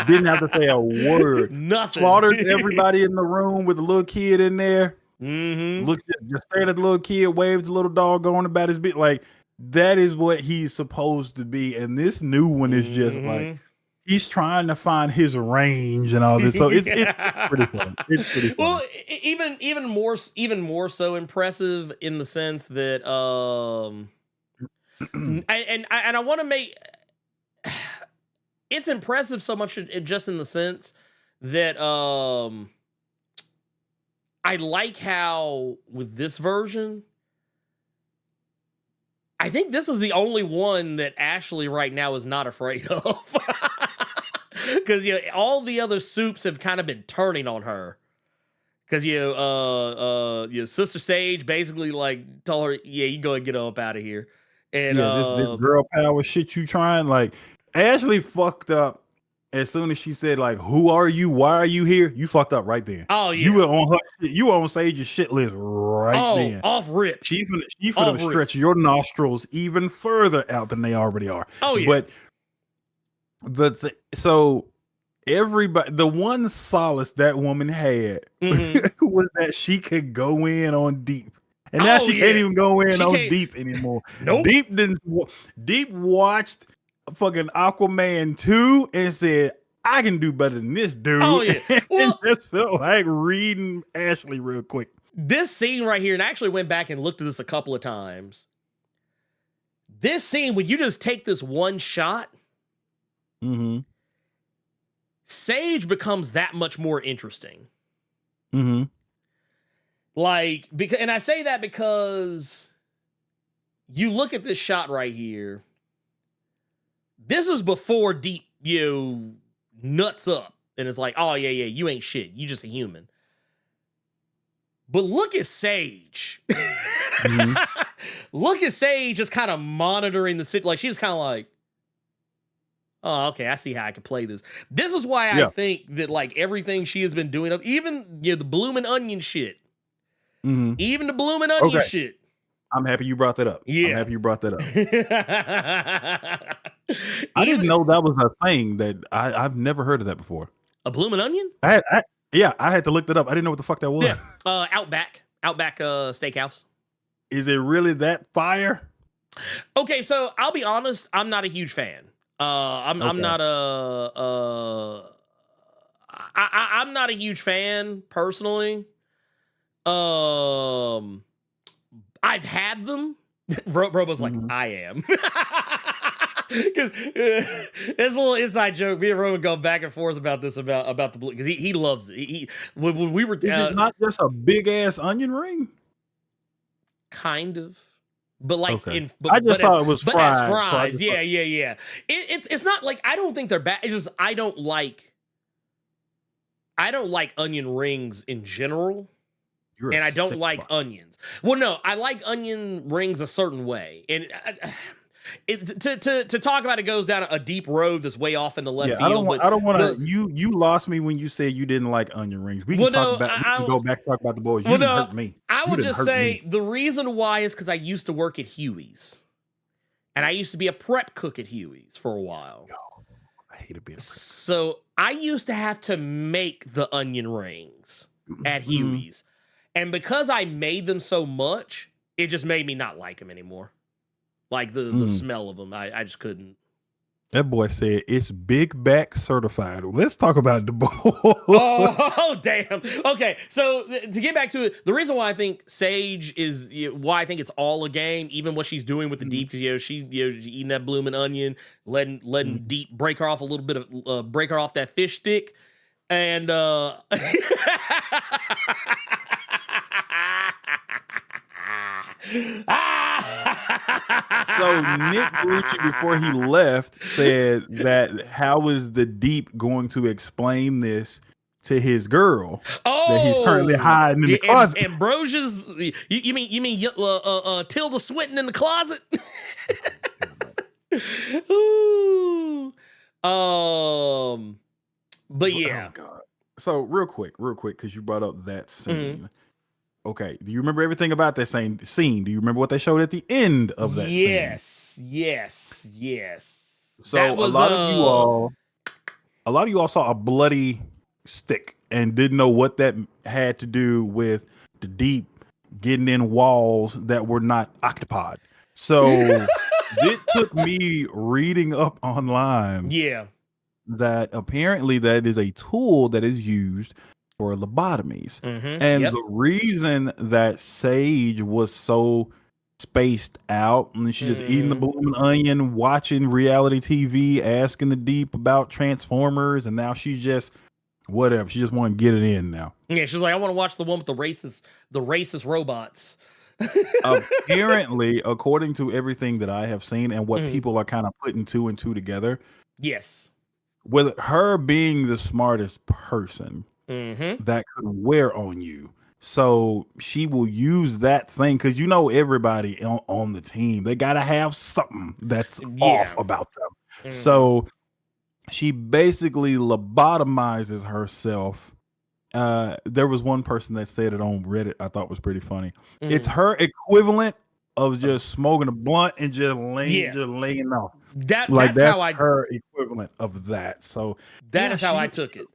didn't have to say a word. Nothing. Slaughtered everybody in the room with the little kid in there. Looked just stared at the little kid, waved the little dog going about his bit. Like that is what he's supposed to be. And this new one is just like he's trying to find his range and all this. So it's pretty fun. It's pretty fun. Well, even more so impressive in the sense that and I want to make it's impressive so much just in the sense that I like how with this version, I think this is the only one that Ashley right now is not afraid of. Because all the other soups have kind of been turning on her. Because Sister Sage basically like told her, yeah, you go and get up out of here. And this girl power shit you trying, like Ashley fucked up. As soon as she said, like, who are you? Why are you here? You fucked up right then. Oh, yeah. You were on her shit. You were on Sage's shit list right then. Off rip. She finna stretch your nostrils even further out than they already are. Oh, yeah. But so everybody, the one solace that woman had was that she could go in on Deep. And now she can't even go in on Deep anymore. Nope. Deep watched fucking Aquaman 2 and said, I can do better than this dude. Oh, yeah. Well, it just felt like reading Ashley real quick. This scene right here, and I actually went back and looked at this a couple of times. This scene, when you just take this one shot, Sage becomes that much more interesting. Like, because, and I say that because you look at this shot right here. This is before Deep, nuts up. And it's like, oh, yeah, you ain't shit. You just a human. But look at Sage. Look at Sage just kind of monitoring the situation. Like, she's kind of like, oh, okay, I see how I can play this. This is why I think that, like, everything she has been doing, even the bloomin' onion shit. Even the bloomin' onion shit. I'm happy you brought that up. Yeah. I'm happy you brought that up. I didn't know that was a thing that I've never heard of that before. A bloomin' onion? I had to look that up. I didn't know what the fuck that was. Yeah. Outback Steakhouse. Is it really that fire? Okay, so I'll be honest, I'm not a huge fan. I'm not a huge fan personally. I've had them. Robo's like, I am. Because it's a little inside joke. Me and Robo go back and forth about this about the blue because he loves it. When we were, is it not just a big ass onion ring? Kind of, but like I just thought it was fried. But as fries, yeah. It's not like I don't think they're bad. It's just I don't like onion rings in general. And I don't like onions. Well, no, I like onion rings a certain way. And to talk about it goes down a deep road that's way off in the left field. I don't want to. You lost me when you said you didn't like onion rings. We can talk about. We can go back and talk about the boys. You didn't hurt me. I would just say the reason why is because I used to work at Huey's, and I used to be a prep cook at Huey's for a while. I hated being a prep cook. So I used to have to make the onion rings at Huey's. And because I made them so much, it just made me not like them anymore. Like the smell of them, I just couldn't. That boy said it's big back certified. Let's talk about the boy. Oh, damn. Okay, so to get back to it, the reason why I think Sage is why I think it's all a game, even what she's doing with the Deep, because she eating that blooming onion, letting Deep break her off a little bit of break her off that fish stick, and So Nick Rucci, before he left, said that how is the Deep going to explain this to his girl that he's currently hiding in the closet? Ambrosia's, you mean Tilda Swinton in the closet? Ooh. But yeah. Oh, God. So real quick, because you brought up that scene. Okay, do you remember everything about that same scene? Do you remember what they showed at the end of that scene? Yes. So a lot of you all saw a bloody stick and didn't know what that had to do with the Deep getting in walls that were not occupied. So it took me reading up online. Yeah. That apparently that is a tool that is used for lobotomies. And the reason that Sage was so spaced out and she's just eating the blooming onion, watching reality TV, asking the Deep about Transformers, and now she's just whatever. She just want to get it in now. Yeah, she's like, I want to watch the one with the racist robots. Apparently, according to everything that I have seen and what people are kind of putting two and two together, yes, with her being the smartest person that could wear on you. So she will use that thing because everybody on the team, they got to have something that's off about them. So she basically lobotomizes herself. There was one person that said it on Reddit I thought was pretty funny. It's her equivalent of just smoking a blunt and just laying off. That's her equivalent of that. So that is how I took it.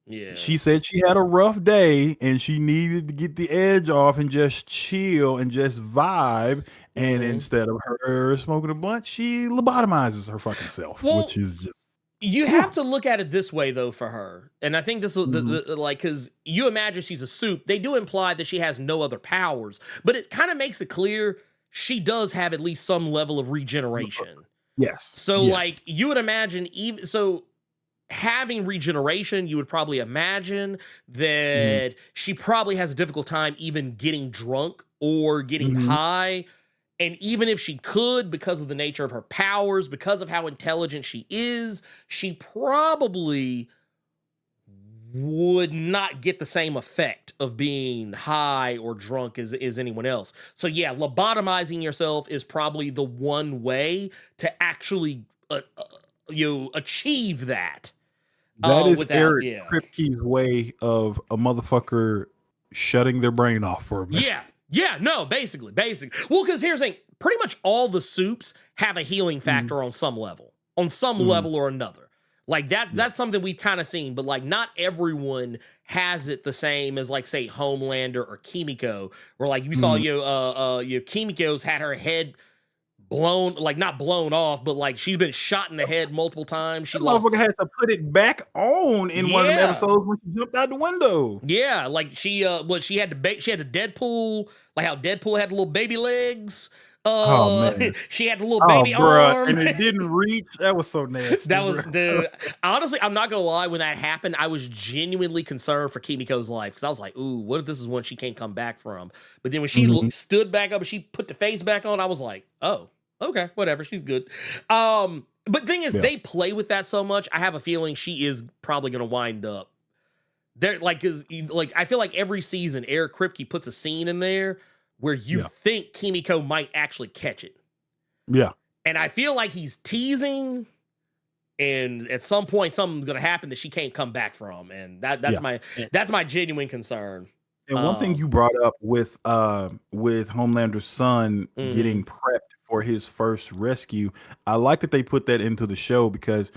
Yeah. She said she had a rough day and she needed to get the edge off and just chill and just vibe. And instead of her smoking a blunt, she lobotomizes her fucking self, which is just You have to look at it this way, though, for her. And I think this is like, because you imagine she's a soup. They do imply that she has no other powers, but it kind of makes it clear she does have at least some level of regeneration. Yes. So, like, you would imagine, even so, having regeneration, you would probably imagine that she probably has a difficult time even getting drunk or getting high. And even if she could, because of the nature of her powers, because of how intelligent she is, she probably would not get the same effect of being high or drunk as anyone else. So yeah, lobotomizing yourself is probably the one way to actually achieve that. That is Eric Kripke's way of a motherfucker shutting their brain off for a minute. Yeah, no, basically. Well, because here's the thing, pretty much all the soups have a healing factor on some level or another. Like that's something we've kind of seen, but like not everyone has it the same as like say Homelander or Kimiko, where like you saw Kimiko's had her head blown, like not blown off, but like she's been shot in the head multiple times. She motherfucker had to put it back on in one of the episodes when she jumped out the window. Yeah, like she had the Deadpool, like how Deadpool had little baby legs. Man. She had a little baby arm, and it didn't reach. That was so nasty. That was honestly, I'm not gonna lie. When that happened, I was genuinely concerned for Kimiko's life because I was like, "Ooh, what if this is one she can't come back from?" But then when she stood back up and she put the face back on, I was like, "Oh, okay, whatever, she's good." But thing is, they play with that so much. I have a feeling she is probably gonna wind up there, because I feel like every season, Eric Kripke puts a scene in there where you think Kimiko might actually catch it. Yeah. And I feel like he's teasing, and at some point something's gonna happen that she can't come back from. And that's my genuine concern. And one thing you brought up with Homelander's son getting prepped for his first rescue, I like that they put that into the show because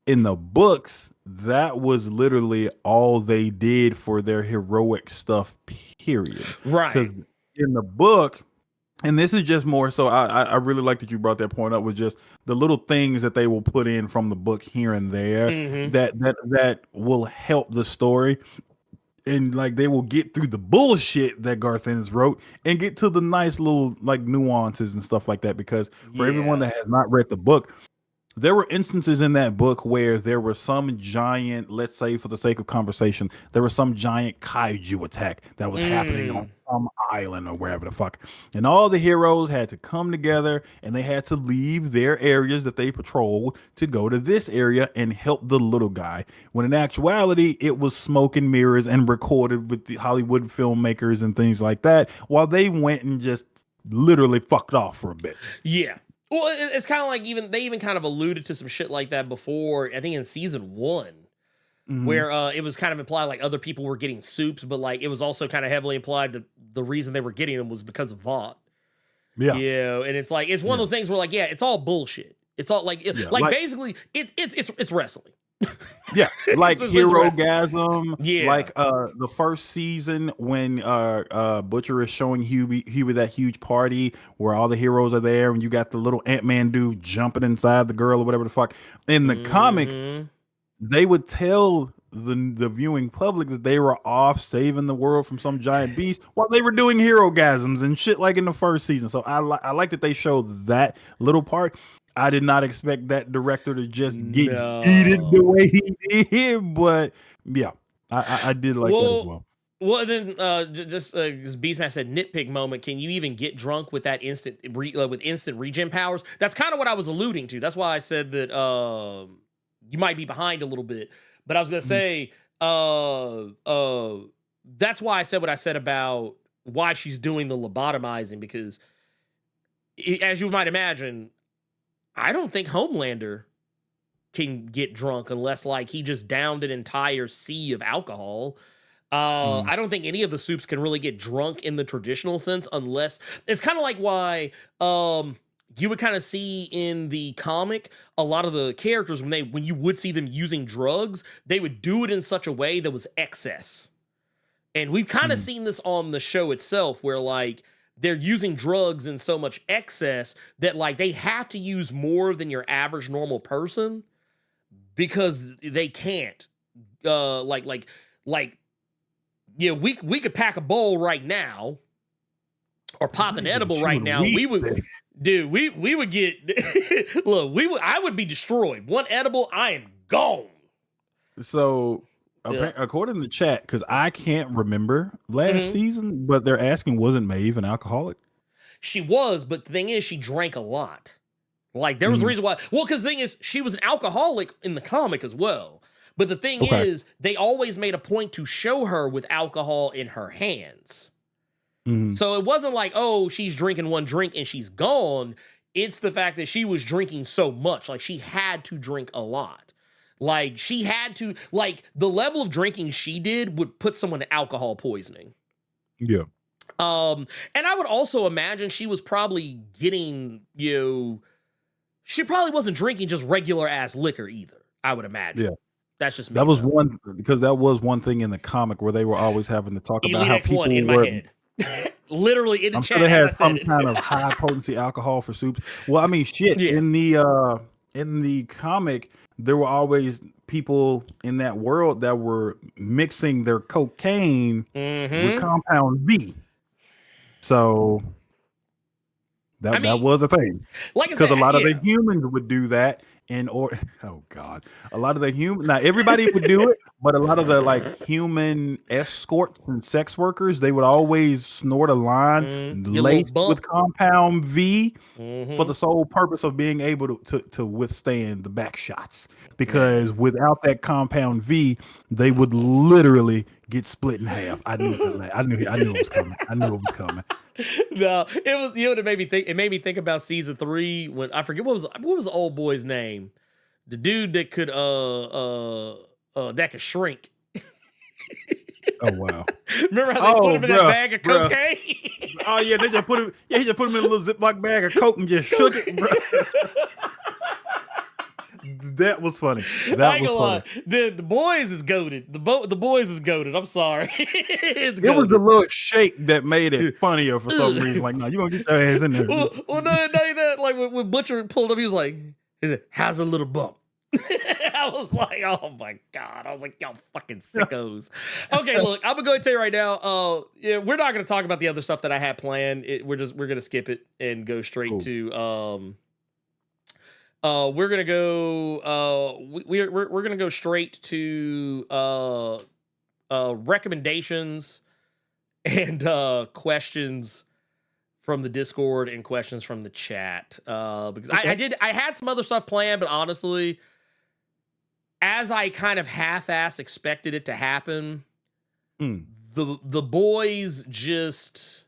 in the books, that was literally all they did for their heroic stuff, period. Right. Because in the book, and this is just more so, I really like that you brought that point up with just the little things that they will put in from the book here and there that will help the story. And like they will get through the bullshit that Garth Ennis wrote and get to the nice little like nuances and stuff like that. Because for everyone that has not read the book, there were instances in that book where there was some giant, let's say for the sake of conversation, there was some giant kaiju attack that was happening on some island or wherever the fuck. And all the heroes had to come together and they had to leave their areas that they patrolled to go to this area and help the little guy. When in actuality, it was smoke and mirrors and recorded with the Hollywood filmmakers and things like that while they went and just literally fucked off for a bit. Yeah. Well, it's kind of like they even kind of alluded to some shit like that before, I think in season 1, where it was kind of implied like other people were getting soups, but like it was also kind of heavily implied that the reason they were getting them was because of Vought. Yeah. And it's like, it's one of those things where like, it's all bullshit. It's all like, basically it's wrestling. Yeah, like Hero-gasm. Yeah, like the first season when Butcher is showing Huey that huge party where all the heroes are there, and you got the little Ant-Man dude jumping inside the girl or whatever the fuck. In the comic, they would tell the viewing public that they were off saving the world from some giant beast while they were doing hero-gasms and shit like in the first season. So I like that they showed that little part. I did not expect that director to just get heated the way he did, but yeah, I did like that as well. Well, then just Beastman said nitpick moment. Can you even get drunk with that instant regen powers? That's kind of what I was alluding to. That's why I said that you might be behind a little bit. But I was gonna say that's why I said what I said about why she's doing the lobotomizing, because as you might imagine, I don't think Homelander can get drunk unless like he just downed an entire sea of alcohol. I don't think any of the soups can really get drunk in the traditional sense, unless it's kind of like why you would kind of see in the comic a lot of the characters when you would see them using drugs, they would do it in such a way that was excess. And we've kind of seen this on the show itself where like they're using drugs in so much excess that like they have to use more than your average normal person because they can't. Yeah, we could pack a bowl right now or pop an edible right now. We would, dude. We would get look. I would be destroyed. One edible, I am gone. So, according to the chat, because I can't remember last season, but they're asking, wasn't Maeve an alcoholic? She was, but the thing is, she drank a lot. Like, there was a reason why. Well, because the thing is, she was an alcoholic in the comic as well. But the thing is, they always made a point to show her with alcohol in her hands. So it wasn't like, oh, she's drinking one drink and she's gone. It's the fact that she was drinking so much. Like, she had to drink a lot. Like, she had to, like, the level of drinking she did would put someone to alcohol poisoning. Yeah. And I would also imagine she was probably getting, she probably wasn't drinking just regular ass liquor either. I would imagine. Yeah. That's just me. That was one thing in the comic where they were always having to talk about Elite how X1 people in my head. Literally in the chat. Sure they had some kind of high potency alcohol for soups. Well, I mean, shit. Yeah. In the comic, there were always people in that world that were mixing their cocaine with compound V. So that was a thing. Like because a lot of the humans would do that a lot of the human, not everybody would do it, but a lot of the like human escorts and sex workers, they would always snort a line laced with compound V for the sole purpose of being able to withstand the back shots. Because without that compound V, they would literally get split in half. I knew it was coming. I knew it was coming. No, it was, it made me think about season 3 when I forget what was the old boy's name, the dude that could shrink. Oh wow! Remember how they put him in that bag of cocaine? Oh yeah, they just put him. Yeah, he just put him in a little Ziploc bag of coke and just shook it. Bro. That was funny. That was funny. The boys is goated. The boys is goated. I'm sorry. It was the little shake that made it funnier for some reason. Like, no, you gonna get your ass in there. Well, no, that like when Butcher pulled up, he was like, "How's a little bump?" I was like, "Oh my god!" I was like, "Y'all fucking sickos." Okay, look, I'm gonna go ahead and tell you right now. We're not gonna talk about the other stuff that I had planned. We're gonna skip it and go straight to we're gonna go. We're gonna go straight to recommendations and questions from the Discord and questions from the chat. Because I had some other stuff planned, but honestly, as I kind of half-ass expected it to happen, the boys just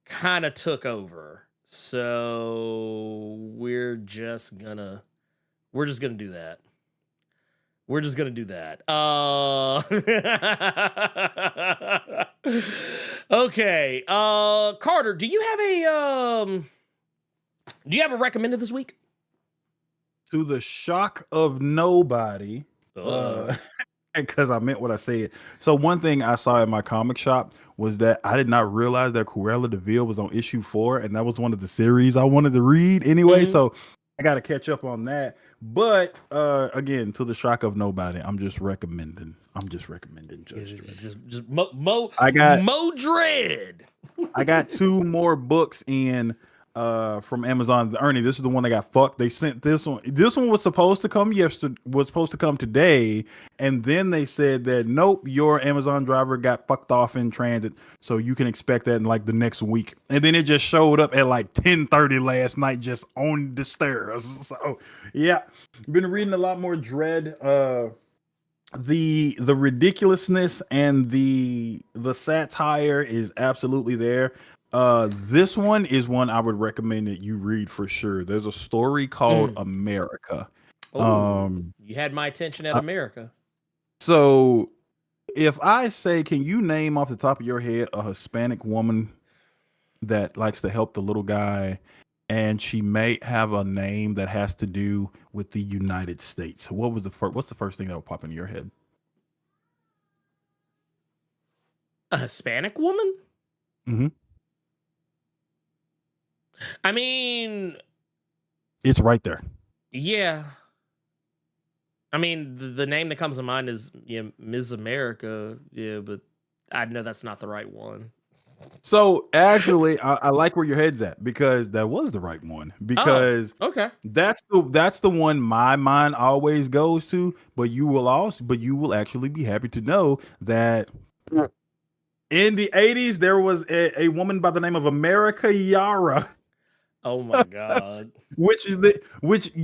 kind of took over. So we're just gonna do that. We're just gonna do that. Okay. Carter, do you have a recommended this week? To the shock of nobody. Because I meant what I said. So one thing I saw in my comic shop was that I did not realize that Cruella de Vil was on issue 4, and that was one of the series I wanted to read anyway. So I got to catch up on that. But again, to the shock of nobody, I'm just recommending. Just Mo Dread. I got 2 more books in from Amazon. Ernie, this is the one that got fucked. They sent this one. This one was supposed to come today, and then they said that nope, your Amazon driver got fucked off in transit, so you can expect that in like the next week. And then it just showed up at like 10:30 last night, just on the stairs. So yeah, been reading a lot more Dread. The ridiculousness and the satire is absolutely there. This one is one I would recommend that you read for sure. There's a story called America. You had my attention at America. So if I say, can you name off the top of your head a Hispanic woman that likes to help the little guy, and she may have a name that has to do with the United States? What's the first thing that would pop into your head? A Hispanic woman? Mm-hmm. I mean, it's right there. Yeah. I mean, the name that comes to mind is Ms. America. Yeah, but I know that's not the right one. So actually, I like where your head's at because that was the right one. Because okay, that's the one my mind always goes to. But you will actually be happy to know that in the 80s there was a woman by the name of America Yara. Oh my god. which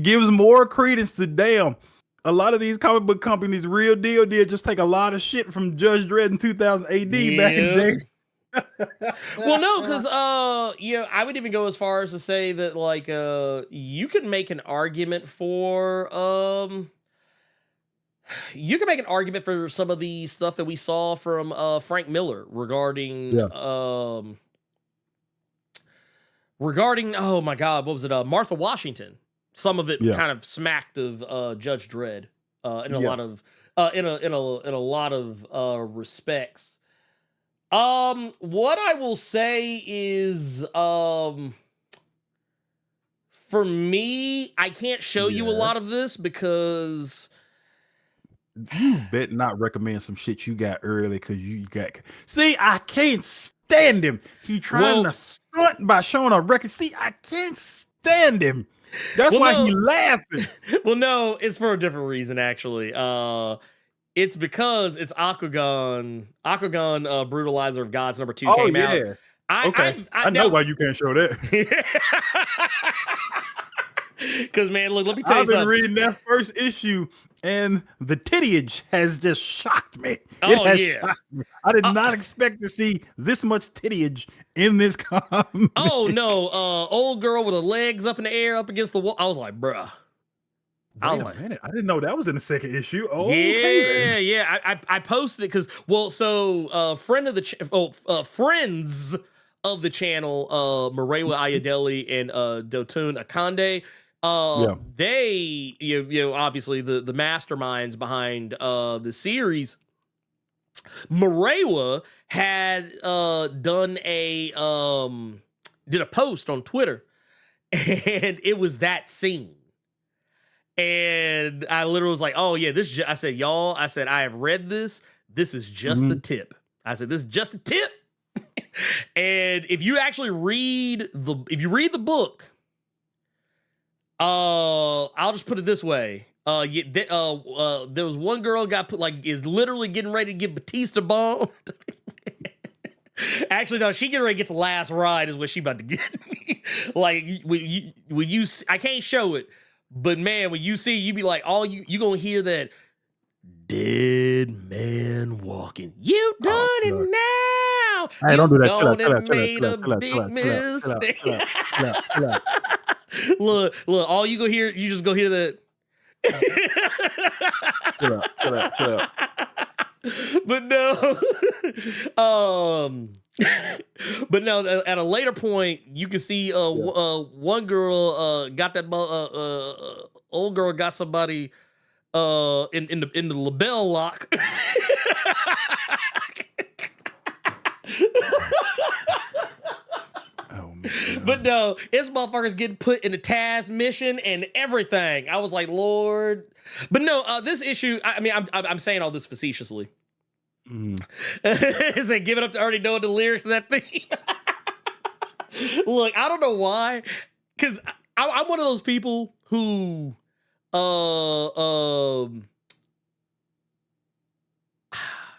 gives more credence to damn. A lot of these comic book companies, real deal, did just take a lot of shit from Judge Dredd in 2000 AD back in the day. Well, no, because I would even go as far as to say that like you could make an argument for some of the stuff that we saw from Frank Miller regarding oh my god, what was it? Martha Washington. Some of it kind of smacked of Judge Dredd in a lot of respects. What I will say is, for me, I can't show you a lot of this because you bet not recommend some shit you got early because you got. See, I can't stand him. He trying to stunt by showing a record. See, I can't stand him. That's why he laughing. Well, no, it's for a different reason actually. It's because it's Aquagon, Brutalizer of Gods #2 came out. I know why you can't show that. Because man, look, let me tell you something. I've been reading that first issue, and the tittyage has just shocked me. Oh yeah, I did not expect to see this much tittyage in this comic. Oh no, old girl with her legs up in the air, up against the wall. I was like, bruh. Wait a minute. I didn't know that was in the second issue. Oh, yeah. I posted it because, friends of the channel, Marewa Ayadeli and Dotun Akande, they, obviously the masterminds behind the series. Marewa had did a post on Twitter, and it was that scene. And I literally was like, oh yeah, I said, I have read this. This is just the tip. I said, this is just a tip. And if you actually read the book, I'll just put it this way. There was one girl is literally getting ready to get Batista bombed. Actually, no, she getting ready to get the last ride is what she about to get. Like, when you, I can't show it. But man, when you see, you be like, you gonna hear that dead man walking. You done it now. Hey, don't do that. Look, all you just go hear that. Chill out. But no, but no, at a later point, you can see one girl got that old girl got somebody in the label lock. But no, this motherfucker's getting put in the task mission and everything. I was like, Lord. But no, this issue, I mean, I'm saying all this facetiously. Is they give it up to already knowing the lyrics of that thing? Look, I don't know why, because I'm one of those people who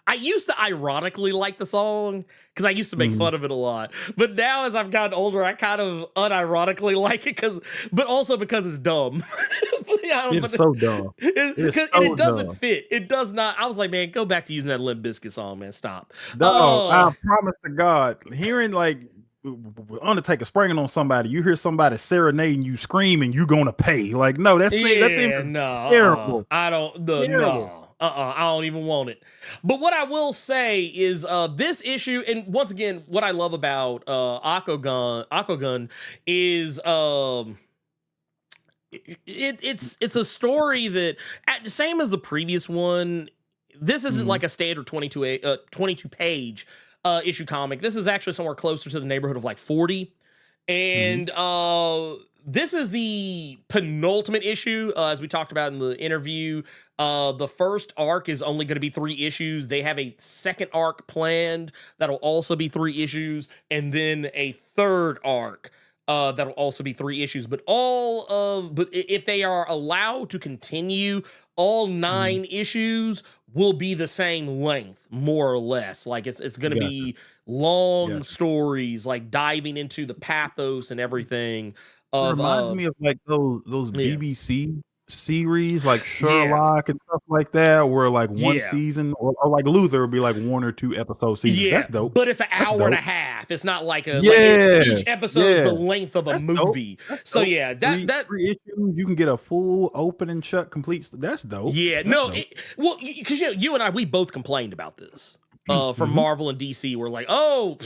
I used to ironically like the song because I used to make fun of it a lot. But now as I've gotten older, I kind of unironically like it but also because it's dumb. It's so dumb. It doesn't fit. It does not. I was like, man, go back to using that Limp Bizkit song, man. Stop. No, I promise to God, hearing like Undertaker springing on somebody, you hear somebody serenading you, screaming, you gonna pay. Like, no, that thing terrible. I don't. No. I don't even want it. But what I will say is this issue, and once again, what I love about Aquagun is it's a story that, same as the previous one, this isn't like a standard 22 page issue comic. This is actually somewhere closer to the neighborhood of like 40. And this is the penultimate issue, as we talked about in the interview. The first arc is only going to be 3 issues. They have a second arc planned that'll also be 3 issues, and then a third arc that'll also be 3 issues. But if they are allowed to continue, all 9 issues will be the same length, more or less. Like it's going to be long stories, like diving into the pathos and everything. It reminds me of like those BBC series like Sherlock and stuff like that, where like one season or like Luther would be like 1 or 2 episode seasons. Yeah, that's dope. But it's an hour and a half. It's not like a each episode is the length of a movie. So yeah, that 3 issues you can get a full open and shut complete. That's dope. Yeah, well, because you and I, we both complained about this from Marvel and DC. We're like, y'all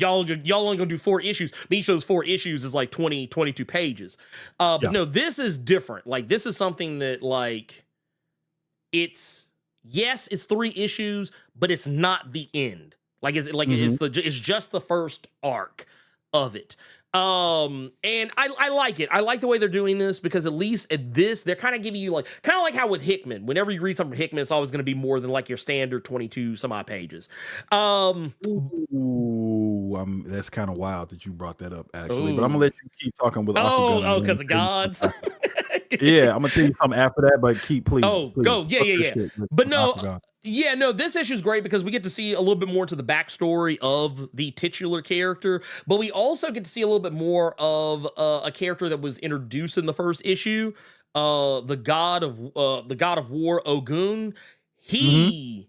only gonna do 4 issues, but each of those 4 issues is like 22 pages. But no, this is different. Like, this is something that, like, it's 3 issues, but it's not the end. Like, it's just the first arc of it. And I like it. I like the way they're doing this, because at least at this, they're kind of giving you like how with Hickman, whenever you read something from Hickman, it's always going to be more than like your standard 22 some odd pages. That's kind of wild that you brought that up, actually. But I'm gonna let you keep talking with because of gods. Yeah, I'm gonna tell you something after that, but please. Go. Yeah. But no, this issue is great because we get to see a little bit more to the backstory of the titular character, but we also get to see a little bit more of a character that was introduced in the first issue, the god of war, Ogun. He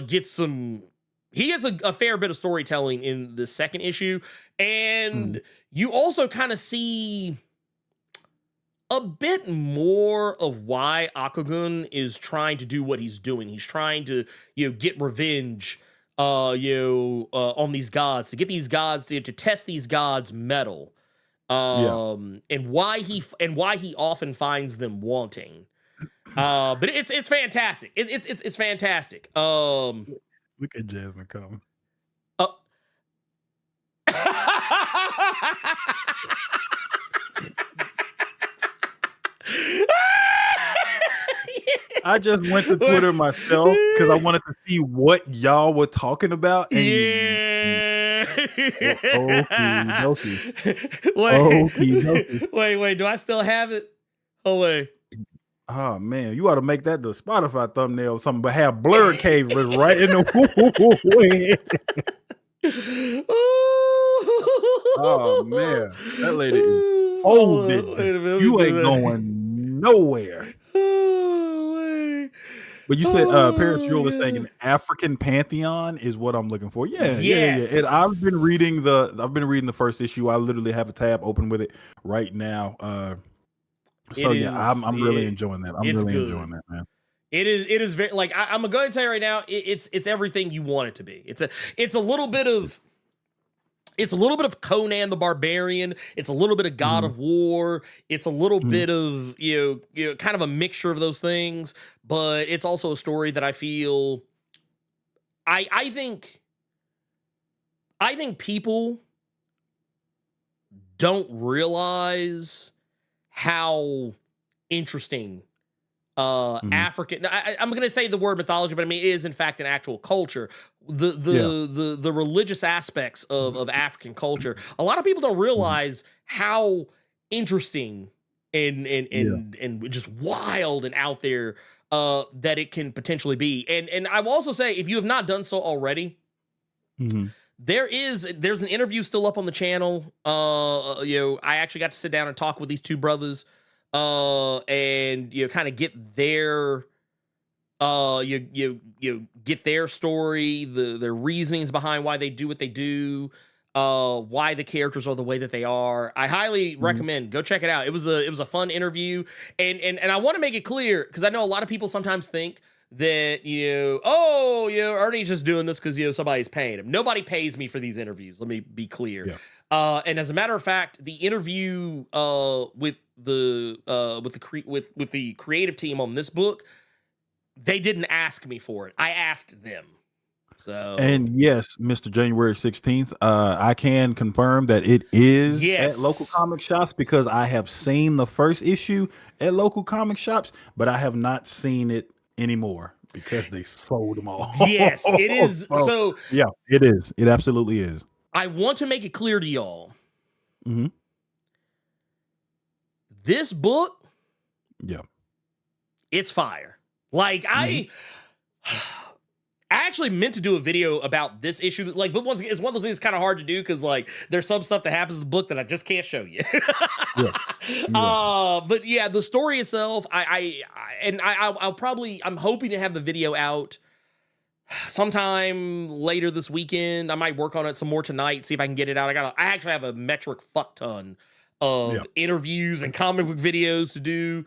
gets a fair bit of storytelling in the second issue, and you also kind of see a bit more of why Akugun is trying to do what he's doing. He's trying to, get revenge, on these gods, to get these gods to test these gods' mettle, and why he often finds them wanting. But it's fantastic. It's fantastic. Look at Jasmine coming. I just went to Twitter myself because I wanted to see what y'all were talking about. And Wait, do I still have it? Oh, wait. Oh, man, you ought to make that the Spotify thumbnail or something, but have Blerd Cave was right in the Oh, man, that lady is folded. You ain't going nowhere. But you said Paris Jewel is saying an African pantheon is what I'm looking for. Yeah. And I've been reading the first issue. I literally have a tab open with it right now. I'm really enjoying that. I'm really enjoying that, man. It is very, like, I'm going to tell you right now, it's everything you want it to be. It's a little bit of Conan the Barbarian. It's a little bit of God of War. It's a little bit of, kind of a mixture of those things, but it's also a story that I feel, I think people don't realize how interesting African, I'm going to say the word mythology, but I mean, it is in fact an actual culture. The religious aspects of African culture. A lot of people don't realize how interesting and just wild and out there that it can potentially be. And I will also say, if you have not done so already, there's an interview still up on the channel. I actually got to sit down and talk with these 2 brothers. And kind of get their get their story, their reasonings behind why they do what they do, why the characters are the way that they are. I highly recommend, go check it out. It was a fun interview, and I want to make it clear, because I know a lot of people sometimes think that Ernie's just doing this because somebody's paying him. Nobody pays me for these interviews. Let me be clear. And as a matter of fact, the interview with the creative team on this book, they didn't ask me for it. I asked them. So And yes, Mr. January 16th, I can confirm that it is at local yes. comic shops because I have seen the first issue at local comic shops, but I have not seen it anymore because they sold them all. Yes, it is. So, So yeah, it is. It absolutely is. I want to make it clear to y'all. Hmm. This book, Yeah. it's fire. Like I actually meant to do a video about this issue. Like, but once again, it's one of those things that's kind of hard to do because like there's some stuff that happens in the book that I just can't show you. Yeah. But yeah, the story itself, I'll probably, I'm hoping to have the video out sometime later this weekend. I might work on it some more tonight, see if I can get it out. I actually have a metric fuck ton of interviews and comic book videos to do.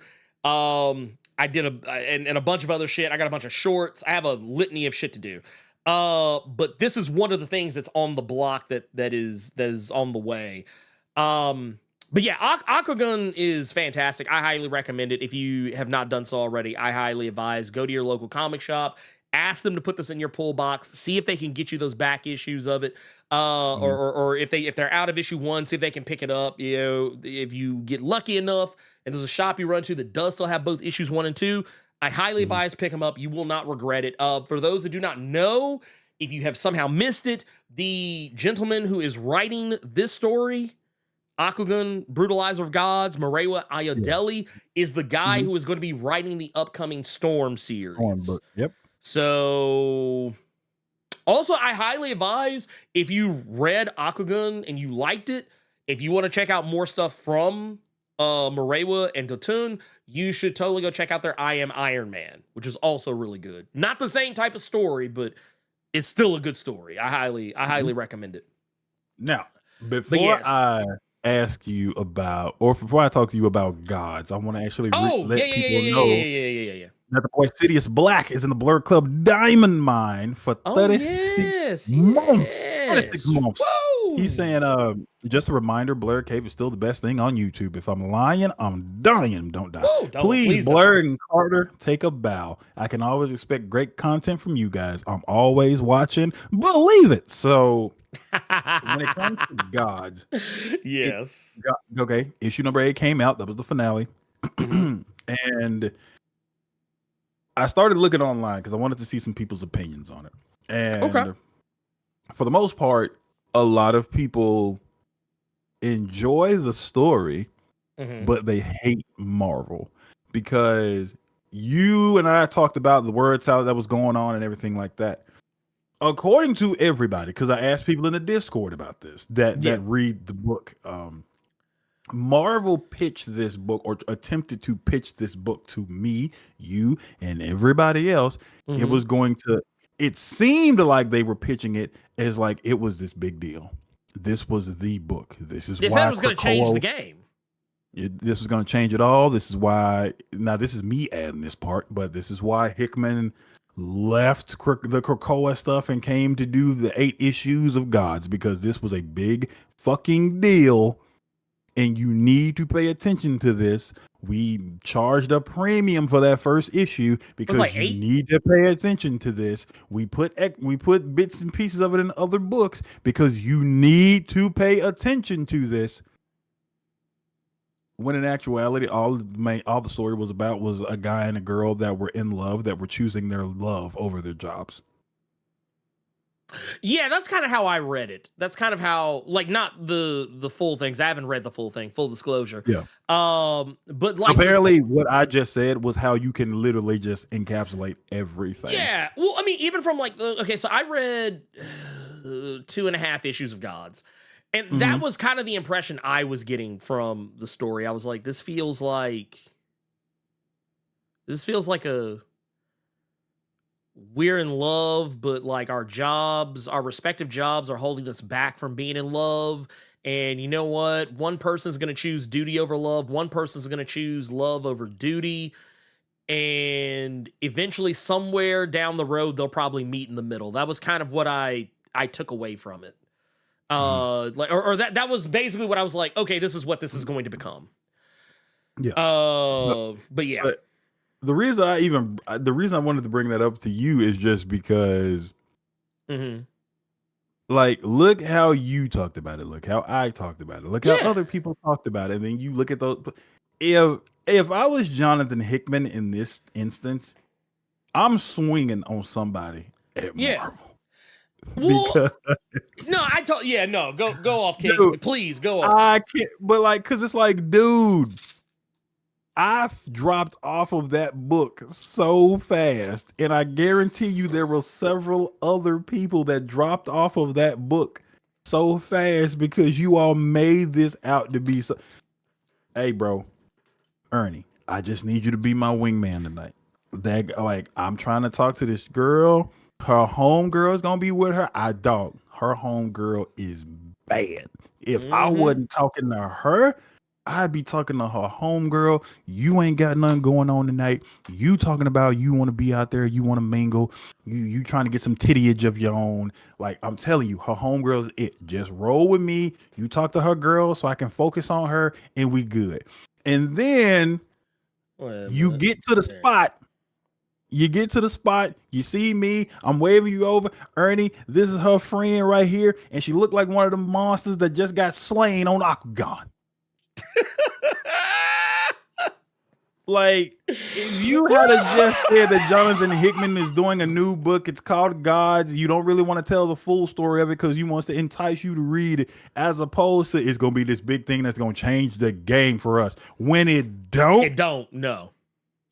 I did and a bunch of other shit. I got a bunch of shorts. I have a litany of shit to do. But this is one of the things that's on the block that is on the way. But yeah, Aquagun is fantastic. I highly recommend it. If you have not done so already, I highly advise go to your local comic shop, ask them to put this in your pull box, see if they can get you those back issues of it. Or if they're out of issue 1, see if they can pick it up. You know, if you get lucky enough and there's a shop you run to that does still have both issues 1 and 2, I highly advise pick them up. You will not regret it. For those that do not know, if you have somehow missed it, the gentleman who is writing this story, Aquagun, Brutalizer of Gods, Marewa Ayodele, is the guy who is going to be writing the upcoming Storm series. Yep. So also, I highly advise if you read Aquagun and you liked it, if you want to check out more stuff from Marewa and Totun, you should totally go check out their I Am Iron Man, which is also really good. Not the same type of story, but it's still a good story. I highly recommend it. Now, before I ask you about, or before I talk to you about gods, I want to actually let people know that the boy Sidious Black is in the Blerd Club Diamond Mine for 36 months. 36 months. Woo! He's saying, just a reminder, Blerd Cave is still the best thing on YouTube. If I'm lying, I'm dying. Don't die. Woo, please, Blerd and Carter, take a bow. I can always expect great content from you guys. I'm always watching. Believe it. So when it comes to gods, yes. Okay, issue number 8 came out. That was the finale. And I started looking online because I wanted to see some people's opinions on it. And for the most part, a lot of people enjoy the story, but they hate Marvel because you and I talked about the words out that was going on and everything like that. According to everybody, because I asked people in the Discord about this that read the book, Marvel pitched this book or attempted to pitch this book to me, you, and everybody else. It was going to, it seemed like they were pitching it as like it was this big deal. This was the book. This is why it was going to change the game. This was going to change it all. This is why, now this is me adding this part, but this is why Hickman left the Krakoa stuff and came to do the 8 issues of Gods, because this was a big fucking deal. And you need to pay attention to this. We charged a premium for that first issue because like you 8? need to pay attention to this. We put bits and pieces of it in other books because you need to pay attention to this. When in actuality, all the story was about was a guy and a girl that were in love, that were choosing their love over their jobs. Yeah, that's kind of how I read it. That's kind of how, like, not the full things. I haven't read the full thing, full disclosure. Yeah. But like, apparently what I just said was how you can literally just encapsulate everything. Yeah. Well, I mean, even from like, okay, so I read 2.5 issues of Gods. And that was kind of the impression I was getting from the story. I was like, this feels like we're in love, but like our respective jobs are holding us back from being in love. And you know what? One person's going to choose duty over love. One person's going to choose love over duty. And eventually somewhere down the road, they'll probably meet in the middle. That was kind of what I took away from it. That was basically what I was like, okay, this is what this is going to become. Yeah. But yeah. But the reason I wanted to bring that up to you is just because Mm-hmm. Like, look how you talked about it. Look how I talked about it. Look how Yeah. other people talked about it. And then you look at those. If I was Jonathan Hickman in this instance, I'm swinging on somebody at Yeah. Marvel. Well, Because no, go off, King. Dude, Please go off. I can't, but like, cause it's like, dude, I've dropped off of that book so fast, and I guarantee you there were several other people that dropped off of that book so fast because you all made this out to be so. Hey, bro, Ernie, I just need you to be my wingman tonight. That, like, I'm trying to talk to this girl. Her homegirl is gonna be with her. Her homegirl is bad. If I wasn't talking to her, I'd be talking to her homegirl. You ain't got nothing going on tonight. You talking about you want to be out there, you want to mingle, you trying to get some tittyage of your own. Like, I'm telling you, her homegirl's it. Just roll with me. You talk to her girl so I can focus on her, and we good. And then you get to the spot. You get to the spot, you see me, I'm waving you over. Ernie, this is her friend right here, and she looked like one of the monsters that just got slain on Aquagon. Like, if you had just said that Jonathan Hickman is doing a new book, it's called Gods, you don't really want to tell the full story of it because you wants to entice you to read it, as opposed to it's going to be this big thing that's going to change the game for us. When it don't, no.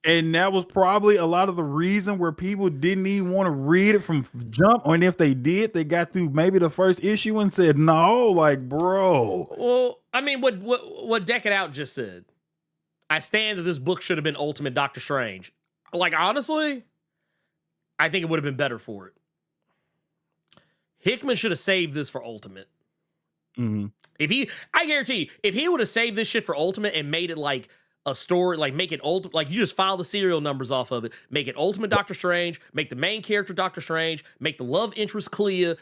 And that was probably a lot of the reason where people didn't even want to read it from jump. And if they did, they got through maybe the first issue and said, no, like, bro. Well, I mean, what Deck It Out just said. I stand that this book should have been Ultimate Doctor Strange. Like, honestly, I think it would have been better for it. Hickman should have saved this for Ultimate. Mm-hmm. I guarantee you, if he would have saved this shit for Ultimate and made it like a story, like make it ultimate, like you just file the serial numbers off of it, make it Ultimate Doctor Strange, make the main character Doctor Strange, make the love interest Clea.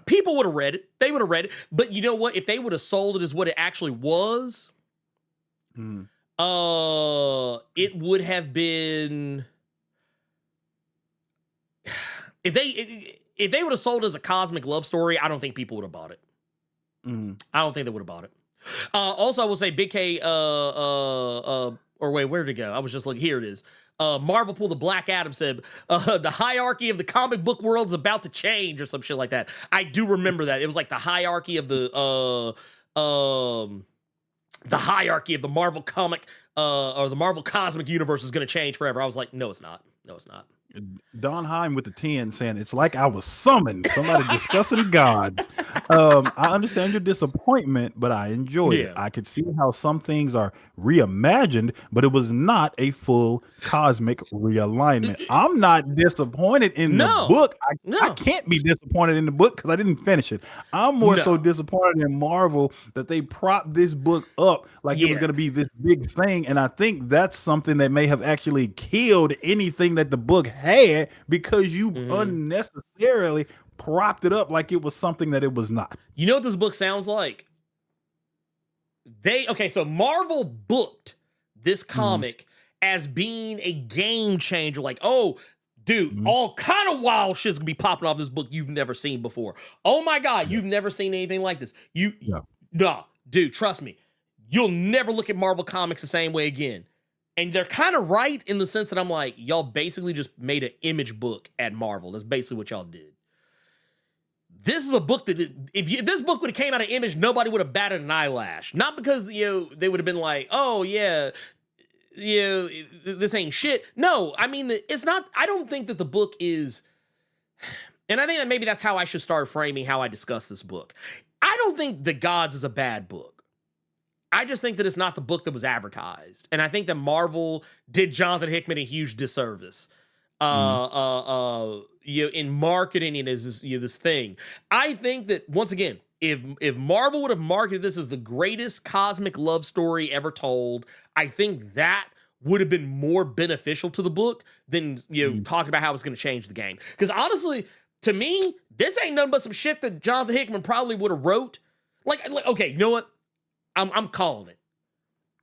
People would have read it. They would have read it. But you know what? If they would have sold it as what it actually was, it would have been. If they would have sold it as a cosmic love story, I don't think people would have bought it. I don't think they would have bought it. Also, I will say Big K, or wait, where did it go? I was just looking. Here it is. Marvel pulled the Black Adam, said, the hierarchy of the comic book world is about to change or some shit like that. I do remember that. It was like the hierarchy of the hierarchy of the Marvel comic, or the Marvel cosmic universe is going to change forever. I was like, no, it's not. No, it's not. Don Heim with the 10 saying it's like I was summoned. Somebody discussing gods. I understand your disappointment, but I enjoyed it. I could see how some things are reimagined, but it was not a full cosmic realignment. I'm not disappointed in the book. I can't be disappointed in the book because I didn't finish it. I'm more so disappointed in Marvel that they propped this book up like it was going to be this big thing. And I think that's something that may have actually killed anything that the book had because you unnecessarily propped it up like it was something that it was not. You know what this book sounds like? So Marvel booked this comic as being a game changer. Like, oh, dude, all kind of wild shit's gonna be popping off this book you've never seen before. Oh my God, you've never seen anything like this. No, dude, trust me. You'll never look at Marvel Comics the same way again. And they're kind of right in the sense that I'm like, y'all basically just made an image book at Marvel. That's basically what y'all did. This is a book that, if this book would have came out of Image, nobody would have batted an eyelash. Not because, they would have been like, oh, yeah, this ain't shit. No, I mean, it's not, I don't think that the book is, and I think that maybe that's how I should start framing how I discuss this book. I don't think The Gods is a bad book. I just think that it's not the book that was advertised. And I think that Marvel did Jonathan Hickman a huge disservice in marketing it as this thing. I think that, once again, if Marvel would have marketed this as the greatest cosmic love story ever told, I think that would have been more beneficial to the book than talking about how it's going to change the game. Because honestly, to me, this ain't nothing but some shit that Jonathan Hickman probably would have wrote. Like, okay, you know what? I'm calling it.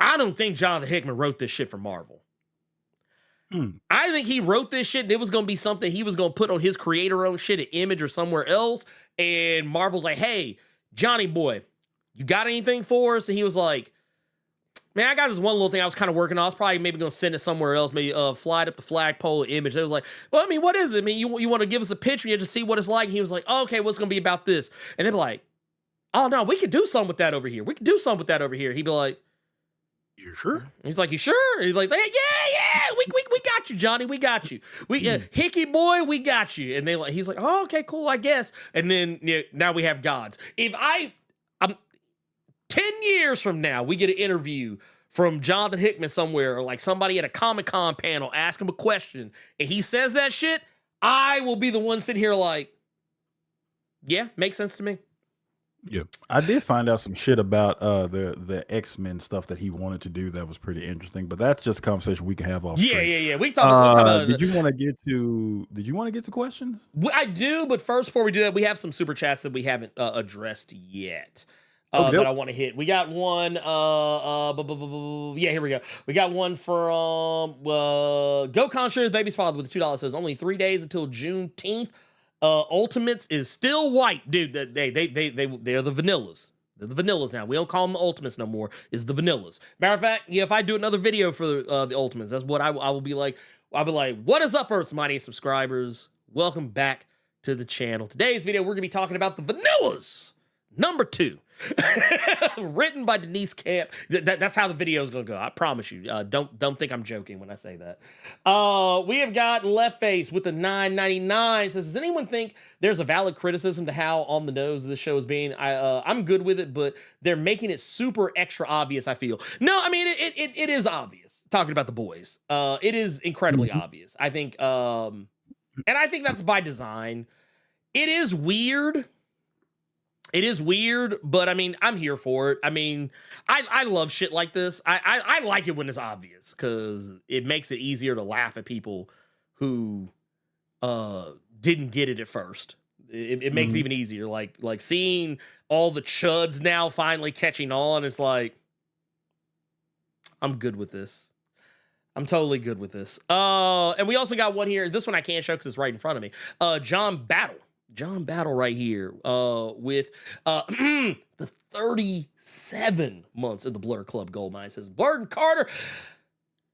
I don't think Jonathan Hickman wrote this shit for Marvel. I think he wrote this shit. It was going to be something he was going to put on his creator-owned shit at Image or somewhere else. And Marvel's like, hey, Johnny boy, you got anything for us? And he was like, man, I got this one little thing I was kind of working on. I was probably maybe going to send it somewhere else, maybe fly it up the flagpole at Image. They was like, well, I mean, what is it? I mean, you want to give us a picture? You just see what it's like? And he was like, oh, okay, what's going to be about this? And they'd be like, oh, no, we could do something with that over here. We could do something with that over here. He'd be like, You sure? and he's like, you sure? And he's like, yeah, we got you, Johnny. We got you. Hickey boy, we got you. And he's like, oh, okay, cool, I guess. And then now we have gods. If I'm 10 years from now, we get an interview from Jonathan Hickman somewhere, or like somebody at a Comic-Con panel, ask him a question, and he says that shit, I will be the one sitting here like, yeah, makes sense to me. Yeah, I did find out some shit about the X-Men stuff that he wanted to do that was pretty interesting, but that's just a conversation we can have off. Yeah. We can talk about. Did you want to get to questions? I do, but first, before we do that, we have some super chats that we haven't addressed yet. Okay. That I want to hit. We got one. Yeah, here we go. We got one from Go Conscious Baby's father with the $2 says only 3 days until Juneteenth. Ultimates is still white, dude. They're the vanillas. They're the vanillas now. We don't call them the Ultimates no more. It's the vanillas. Matter of fact, if I do another video for the Ultimates, that's what I will be like. I'll be like, what is up, Earth's mightiest subscribers? Welcome back to the channel. Today's video, we're gonna be talking about the vanillas. Number 2. Written by Denise Camp. That's how the video is gonna go. I promise you. Don't think I'm joking when I say that. We have got Left Face with the $9.99. Says, does anyone think there's a valid criticism to how on the nose this show is being? I'm good with it, but they're making it super extra obvious, I feel. No, I mean it is obvious. Talking about the boys. It is incredibly obvious. I think and I think that's by design. It is weird. But I mean, I'm here for it. I mean, I love shit like this. I like it when it's obvious because it makes it easier to laugh at people who didn't get it at first. It makes it even easier. Like seeing all the chuds now finally catching on. It's like, I'm good with this. I'm totally good with this. And we also got one here. This one I can't show because it's right in front of me. John Battle right here with the 37 months in the Blerd Club Gold Mine. Says, Blerd and Carter,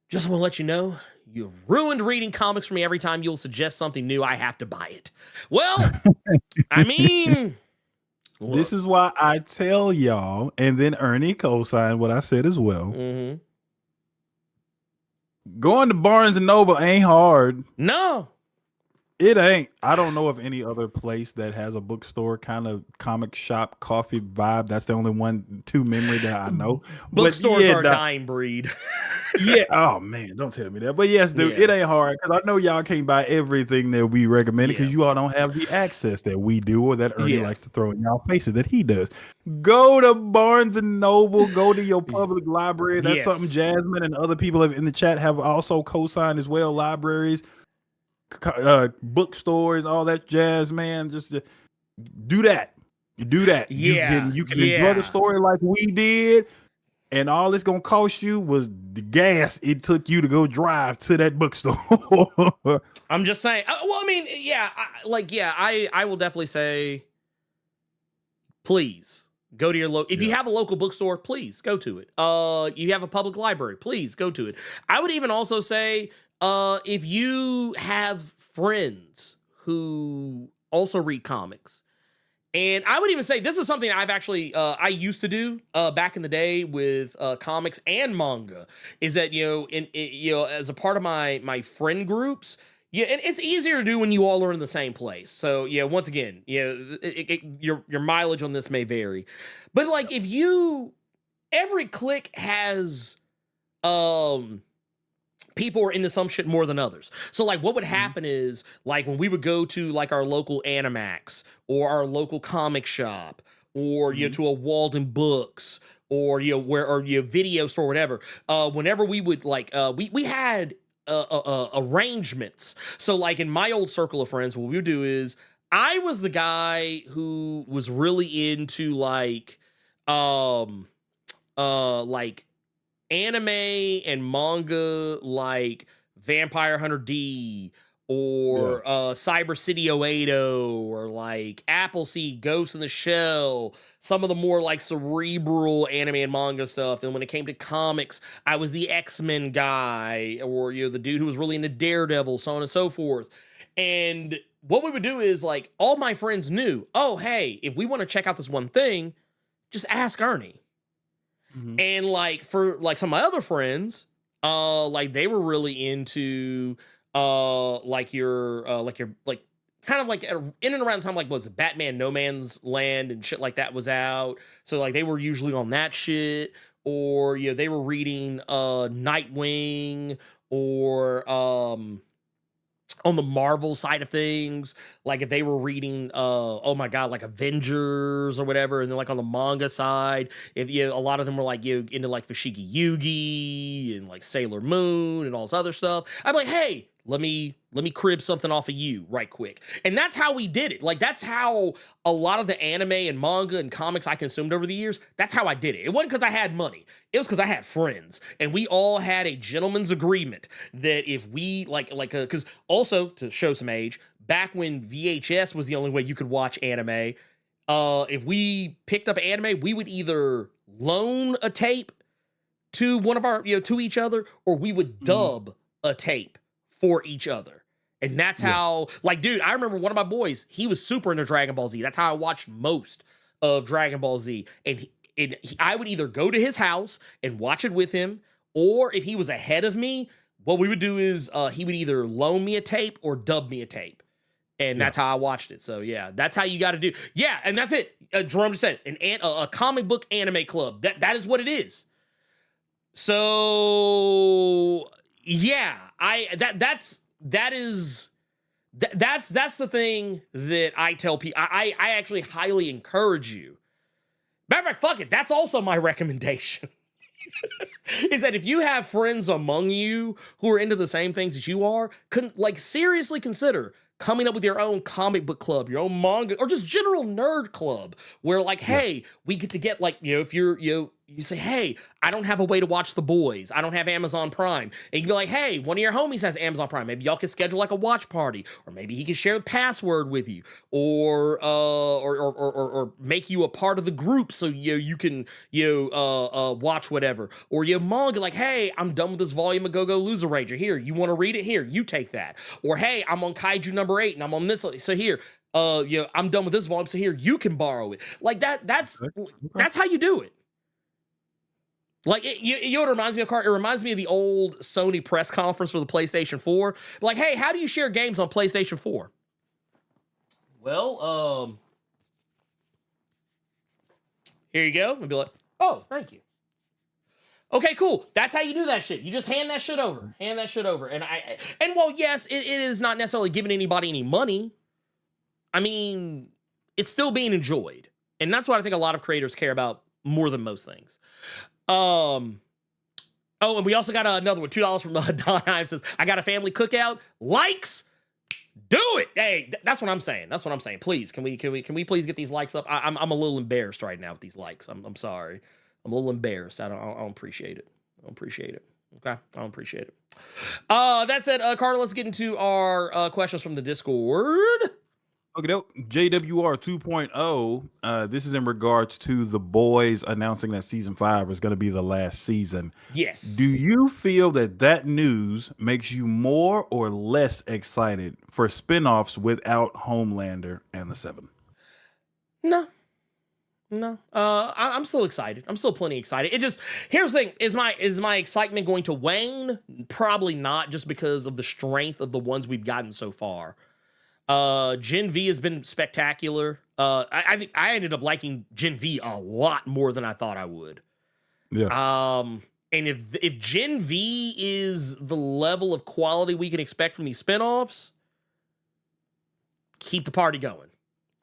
just want to let you know, you've ruined reading comics for me. Every time you'll suggest something new, I have to buy it. Well, I mean... Look. This is why I tell y'all, and then Ernie co-signed what I said as well. Mm-hmm. Going to Barnes & Noble ain't hard. No. It ain't. I don't know of any other place that has a bookstore kind of comic shop coffee vibe. That's the only two memory that I know. Bookstores are a dying breed. Yeah. Oh man, don't tell me that. But yes, dude, it ain't hard because I know y'all can't buy everything that we recommend because you all don't have the access that we do or that Ernie likes to throw in y'all faces that he does. Go to Barnes & Noble. Go to your public library. That's something Jasmine and other people in the chat have also co-signed as well. Libraries. Bookstores, all that jazz, man. Just do that. You do that. You can enjoy the story like we did, and all it's gonna cost you was the gas it took you to go drive to that bookstore. I'm just saying. Well, I mean, I will definitely say, please go to your local. If you have a local bookstore, please go to it. You have a public library, please go to it. I would even also say, if you have friends who also read comics, and I would even say this is something I've actually, I used to do back in the day with comics and manga, is that, as a part of my friend groups, and it's easier to do when you all are in the same place. So, once again, your mileage on this may vary. But like every clique has, people are into some shit more than others. So like what would happen is like when we would go to like our local Animax or our local comic shop or to a Walden Books or video store, whatever. Whenever we would like we had arrangements. So like in my old circle of friends, what we would do is I was the guy who was really into like anime and manga, like Vampire Hunter D, or Cyber City 080, or like Appleseed, Ghost in the Shell, some of the more like cerebral anime and manga stuff. And when it came to comics, I was the X-Men guy, or the dude who was really into Daredevil, so on and so forth. And what we would do is like all my friends knew, oh, hey, if we want to check out this one thing, just ask Ernie. And like for like some of my other friends, like they were really into like kind of like in and around the time like was it Batman No Man's Land and shit like that was out. So like they were usually on that shit, or they were reading Nightwing, or on the Marvel side of things, like if they were reading oh my god, like Avengers or whatever. And then like on the manga side, if a lot of them were like into like Fushigi Yugi and like Sailor Moon and all this other stuff, I'm like, hey, let me crib something off of you right quick. And that's how we did it. Like that's how a lot of the anime and manga and comics I consumed over the years, that's how I did it. It wasn't because I had money. It was because I had friends, and we all had a gentleman's agreement that if we because also to show some age, back when VHS was the only way you could watch anime, if we picked up anime, we would either loan a tape to one of our to each other, or we would dub a tape for each other. And that's how, like, dude, I remember one of my boys, he was super into Dragon Ball Z. That's how I watched most of Dragon Ball Z. And I would either go to his house and watch it with him, or if he was ahead of me, what we would do is he would either loan me a tape or dub me a tape. And that's how I watched it. So, yeah, that's how you got to do. Yeah, and that's it. Jerome just said, a comic book anime club. That is what it is. So, yeah, that's the thing that I tell people. I actually highly encourage you. Matter of fact, fuck it. That's also my recommendation. Is that if you have friends among you who are into the same things that you are, seriously consider coming up with your own comic book club, your own manga, or just general nerd club, where hey, we get to get if you're you say, hey, I don't have a way to watch The Boys. I don't have Amazon Prime. And you can be like, hey, one of your homies has Amazon Prime. Maybe y'all can schedule like a watch party, or maybe he can share the password with you, or make you a part of the group so you can watch whatever. Or manga, like, hey, I'm done with this volume of Go-Go Loser Ranger. Here, you want to read it? Here, you take that. Or hey, I'm on Kaiju number 8 and I'm on this. So here, I'm done with this volume. So here, you can borrow it. Like that's how you do it. Like, you know what it reminds me of, Carter? It reminds me of the old Sony press conference for the PlayStation 4. Like, hey, how do you share games on PlayStation 4? Well, here you go. And be like, oh, thank you. Okay, cool. That's how you do that shit. You just hand that shit over. And while, yes, it is not necessarily giving anybody any money, I mean, it's still being enjoyed. And that's what I think a lot of creators care about more than most things. Oh, and we also got another one, $2 from Don Hive says, I got a family cookout. Likes, do it. Hey, that's what I'm saying. Please, can we please get these likes up? I'm a little embarrassed right now with these likes. I'm sorry. I'm a little embarrassed. I don't appreciate it. Okay, I don't appreciate it. That said, Carter, let's get into our questions from the Discord. Okay, JWR 2.0. This is in regards to The Boys announcing that season 5 is going to be the last season. Yes. Do you feel that news makes you more or less excited for spinoffs without Homelander and the Seven? No. I'm still excited. I'm still plenty excited. It just, here's the thing: is my excitement going to wane? Probably not, just because of the strength of the ones we've gotten so far. Gen V has been spectacular. I think I ended up liking Gen V a lot more than I thought I would. Yeah. And if Gen V is the level of quality we can expect from these spinoffs, keep the party going.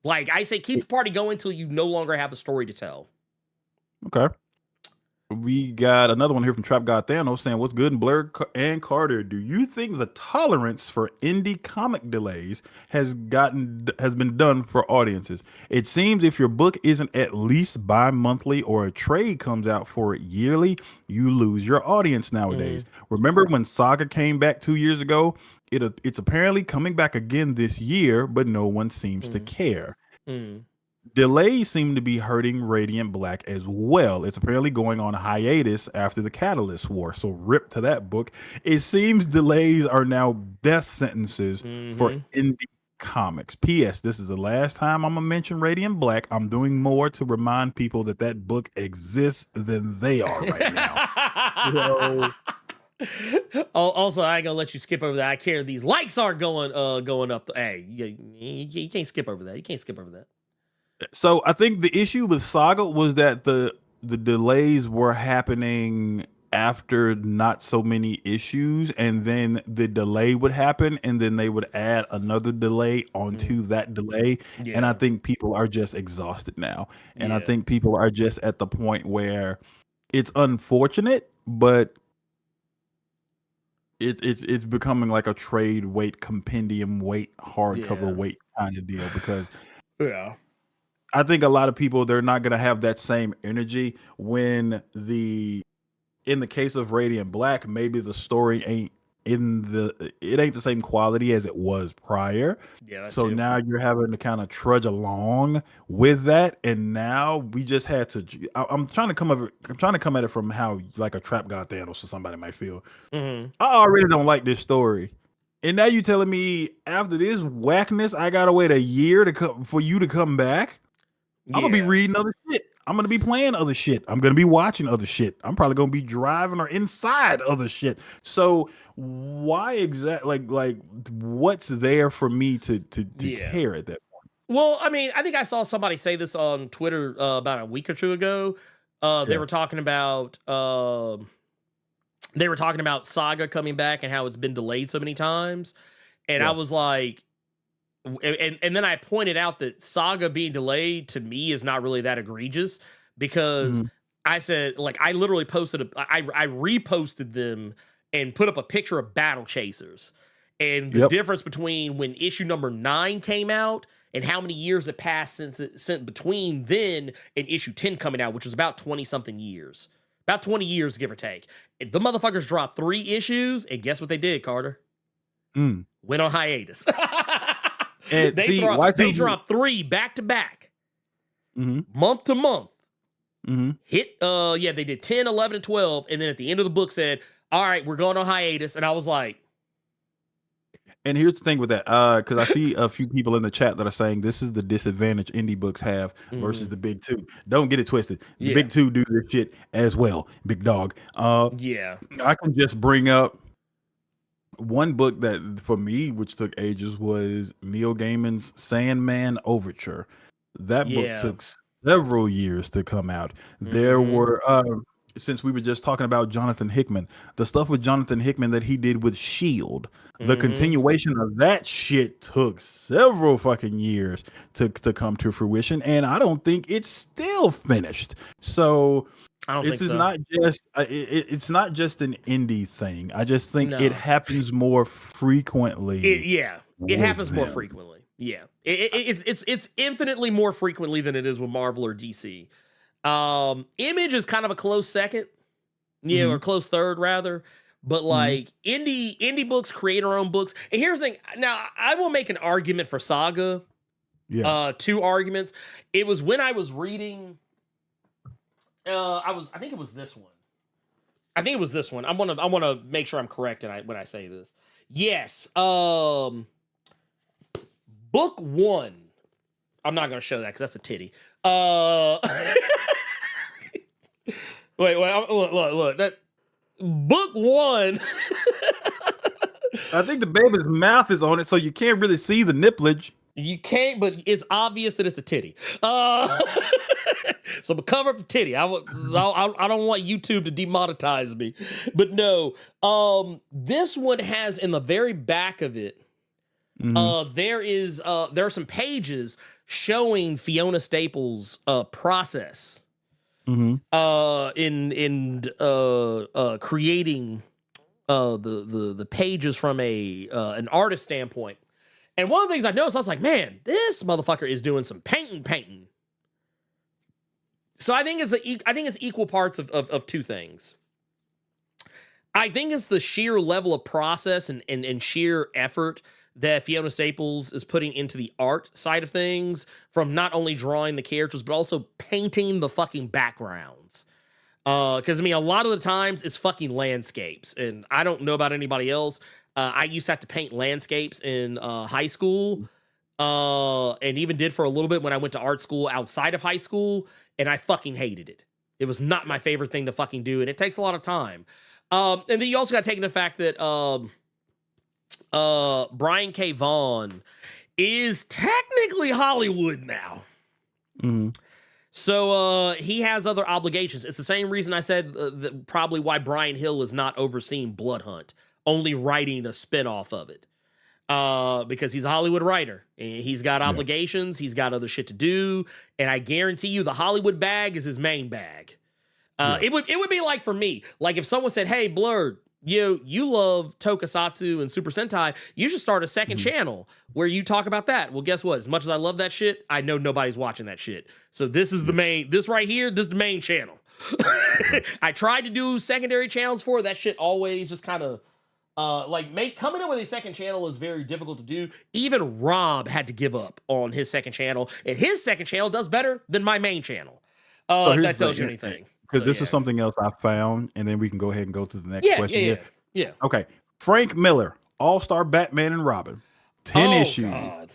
Like I say, keep the party going until you no longer have a story to tell. Okay. We got another one here from Trap God Thanos saying, "What's good?" And Blerd and Carter, do you think the tolerance for indie comic delays has been done for audiences? It seems if your book isn't at least bi-monthly or a trade comes out for it yearly, you lose your audience nowadays. Remember when Saga came back 2 years ago? It's apparently coming back again this year, but no one seems to care. Delays seem to be hurting Radiant Black as well. It's apparently going on hiatus after the Catalyst War, so rip to that book. It seems delays are now death sentences for indie comics. P.S. This is the last time I'm gonna mention Radiant Black. I'm doing more to remind people that that book exists than they are right now. Also, I ain't gonna let you skip over that. I care these likes aren't going up. Hey, you can't skip over that. You can't skip over that. So I think the issue with Saga was that the delays were happening after not so many issues, and then the delay would happen, and then they would add another delay onto that delay. And I think people are just exhausted now. And I think people are just at the point where it's unfortunate, but it's becoming like a trade weight, compendium weight, hardcover weight kind of deal, because I think a lot of people, they're not going to have that same energy when in the case of Radiant Black, maybe the story ain't the same quality as it was prior. So now you're having to kind of trudge along with that, and now we just had to. I'm trying to come at it from how like a Trap God Thanos or somebody might feel. I already don't like this story. And now you telling me after this whackness, I gotta wait a year for you to come back? I'm gonna be reading other shit. I'm gonna be playing other shit. I'm gonna be watching other shit. I'm probably gonna be driving or inside other shit. So why exactly? Like what's there for me to care at that point? Well, I mean, I think I saw somebody say this on Twitter about a week or two ago. They were talking about Saga coming back and how it's been delayed so many times, and I was like. And then I pointed out that Saga being delayed to me is not really that egregious, because I said, like, I literally posted I reposted them and put up a picture of Battle Chasers, and the difference between when issue number 9 came out and how many years had passed since between then and issue 10 coming out, which was about 20 something years, about 20 years, give or take. And the motherfuckers dropped 3 issues, and guess what they did, Carter? Went on hiatus. And they dropped 3 back to back, month to month. Hit, they did 10, 11, and 12, and then at the end of the book said, "All right, we're going on hiatus." And I was like, and here's the thing with that, because I see a few people in the chat that are saying this is the disadvantage indie books have versus the big two. Don't get it twisted. The big two do this shit as well, big dog. I can just bring up one book that for me, which took ages, was Neil Gaiman's Sandman Overture. That book took several years to come out. There were, since we were just talking about Jonathan Hickman, the stuff with Jonathan Hickman that he did with S.H.I.E.L.D., the continuation of that shit took several fucking years to come to fruition, and I don't think it's still finished. So it's not just an indie thing. I just think it happens more frequently. It happens more frequently. Yeah, it's infinitely more frequently than it is with Marvel or DC. Image is kind of a close second, or close third rather. But like indie books, creator-owned books. And here's the thing. Now I will make an argument for Saga. 2 arguments. It was when I was reading. I think it was this one. I want to make sure I'm correct when I say this. Yes. Book 1. I'm not going to show that because that's a titty. Wait. Look. That book 1. I think the baby's mouth is on it, so you can't really see the nipplage. You can't, but it's obvious that it's a titty. So I'm gonna cover up the titty. I don't want YouTube to demonetize me. But no, this one has in the very back of it, there are some pages showing Fiona Staples' process. in creating the pages from an artist standpoint. And one of the things I noticed, I was like, man, this motherfucker is doing some painting. So I think it's equal parts of two things. I think it's the sheer level of process and sheer effort that Fiona Staples is putting into the art side of things, from not only drawing the characters, but also painting the fucking backgrounds. Because, I mean, a lot of the times it's fucking landscapes. And I don't know about anybody else. I used to have to paint landscapes in high school. And even did for a little bit when I went to art school outside of high school. And I fucking hated it. It was not my favorite thing to fucking do. And it takes a lot of time. And then you also got to take into the fact that Brian K. Vaughan is technically Hollywood now. So he has other obligations. It's the same reason I said probably why Brian Hill is not overseeing Blood Hunt, only writing a spinoff of it. Because he's a Hollywood writer. And he's got obligations. He's got other shit to do. And I guarantee you the Hollywood bag is his main bag. It would be like for me, like if someone said, hey, Blerd, you love Tokusatsu and Super Sentai, you should start a second channel where you talk about that. Well, guess what? As much as I love that shit, I know nobody's watching that shit. So this is this right here, this is the main channel. I tried to do secondary channels for it. That shit always just kind of coming up with a second channel is very difficult to do. Even Rob had to give up on his second channel, and his second channel does better than my main channel. If that tells you anything. Because this is something else I found, and then we can go ahead and go to the next question here. Yeah. Okay. Frank Miller, All-Star Batman and Robin. 10 issues. God.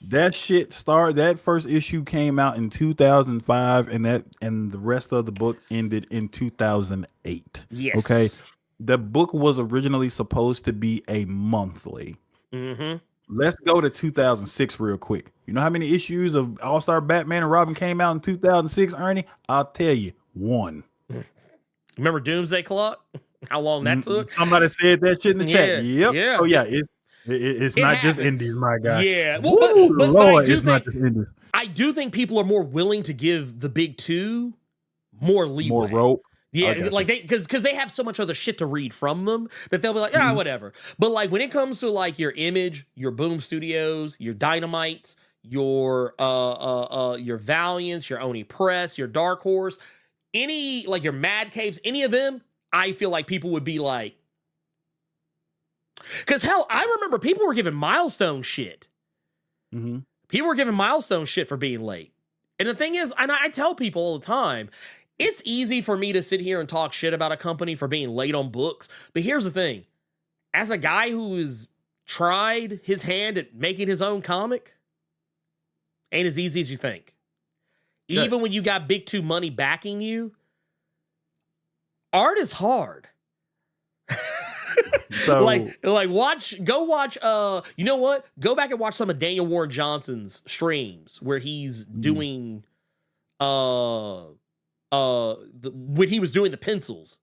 That shit started, that first issue came out in 2005, and the rest of the book ended in 2008. Yes. Okay. The book was originally supposed to be a monthly. Let's go to 2006 real quick. You know how many issues of All-Star Batman and Robin came out in 2006, Ernie? I'll tell you. 1. Remember Doomsday Clock? How long that took? Somebody said that shit in the chat. Yep. Yeah. Oh yeah, it's not just indies, my guy. Yeah. Well, but Lord, it's not just indies. I do think people are more willing to give the big two more leeway. More rope. Yeah, like because they have so much other shit to read from them that they'll be like, whatever. But like when it comes to like your Image, your Boom Studios, your Dynamites, your Valiants, your Oni Press, your Dark Horse, any like your Mad Caves, any of them, I feel like people would be like, because hell, I remember people were giving Milestone shit. People were giving Milestone shit for being late. And the thing is, and I tell people all the time, it's easy for me to sit here and talk shit about a company for being late on books. But here's the thing. As a guy who has tried his hand at making his own comic, ain't as easy as you think. Even when you got Big Two money backing you, art is hard. So go watch, you know what? Go back and watch some of Daniel Warren Johnson's streams where he's doing when he was doing the pencils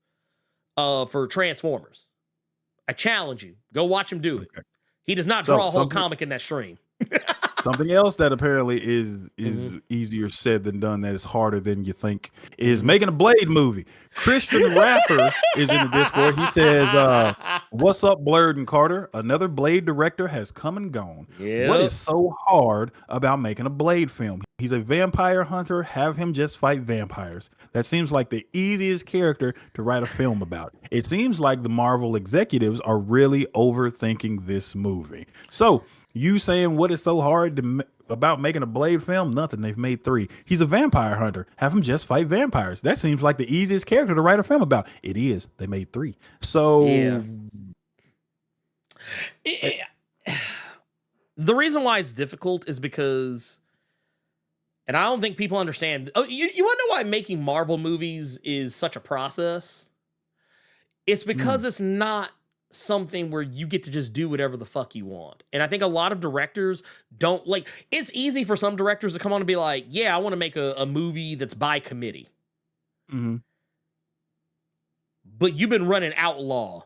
for Transformers. I challenge you. Go watch him do it. He does not draw a whole comic in that stream. Something else that apparently is easier said than done, that is harder than you think, is making a Blade movie. Christian Rapper is in the Discord. He says, what's up, Blerd and Carter? Another Blade director has come and gone. Yep. What is so hard about making a Blade film? He's a vampire hunter. Have him just fight vampires. That seems like the easiest character to write a film about. It seems like the Marvel executives are really overthinking this movie. So, you saying what is so hard about making a Blade film? Nothing. They've made 3. He's a vampire hunter. Have him just fight vampires. That seems like the easiest character to write a film about. It is. They made 3. So the reason why it's difficult is because, and I don't think people understand. Oh, you want to know why making Marvel movies is such a process? It's because it's not something where you get to just do whatever the fuck you want. And I think a lot of directors don't like, it's easy for some directors to come on and be like, yeah, I want to make a movie that's by committee. But you've been running Outlaw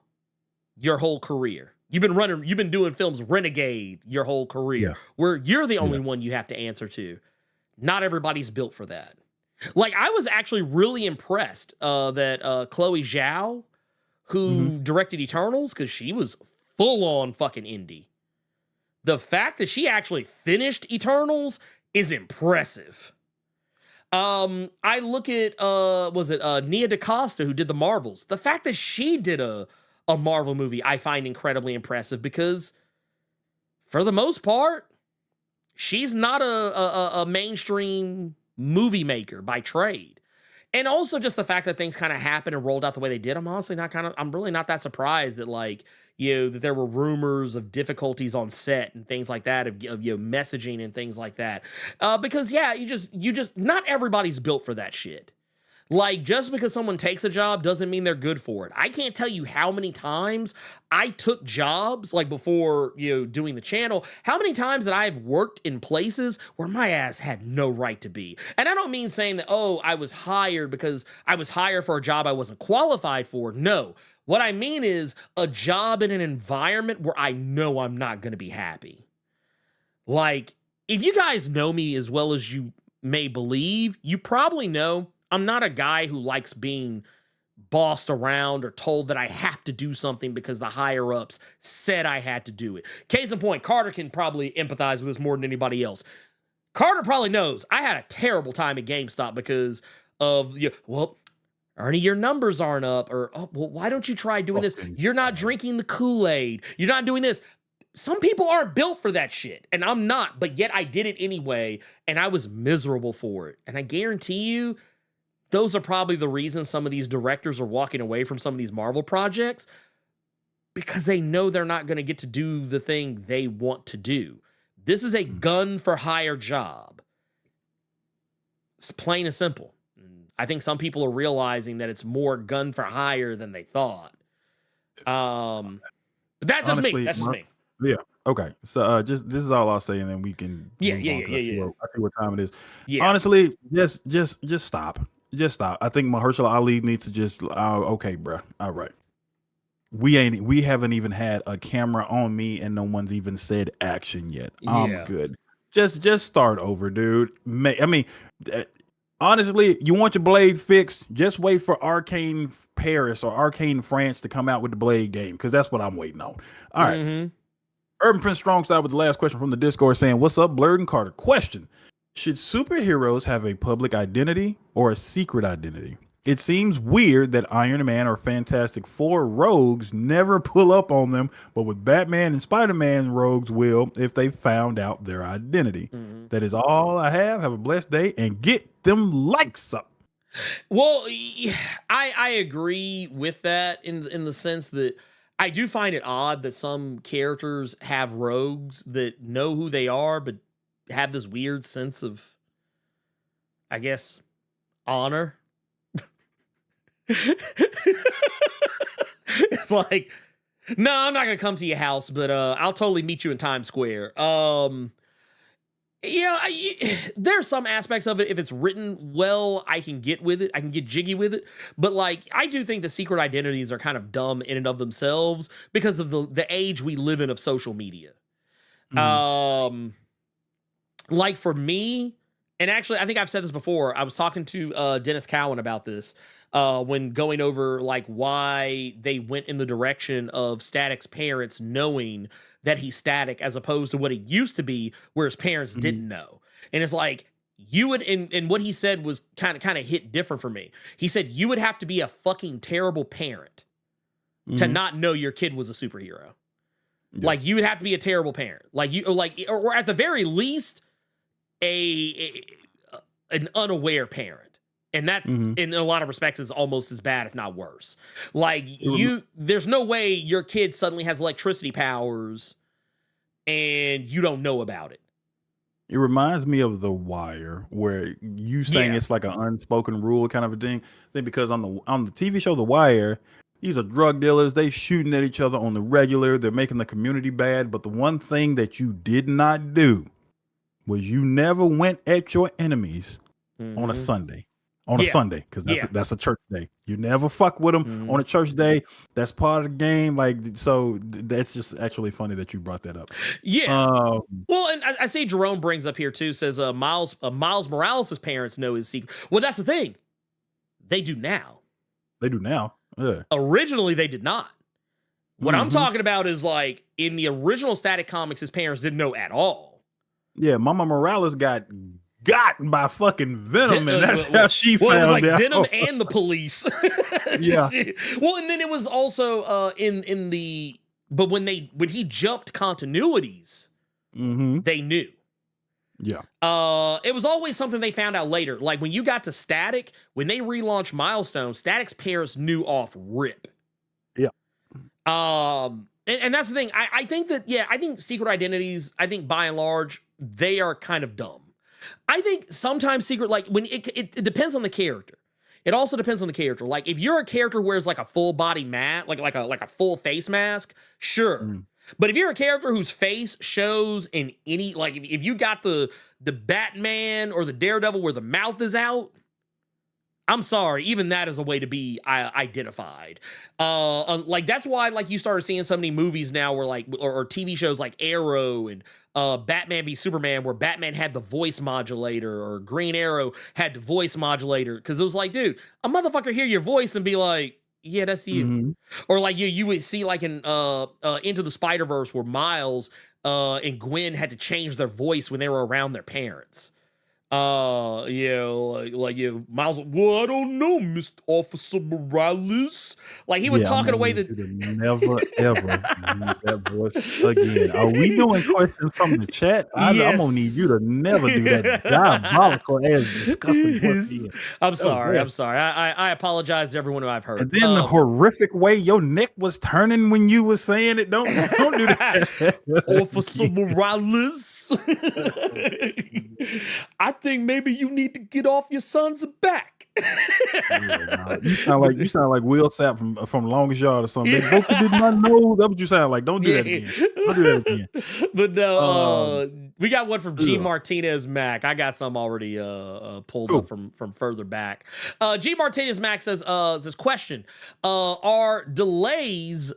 your whole career. You've been doing films Renegade your whole career, where you're the only one you have to answer to. Not everybody's built for that. Like, I was actually really impressed that Chloe Zhao, who directed Eternals, because she was full on fucking indie. The fact that she actually finished Eternals is impressive. I look at Nia DaCosta, who did the Marvels. The fact that she did a Marvel movie, I find incredibly impressive, because for the most part, she's not a mainstream movie maker by trade. And also just the fact that things kind of happened and rolled out the way they did, I'm really not that surprised that, like, that there were rumors of difficulties on set and things like that, of messaging and things like that. Because you just not everybody's built for that shit. Like, just because someone takes a job doesn't mean they're good for it. I can't tell you how many times I took jobs, like, before, doing the channel, how many times that I've worked in places where my ass had no right to be. And I don't mean saying that, oh, I was hired because I was hired for a job I wasn't qualified for. No. What I mean is a job in an environment where I know I'm not going to be happy. Like, if you guys know me as well as you may believe, you probably know I'm not a guy who likes being bossed around or told that I have to do something because the higher ups said I had to do it. Case in point, Carter can probably empathize with this more than anybody else. Carter probably knows I had a terrible time at GameStop because of, Ernie, your numbers aren't up, or, why don't you try doing this? You're not drinking the Kool-Aid. You're not doing this. Some people aren't built for that shit, and I'm not, but yet I did it anyway, and I was miserable for it. And I guarantee you, those are probably the reasons some of these directors are walking away from some of these Marvel projects, because they know they're not going to get to do the thing they want to do. This is a gun for hire job. It's plain and simple. I think some people are realizing that it's more gun for hire than they thought. But that's just me. That's just me. Yeah. Okay. So this is all I'll say, and then we can. Yeah. I see what time it is. Yeah. Honestly, just stop. Just stop. I think Mahershala Ali needs to just. Okay, bro. All right. We haven't even had a camera on me, and no one's even said action yet. I'm good. Just start over, dude. Honestly, you want your blade fixed? Just wait for Arcane Paris or Arcane France to come out with the Blade game, because that's what I'm waiting on. All right. Urban Prince Strongstyle with the last question from the Discord saying, "What's up, Blerd and Carter? Question: should superheroes have a public identity or a secret identity? It seems weird that Iron Man or Fantastic Four rogues never pull up on them, but with Batman and Spider-Man, rogues will if they found out their identity." That is all I have. Have a blessed day and get them likes up. Well, I agree with that in the sense that I do find it odd that some characters have rogues that know who they are, but have this weird sense of, I guess, honor. It's like, no, I'm not gonna come to your house, but I'll totally meet you in Times Square. There's some aspects of it, if it's written well, I can get with it. I can get jiggy with it. But, like, I do think the secret identities are kind of dumb in and of themselves because of the age we live in of social media. Like, for me, and actually, I think I've said this before. I was talking to Dennis Cowan about this when going over, like, why they went in the direction of Static's parents knowing that he's Static as opposed to what it used to be where his parents didn't know. And it's like, you would, and what he said was kind of hit different for me. He said, you would have to be a fucking terrible parent to not know your kid was a superhero. Yeah. Like, you would have to be a terrible parent. Like, or at the very least, an unaware parent. And that's, in a lot of respects, is almost as bad, if not worse. Like, there's no way your kid suddenly has electricity powers and you don't know about it. It reminds me of The Wire, where you saying it's like an unspoken rule kind of a thing. Because on the TV show The Wire, these are drug dealers. They shooting at each other on the regular. They're making the community bad. But the one thing that you did not do was you never went at your enemies on a Sunday. on a Yeah. Sunday because Yeah. that's a church day. You never fuck with them on a church day. That's part of the game. Like, so that's just actually funny that you brought that up. Yeah. Well, and I see Jerome brings up here too, says Miles Morales' parents know his secret. Well, that's the thing. They do now. They do now. Yeah. Originally, they did not. What I'm talking about is like in the original Static Comics, his parents didn't know at all. Yeah, Mama Morales got by fucking Venom, and that's how she found out. It was like Venom and the police. Yeah. Well, and then it was also in the but when he jumped continuities, they knew. Yeah. It was always something they found out later. Like when you got to Static, when they relaunched Milestone, Static's parents knew off rip. Yeah. And that's the thing. I think that, I think secret identities, I think by and large, they are kind of dumb. I think sometimes secret, like when it depends on the character. It also depends on the character. Like if you're a character who wears like a full body mask, like a full face mask, sure. But if you're a character whose face shows in any, like if you got the Batman or the Daredevil where the mouth is out, I'm sorry, even that is a way to be identified. Like that's why like you started seeing so many movies now where like or TV shows like Arrow and Batman v Superman where Batman had the voice modulator or Green Arrow had the voice modulator because it was like, dude, a motherfucker hear your voice and be like, yeah, that's you. Or like you would see like in Into the Spider-Verse where Miles and Gwen had to change their voice when they were around their parents. Miles, well, I don't know, Mr. Officer Morales. Like he would talk in a way that never ever use that voice again. Are we doing questions from the chat? I'm gonna need you to never do that diabolical ass disgusting voice again. I'm sorry. I apologize to everyone who I've heard. And then the horrific way your neck was turning when you were saying it. Don't do that. Officer Morales. I think maybe you need to get off your son's back. You sound like Will Sapp from Longest Yard or something. They both did not know. That's what you sound like. Don't do that again. Don't do that again. But no, we got one from G Martinez Mac. I got some already pulled up from further back. G Martinez Mac says question: are delays?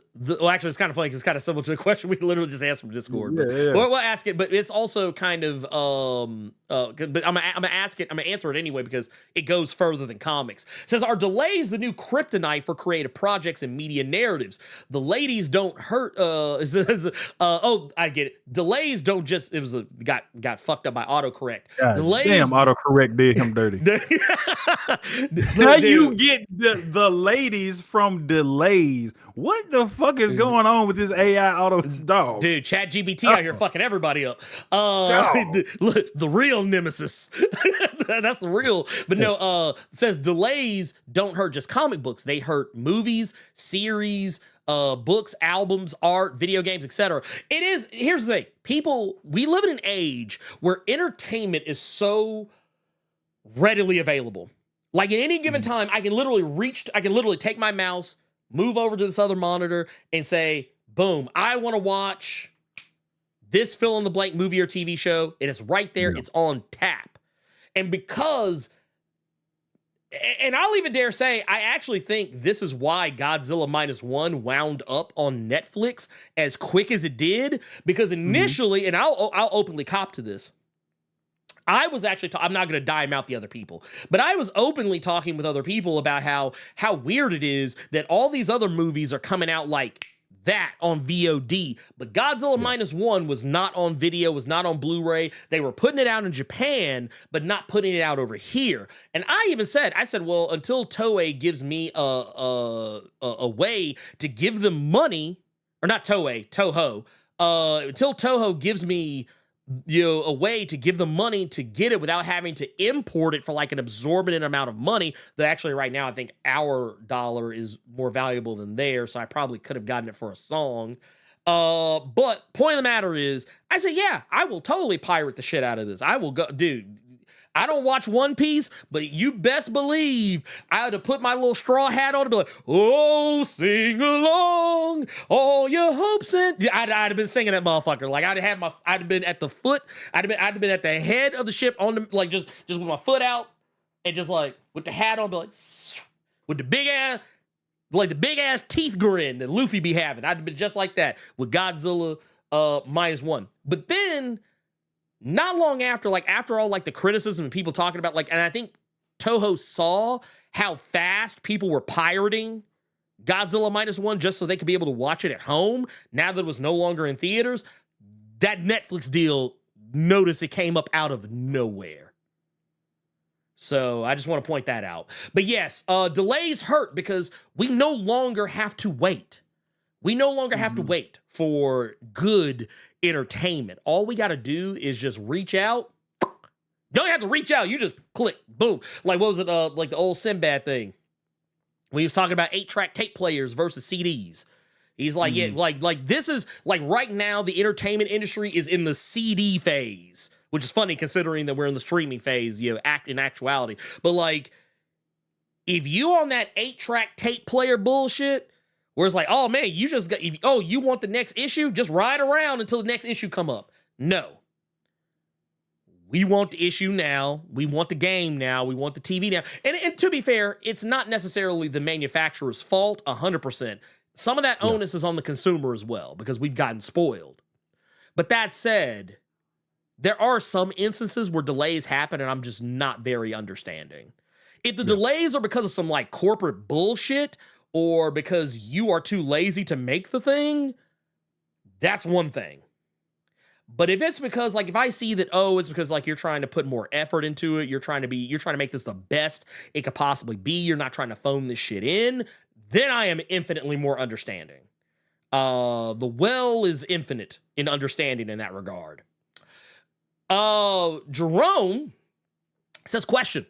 Actually, it's kind of funny because it's kind of similar to the question we literally just asked from Discord. But we'll ask it. But it's also kind of but I'm gonna ask it. I'm gonna answer it anyway because it goes further than comics. It says, are delays the new kryptonite for creative projects and media narratives? The ladies don't hurt. I get it. Delays don't just. It was got fucked up by autocorrect. Delays. Damn, autocorrect did him dirty. Now you get the ladies from delays. What the fuck is going on with this AI auto dog? Dude, ChatGPT out here fucking everybody up. The real nemesis. That's the real. But no, it says delays don't hurt just comic books. They hurt movies, series, books, albums, art, video games, etc. Here's the thing. We live in an age where entertainment is so readily available. Like at any given time, I can literally take my mouse, move over to this other monitor and say, boom, I want to watch this fill in the blank movie or TV show. And it's right there. It's on tap. And because, and I'll even dare say, I actually think this is why Godzilla -1 wound up on Netflix as quick as it did. Because initially, and I'll openly cop to this, I was actually, I'm not going to dime out the other people, but I was openly talking with other people about how weird it is that all these other movies are coming out like that on VOD, but Godzilla -1 was not on video, was not on Blu-ray. They were putting it out in Japan, but not putting it out over here. And I said, well, until Toei gives me a way to give them money, or not Toei, Toho, until Toho gives me a way to give them money to get it without having to import it for like an absorbent amount of money. That actually right now I think our dollar is more valuable than theirs, so I probably could have gotten it for a song. But point of the matter is, I say, yeah, I will totally pirate the shit out of this. I will go, dude. I don't watch One Piece, but you best believe I had to put my little straw hat on and be like, oh, sing along, all your hopes and I'd have been singing that motherfucker. Like I'd have been at the foot, I'd have been at the head of the ship on the, like just with my foot out, and just like with the hat on, be like with the big ass, like the big ass teeth grin that Luffy be having. I'd been just like that with Godzilla -1. But then not long after, like after all like the criticism and people talking about like, and I think Toho saw how fast people were pirating Godzilla -1 just so they could be able to watch it at home now that it was no longer in theaters. That Netflix deal, notice it came up out of nowhere. So I just want to point that out. But yes, delays hurt because we no longer have to wait. We no longer have to wait for good entertainment. All we got to do is just reach out. You don't have to reach out. You just click, boom. Like, what was it? Like the old Sinbad thing. When he was talking about 8-track tape players versus CDs. He's like, yeah, like this is like right now the entertainment industry is in the CD phase, which is funny considering that we're in the streaming phase, you know, in actuality. But like, if you on that 8-track tape player bullshit, where it's like, oh man, you just got, you want the next issue? Just ride around until the next issue come up. No. We want the issue now. We want the game now. We want the TV now. And to be fair, it's not necessarily the manufacturer's fault 100%. Some of that onus is on the consumer as well because we've gotten spoiled. But that said, there are some instances where delays happen and I'm just not very understanding. If the delays are because of some like corporate bullshit or because you are too lazy to make the thing, that's one thing. But if it's because, like, if I see that, it's because, like, you're trying to put more effort into it, you're trying to make this the best it could possibly be, you're not trying to phone this shit in, then I am infinitely more understanding. The well is infinite in understanding in that regard. Jerome says, question.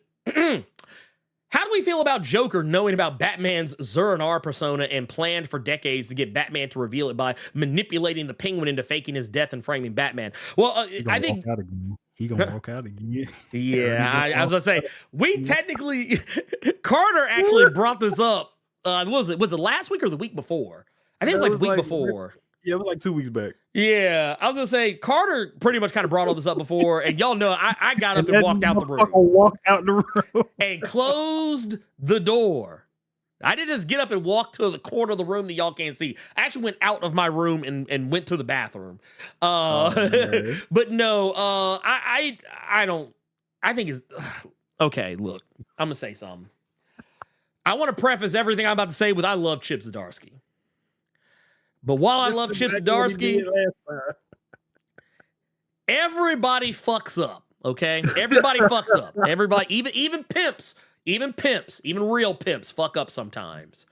How do we feel about Joker knowing about Batman's Zur-En-R persona and planned for decades to get Batman to reveal it by manipulating the Penguin into faking his death and framing Batman? Well, I think he gonna walk out again. Yeah, I was gonna say we technically Carter actually brought this up. Was it last week or the week before? I think it was like the week before. Yeah, it was like 2 weeks back. Yeah, I was gonna say Carter pretty much kind of brought all this up before, and y'all know I got up and walked out the room. Walk out the room and closed the door. I didn't just get up and walk to the corner of the room that y'all can't see. I actually went out of my room and went to the bathroom. But no, I don't. I think it's okay. Look, I'm gonna say something. I want to preface everything I'm about to say with I love Chip Zdarsky. But while I love Chip Zdarsky, everybody fucks up, okay? Everybody fucks up. Everybody, even pimps, even real pimps fuck up sometimes.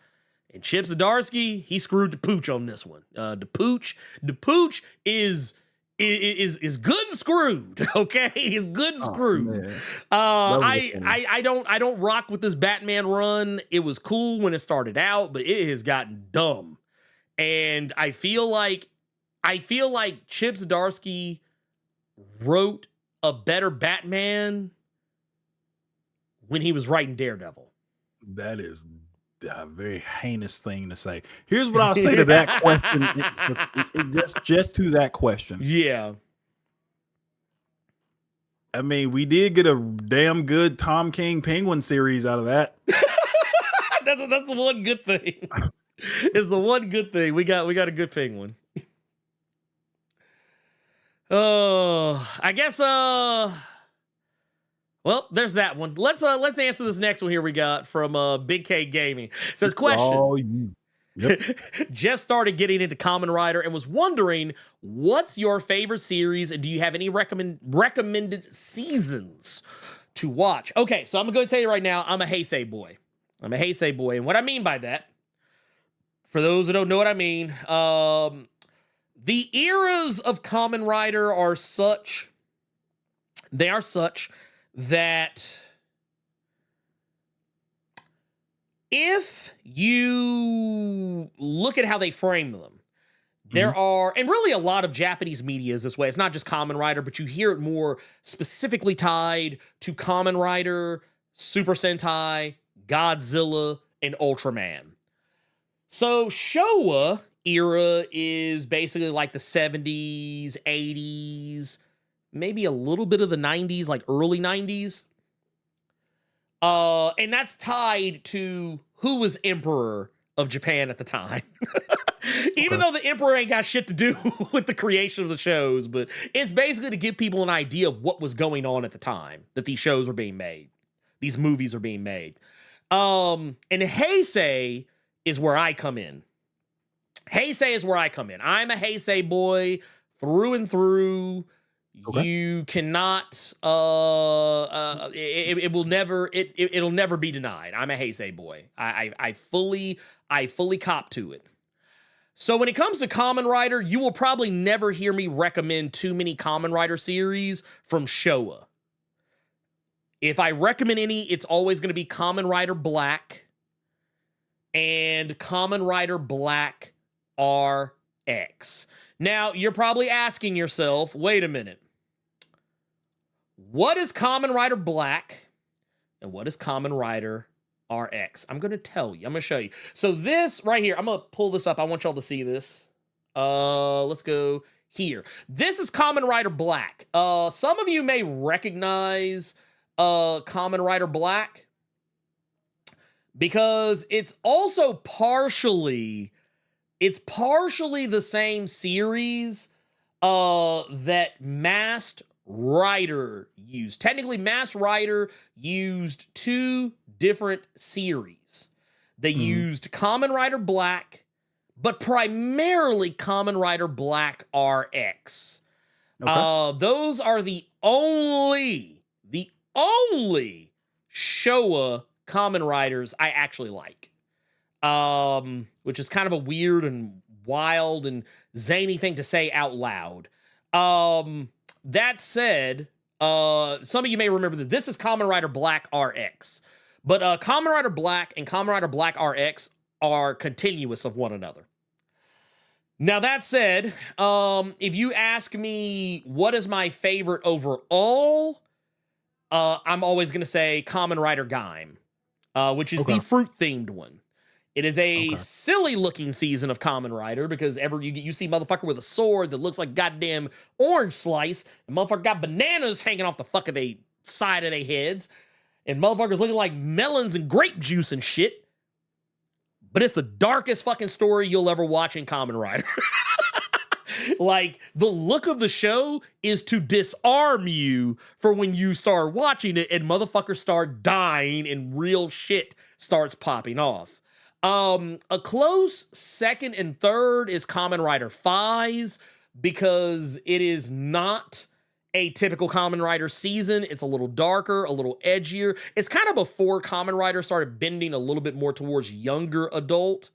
And Chip Zdarsky, he screwed the pooch on this one. The pooch is good and screwed, okay? He's good and screwed. I don't rock with this Batman run. It was cool when it started out, but it has gotten dumb. And I feel like Chip Zdarsky wrote a better Batman when he was writing Daredevil. That is a very heinous thing to say. Here's what I'll say to that question. Just to that question. Yeah. I mean, we did get a damn good Tom King Penguin series out of that. That's the one good thing. It's the one good thing. We got a good Penguin. I guess well, there's that one. Let's answer this next one here we got from Big K Gaming. It says, question. Yep. Just started getting into Kamen Rider and was wondering what's your favorite series and do you have any recommended seasons to watch? Okay, so I'm going to tell you right now, I'm a Heisei boy. And what I mean by that, for those who don't know what I mean, the eras of Kamen Rider are such that if you look at how they frame them, there are, and really a lot of Japanese media is this way. It's not just Kamen Rider, but you hear it more specifically tied to Kamen Rider, Super Sentai, Godzilla, and Ultraman. So Showa era is basically like the 70s, 80s, maybe a little bit of the 90s, like early 90s. And that's tied to who was emperor of Japan at the time. Even though the emperor ain't got shit to do with the creation of the shows, but it's basically to give people an idea of what was going on at the time that these shows were being made. These movies are being made. And Heisei is where I come in. Heisei is where I come in. I'm a Heisei boy through and through. Okay. You cannot, it'll never be denied. I'm a Heisei boy. I fully cop to it. So when it comes to Kamen Rider, you will probably never hear me recommend too many Kamen Rider series from Showa. If I recommend any, it's always going to be Kamen Rider Black and Kamen Rider Black RX. Now, you're probably asking yourself, wait a minute. What is Kamen Rider Black and what is Kamen Rider RX? I'm going to tell you. I'm going to show you. So this right here, I'm going to pull this up. I want y'all to see this. Let's go here. This is Kamen Rider Black. Some of you may recognize Kamen Rider Black because it's also partially the same series that Masked Rider used. Technically, Masked Rider used two different series. They used Kamen Rider Black, but primarily Kamen Rider Black RX. Okay. Those are the only Showa Kamen Riders I actually like. Which is kind of a weird and wild and zany thing to say out loud. That said, some of you may remember that this is Kamen Rider Black RX. But Kamen Rider Black and Kamen Rider Black RX are continuous of one another. Now, that said, if you ask me what is my favorite overall, I'm always going to say Kamen Rider Gaim, which is the fruit-themed one. It is a silly-looking season of Kamen Rider because you see motherfucker with a sword that looks like goddamn orange slice, and motherfucker got bananas hanging off the fuck of their side of their heads, and motherfuckers looking like melons and grape juice and shit. But it's the darkest fucking story you'll ever watch in Kamen Rider. Like, the look of the show is to disarm you for when you start watching it and motherfuckers start dying and real shit starts popping off. A close second and third is Kamen Rider Phase because it is not a typical Kamen Rider season. It's a little darker, a little edgier. It's kind of before Kamen Rider started bending a little bit more towards younger adult.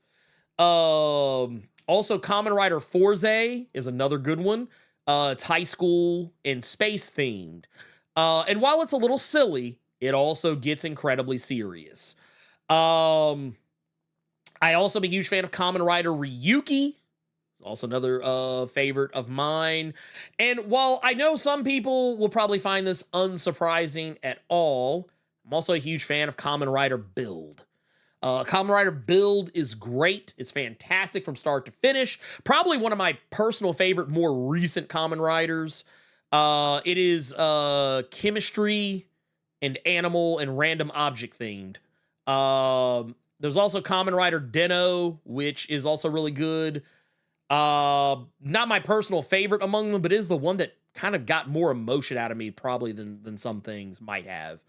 Also, Kamen Rider Forze is another good one. It's high school and space themed. And while it's a little silly, it also gets incredibly serious. I also am a huge fan of Kamen Rider Ryuki. Also another favorite of mine. And while I know some people will probably find this unsurprising at all, I'm also a huge fan of Kamen Rider Build. Kamen Rider Build is great. It's fantastic from start to finish. Probably one of my personal favorite, more recent Kamen Riders. It is chemistry and animal and random object themed. There's also Kamen Rider Den-O, which is also really good. Not my personal favorite among them, but is the one that kind of got more emotion out of me probably than some things might have.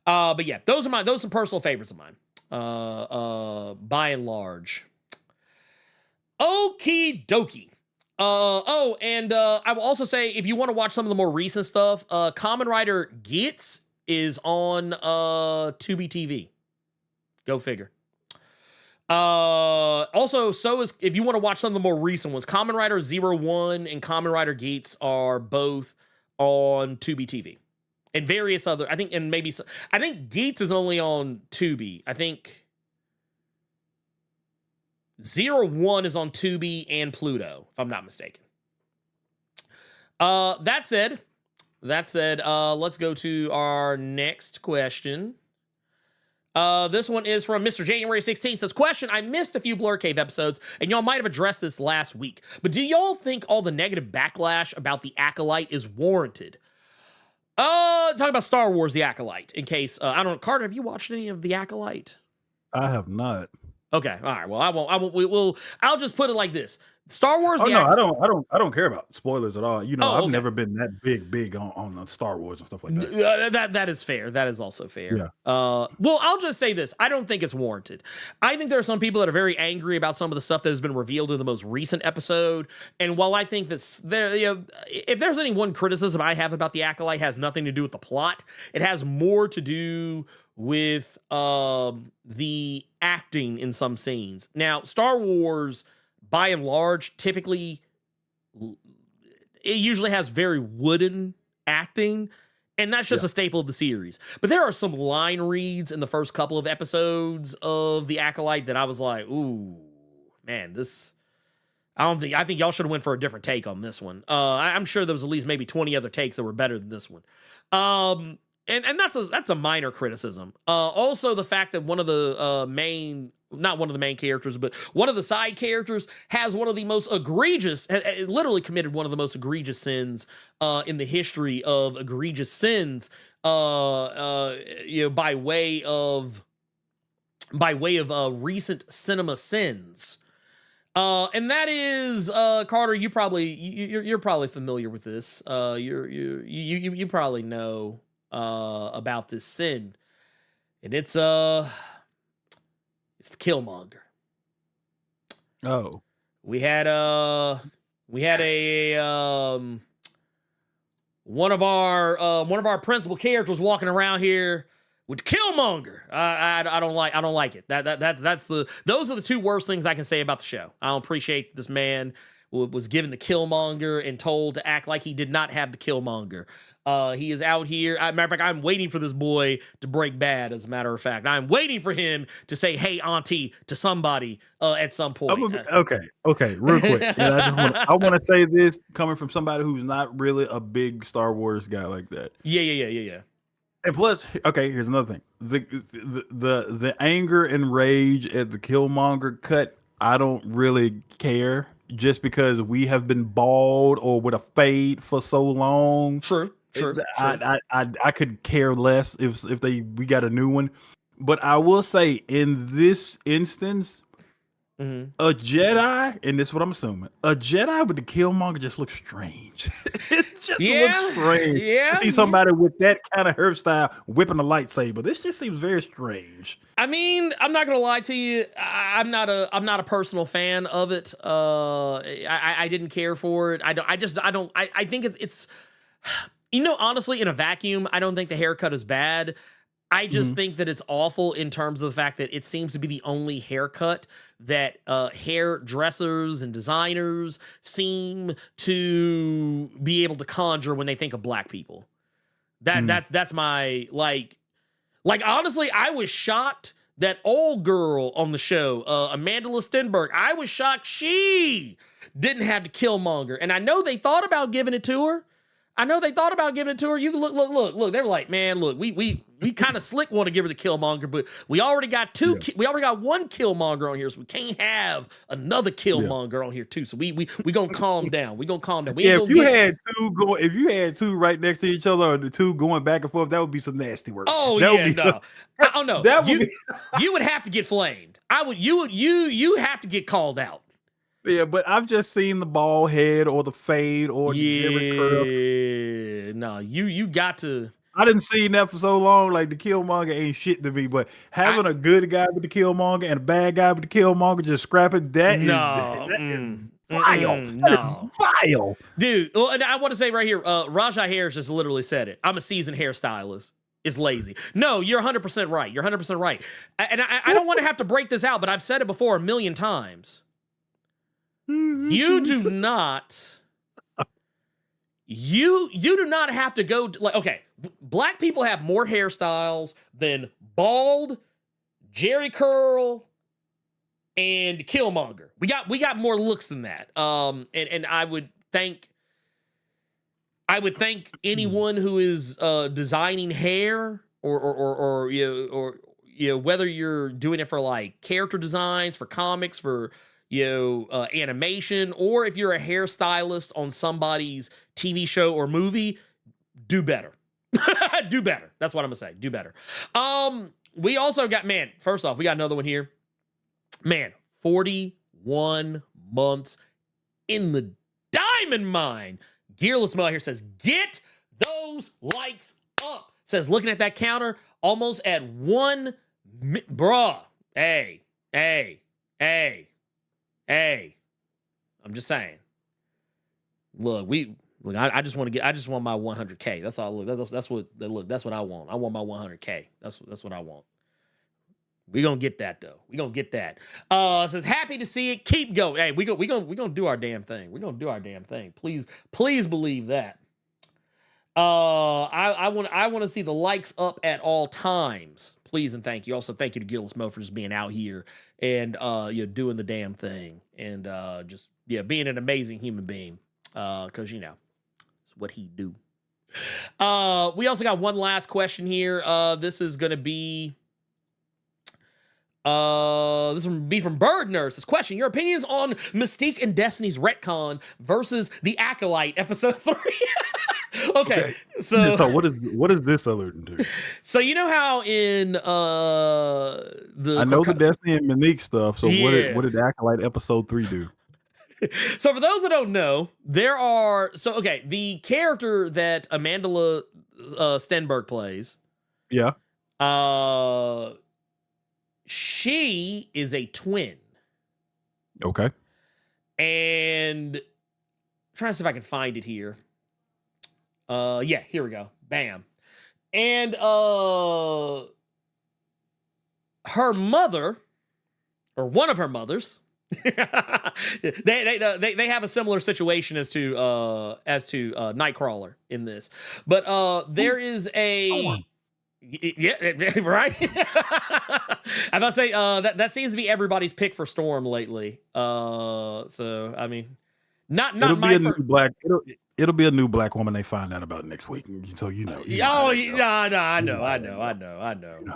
But yeah, those are some personal favorites of mine. By and large. Okie dokie. I will also say, if you want to watch some of the more recent stuff, Kamen Rider Gits is on Tubi TV. Go figure. Also, so is, if you want to watch some of the more recent ones, Kamen Rider 01 and Kamen Rider Gits are both on Tubi TV. And various other, I think Gits is only on Tubi. I think 01 is on Tubi and Pluto, if I'm not mistaken. That said, let's go to our next question. This one is from Mr. January 16th. Says, question, I missed a few Blerd Cave episodes, and y'all might have addressed this last week, but do y'all think all the negative backlash about the Acolyte is warranted? Talk about Star Wars: The Acolyte. In case I don't know, Carter, have you watched any of The Acolyte? I have not. Okay, all right. Well, I won't. I'll just put it like this: Star Wars. Oh no, I don't care about spoilers at all. You know, I've okay. never been that big on Star Wars and stuff like that. That is fair. That is also fair. Yeah. Well, I'll just say this: I don't think it's warranted. I think there are some people that are very angry about some of the stuff that has been revealed in the most recent episode. And while I think that if there's any one criticism I have about The Acolyte, has nothing to do with the plot. It has more to do with the acting in some scenes. Now, Star Wars, by and large, typically, it usually has very wooden acting, and that's just a staple of the series. But there are some line reads in the first couple of episodes of The Acolyte that I was like, ooh, man, this... I think y'all should have went for a different take on this one. I'm sure there was at least maybe 20 other takes that were better than this one. And that's a minor criticism. Also, the fact that one of the not one of the main characters, but one of the side characters has one of the most egregious, literally committed one of the most egregious sins in the history of egregious sins. By way of recent cinema sins. And that is Carter. You're probably familiar with this. You probably know about this sin, and it's the Killmonger. Oh, we had a one of our principal characters walking around here with Killmonger. I don't like it. Those are the two worst things I can say about the show. I don't appreciate this man was given the Killmonger and told to act like he did not have the Killmonger. He is out here. Matter of fact, I'm waiting for this boy to break bad, as a matter of fact. I'm waiting for him to say, hey, auntie, to somebody at some point. Okay, real quick. I want to say this coming from somebody who's not really a big Star Wars guy like that. Yeah. And plus, okay, here's another thing. The anger and rage at the Killmonger cut, I don't really care, just because we have been bald or with a fade for so long. True. I could care less if we got a new one. But I will say, in this instance, a Jedi, and this is what I'm assuming, a Jedi with the Killmonger just looks strange. It just looks strange. Yeah. To see somebody with that kind of hairstyle whipping a lightsaber, this just seems very strange. I mean, I'm not gonna lie to you. I'm not a personal fan of it. I didn't care for it. I think it's honestly, in a vacuum, I don't think the haircut is bad. I just think that it's awful in terms of the fact that it seems to be the only haircut that hairdressers and designers seem to be able to conjure when they think of black people. That's my like honestly, I was shocked that old girl on the show, Amanda Stenberg, I was shocked she didn't have the Killmonger. And I know they thought about giving it to her. You look. They were like, man, look, we kind of slick want to give her the Killmonger, but we already got we already got one Killmonger on here, so we can't have another Killmonger on here too. So we gonna calm down. We gonna calm down. If you had two right next to each other, or the two going back and forth, that would be some nasty work. Oh that no. Oh no. You would have to get flamed. You have to get called out. Yeah, but I've just seen the bald head or the fade or the curve. No, you got to. I didn't see that for so long. Like, the Killmonger ain't shit to me, but having a good guy with the Killmonger and a bad guy with the Killmonger just scrapping that is vile. No. Vile. Dude, well, and I want to say right here, Rajah Harris just literally said it. I'm a seasoned hairstylist. It's lazy. No, you're 100% right. You're 100% right. And I don't want to have to break this out, but I've said it before a million times. You do not have to go to, okay, black people have more hairstyles than bald, Jerry curl, and Killmonger. We got more looks than that. And I would thank anyone who is designing hair or whether you're doing it for like character designs, for comics, for animation, or if you're a hairstylist on somebody's TV show or movie, do better. Do better. That's what I'm gonna say. Do better. We also got, man, first off, we got another one here. Man, 41 months in the diamond mine. Gearless Mo here says, get those likes up. Says, looking at that counter, almost at bruh. Hey. I'm just saying. Look, I just want my 100K. That's all. That's what I want. I want my 100K. That's what I want. We gonna get that though. We gonna get that. Says happy to see it. Keep going. Hey, we gonna do our damn thing. We gonna do our damn thing. Please believe that. I want to see the likes up at all times. Please and thank you. Also, thank you to Gillis Mo for just being out here and doing the damn thing and just being an amazing human being. Because it's what he do. We also got one last question here. This is gonna be. This will be from Bird Nurse. This question: your opinions on Mystique and Destiny's retcon versus the Acolyte episode 3. Okay, so what is this alluding to? So you know how in the I know the Destiny and Monique stuff. So what did the Acolyte episode 3 do? So for those that don't know, the character that Amanda Stenberg plays, she is a twin. Okay. And I'm trying to see if I can find it here. Here we go. Bam. And her mother, or one of her mothers, they have a similar situation as to Nightcrawler in this. But there is a right. I'm about to say that seems to be everybody's pick for Storm lately. So I mean, not it'll my be it'll be a new black woman they find out about next week. So I know.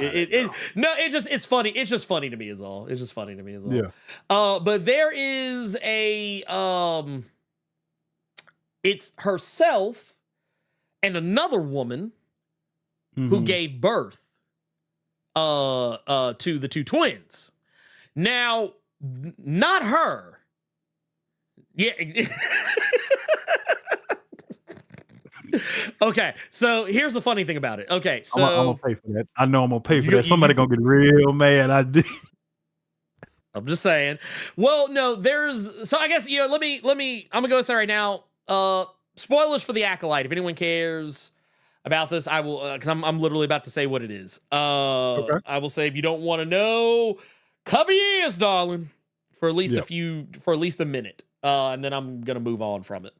It's funny. It's just funny to me is all. It's just funny to me is all. Yeah. But there is a it's herself and another woman who gave birth to the two twins. Now, not her. Yeah. Okay, so here's the funny thing about it. Okay, so I'm gonna pay for that. I know I'm gonna pay for that. Somebody gonna get real mad. I'm just saying. Well, no, so I guess let me. I'm gonna go say right now. Spoilers for the Acolyte. If anyone cares about this, I will, because I'm literally about to say what it is. Okay. I will say if you don't want to know, cover your ears, darling, for at least a minute, and then I'm gonna move on from it.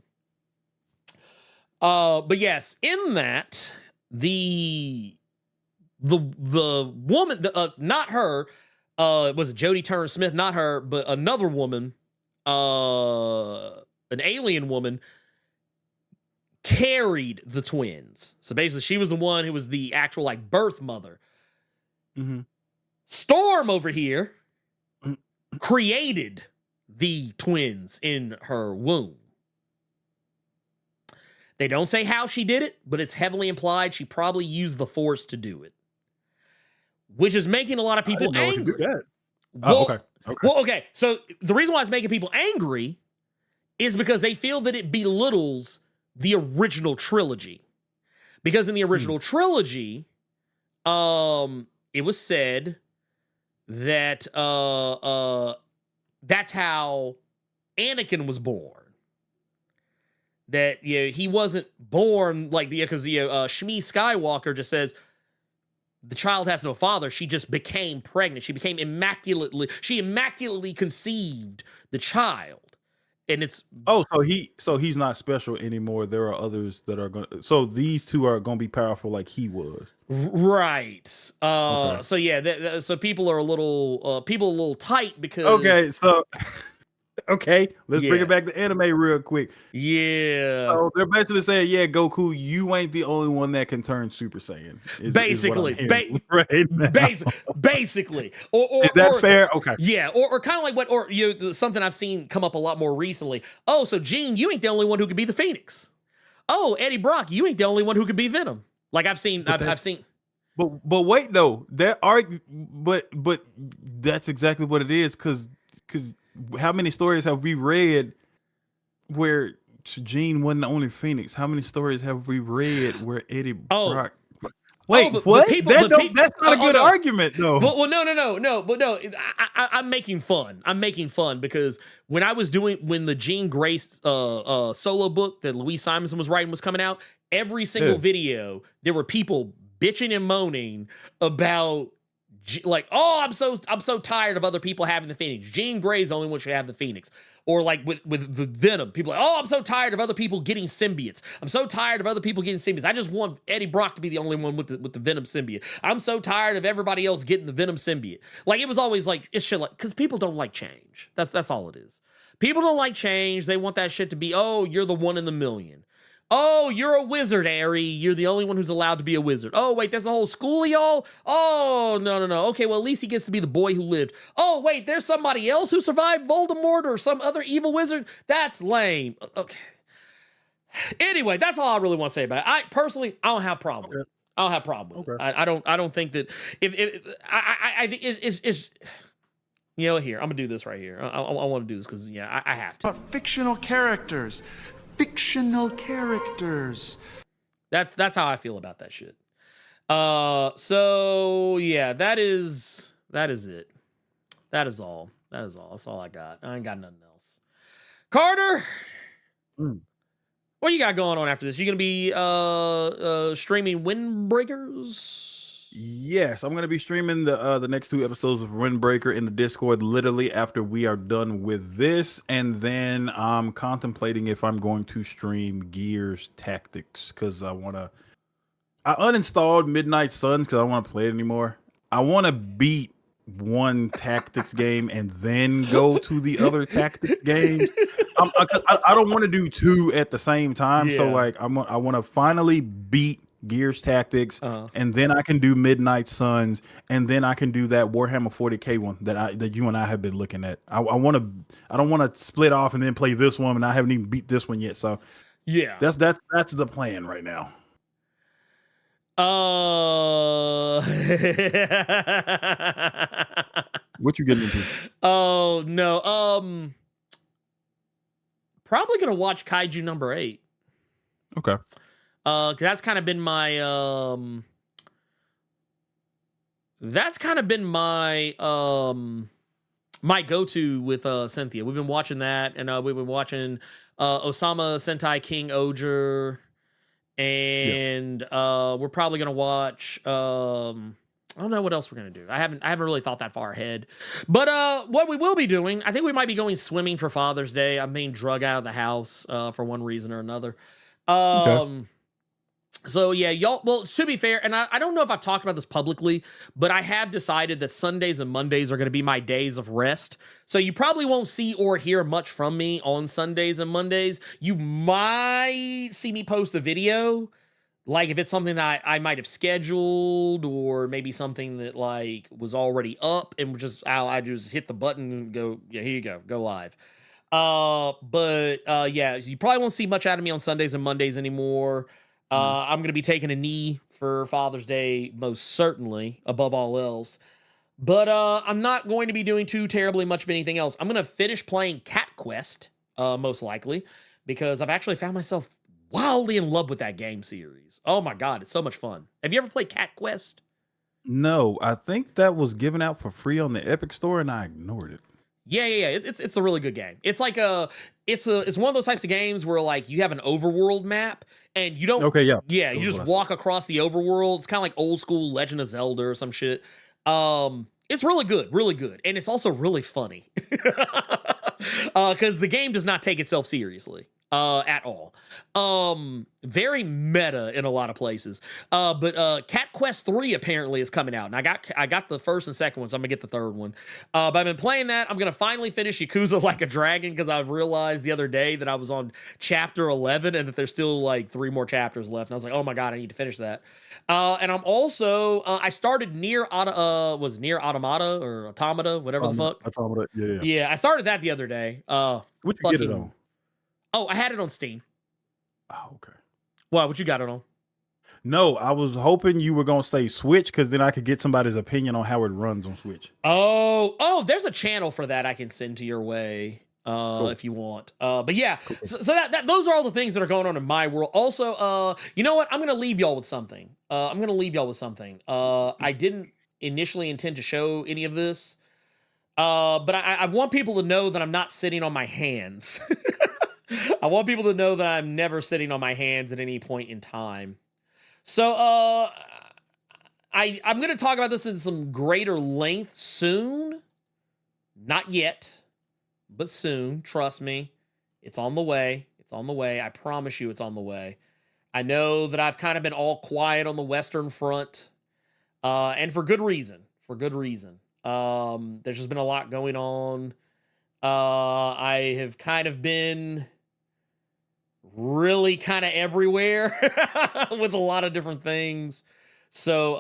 But yes, in that the woman, not her, was it Jodie Turner Smith? Not her, but another woman, an alien woman, carried the twins. So basically, she was the one who was the actual birth mother. Mm-hmm. Storm over here created the twins in her womb. They don't say how she did it, but it's heavily implied she probably used the Force to do it, which is making a lot of people angry. Okay. So the reason why it's making people angry is because they feel that it belittles the original trilogy. Because in the original trilogy, it was said that that's how Anakin was born. That he wasn't born because Shmi Skywalker just says the child has no father. She just became pregnant. She became immaculately conceived the child, and it's so he's not special anymore. There are others that are so these two are gonna be powerful like he was, right? Okay. So so people are a little tight because Okay, let's bring it back to anime real quick. Yeah. So they're basically saying, Goku, you ain't the only one that can turn Super Saiyan. Basically. Or is that fair? Okay. Yeah, or kind of like something I've seen come up a lot more recently. Oh, so Gene, you ain't the only one who could be the Phoenix. Oh, Eddie Brock, you ain't the only one who could be Venom. Like I've seen. But wait though, but that's exactly what it is, because how many stories have we read where Gene wasn't the only Phoenix? How many stories have we read where Eddie Brock? Wait, but what? That's not a good argument, though. Well, no. But no, I'm making fun. I'm making fun because when the Jean Grey solo book that Louise Simonson was writing was coming out, every single video there were people bitching and moaning about like, oh, I'm so tired of other people having the Phoenix. Jean Grey's the only one should have the Phoenix. Or like with Venom, people are like, oh, I'm so tired of other people getting symbiotes. I'm so tired of other people getting symbiotes. I just want Eddie Brock to be the only one with the Venom symbiote. I'm so tired of everybody else getting the Venom symbiote. Like, it was always like, it's shit like, because people don't like change. That's all it is. People don't like change. They want that shit to be, oh, you're the one in the million. Oh, you're a wizard, Harry. You're the only one who's allowed to be a wizard. Oh, wait, there's a whole school of y'all? Oh, no. Okay, well, at least he gets to be the boy who lived. Oh, wait, there's somebody else who survived Voldemort or some other evil wizard? That's lame. Okay. Anyway, that's all I really want to say about it. I don't have a problem with it. I don't have a problem with it. I don't think that I think it's you know, here, I'm going to do this right here. I want to do this because, yeah, I have to. But fictional characters. Fictional characters. That's how I feel about that shit. So yeah, that is it. That is all. That's all I got. I ain't got nothing else. Carter, what you got going on after this? You gonna be streaming Windbreakers? Yes, I'm gonna be streaming the next 2 episodes of Windbreaker in the Discord literally after we are done with this, and then I'm contemplating if I'm going to stream Gears Tactics because I uninstalled Midnight Suns because I don't want to play it anymore. I want to beat one tactics game and then go to the other tactics games. I don't want to do 2 at the same time. So like I want to finally beat Gears Tactics, and then I can do Midnight Suns, and then I can do that Warhammer 40K one that you and I have been looking at. I don't want to split off and then play this one, and I haven't even beat this one yet. So yeah, that's the plan right now. What you getting into? Oh no, probably gonna watch Kaiju number 8. Okay. Cause that's kind of been my my go-to with Cynthia. We've been watching that, and we've been watching Osama Sentai King Oger, and we're probably gonna watch I don't know what else we're gonna do. I haven't really thought that far ahead. But what we will be doing, I think we might be going swimming for Father's Day. I'm being drug out of the house for one reason or another. Okay. So yeah, y'all, well, to be fair, and I don't know if I've talked about this publicly, but I have decided that Sundays and Mondays are going to be my days of rest. So you probably won't see or hear much from me on Sundays and Mondays. You might see me post a video, like if it's something that I might have scheduled, or maybe something that like was already up and just all I do is hit the button and go, yeah, here you go live. Yeah, you probably won't see much out of me on Sundays and Mondays anymore. I'm going to be taking a knee for Father's Day, most certainly, above all else. But I'm not going to be doing too terribly much of anything else. I'm going to finish playing Cat Quest, most likely, because I've actually found myself wildly in love with that game series. Oh my God, it's so much fun. Have you ever played Cat Quest? No, I think that was given out for free on the Epic Store, and I ignored it. Yeah. It's a really good game. It's like it's one of those types of games where like you have an overworld map and you don't. Okay, yeah. Yeah, you just walk across the overworld. It's kind of like old school Legend of Zelda or some shit. It's really good, and it's also really funny. Because the game does not take itself seriously. At all. Very meta in a lot of places. But Cat Quest 3 apparently is coming out, and I got the first and second one, so I'm gonna get the third one. But I've been playing that. I'm gonna finally finish Yakuza Like a Dragon because I realized the other day that I was on chapter 11 and that there's still like 3 more chapters left. And I was like, oh my God, I need to finish that. And I'm also I started Nier Automata or Automata, whatever the fuck. Automata, yeah. Yeah, I started that the other day. What you get it on? Oh, I had it on Steam. Oh, okay. What you got it on? No, I was hoping you were gonna say Switch because then I could get somebody's opinion on how it runs on Switch. Oh, there's a channel for that I can send to your way if you want. But yeah, so that those are all the things that are going on in my world. Also, you know what? I'm gonna leave y'all with something. I didn't initially intend to show any of this, but I want people to know that I'm not sitting on my hands. I want people to know that I'm never sitting on my hands at any point in time. So, I'm going to talk about this in some greater length soon. Not yet, but soon. Trust me. It's on the way. It's on the way. I promise you it's on the way. I know that I've kind of been all quiet on the Western Front, and for good reason. For good reason. There's just been a lot going on. I have kind of been really kind of everywhere with a lot of different things. So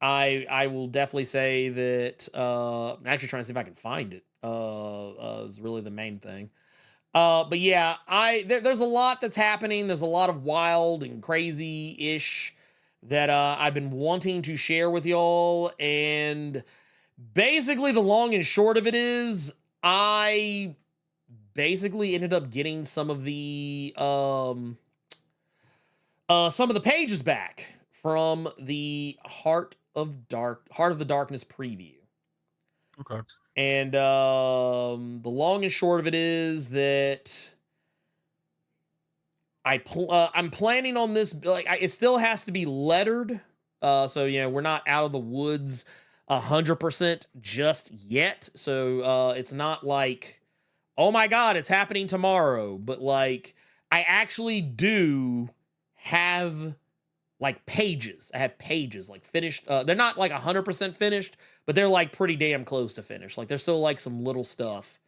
I will definitely say that I'm actually trying to see if I can find it. Is really the main thing. But yeah, there's a lot that's happening. There's a lot of wild and crazy-ish that I've been wanting to share with y'all. And basically the long and short of it is I basically ended up getting some of the pages back from the Heart of the Darkness preview. Okay. And the long and short of it is that I'm planning on this, like, it still has to be lettered. So yeah, we're not out of the woods 100% just yet. So it's not like, oh my God, it's happening tomorrow. But like, I actually do have like pages. I have pages like finished. They're not like 100% finished, but they're like pretty damn close to finished. Like there's still like some little stuff.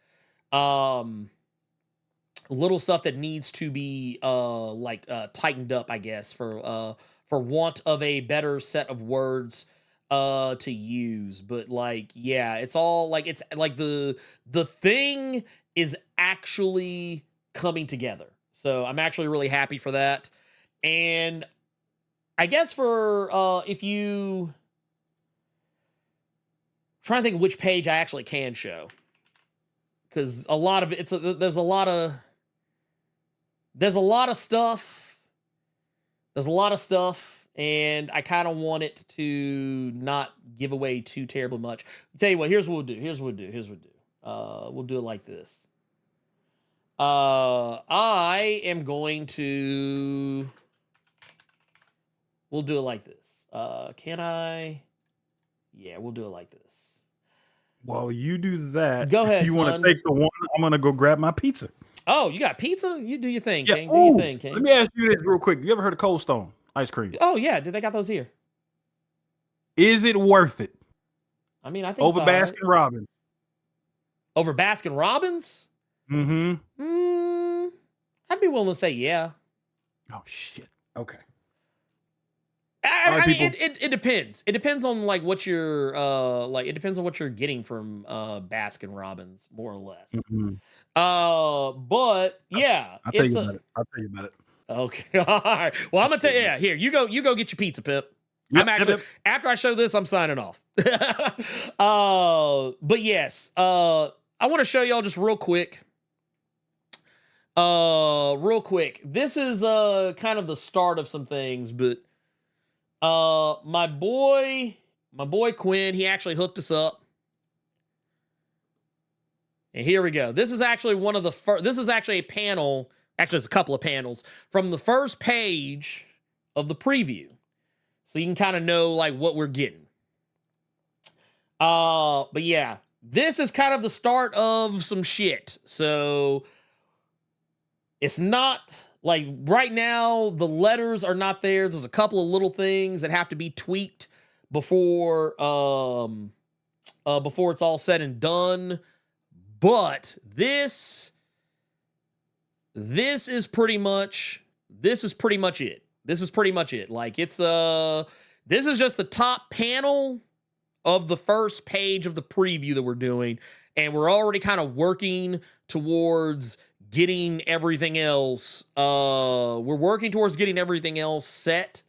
Little stuff that needs to be tightened up, I guess, for want of a better set of words to use. But like, yeah, it's all like, it's like the thing is actually coming together. So I'm actually really happy for that. And I guess for if you trying to think of which page I actually can show, because a lot of it, there's a lot of stuff. There's a lot of stuff, and I kind of want it to not give away too terribly much. I'll tell you what, here's what we'll do. We'll do it like this. I am going to. We'll do it like this. Can I? Yeah, we'll do it like this. While you do that, go ahead. You want to take the one? I'm gonna go grab my pizza. Oh, you got pizza? You do your thing, Yeah. King. Do your thing, King. Let me ask you this real quick. You ever heard of Cold Stone ice cream? Oh yeah, they got those here. Is it worth it? I mean, I think over Baskin Robbins. Over Baskin Robbins? Mm-hmm. I'd be willing to say yeah. Oh shit. Okay. I mean, it depends. It depends on like what you're it depends on what you're getting from Baskin Robbins, more or less. Mm-hmm. But yeah, I'll tell you about it. Okay. All right. Well, I'm gonna tell you. Yeah, here you go. You go get your pizza, Pip. Yep, after I show this, I'm signing off. But yes, I want to show y'all just real quick. This is kind of the start of some things, but my boy Quinn, he actually hooked us up. And here we go. This is actually one of the first, this is actually a panel, actually it's a couple of panels from the first page of the preview. So you can kind of know like what we're getting. But yeah, this is kind of the start of some shit. So it's not like right now, the letters are not there. There's a couple of little things that have to be tweaked before it's all said and done. But this is pretty much it. This is pretty much it. Like it's this is just the top panel of the first page of the preview that we're doing, and we're already kind of working towards getting everything else. We're working towards getting everything else set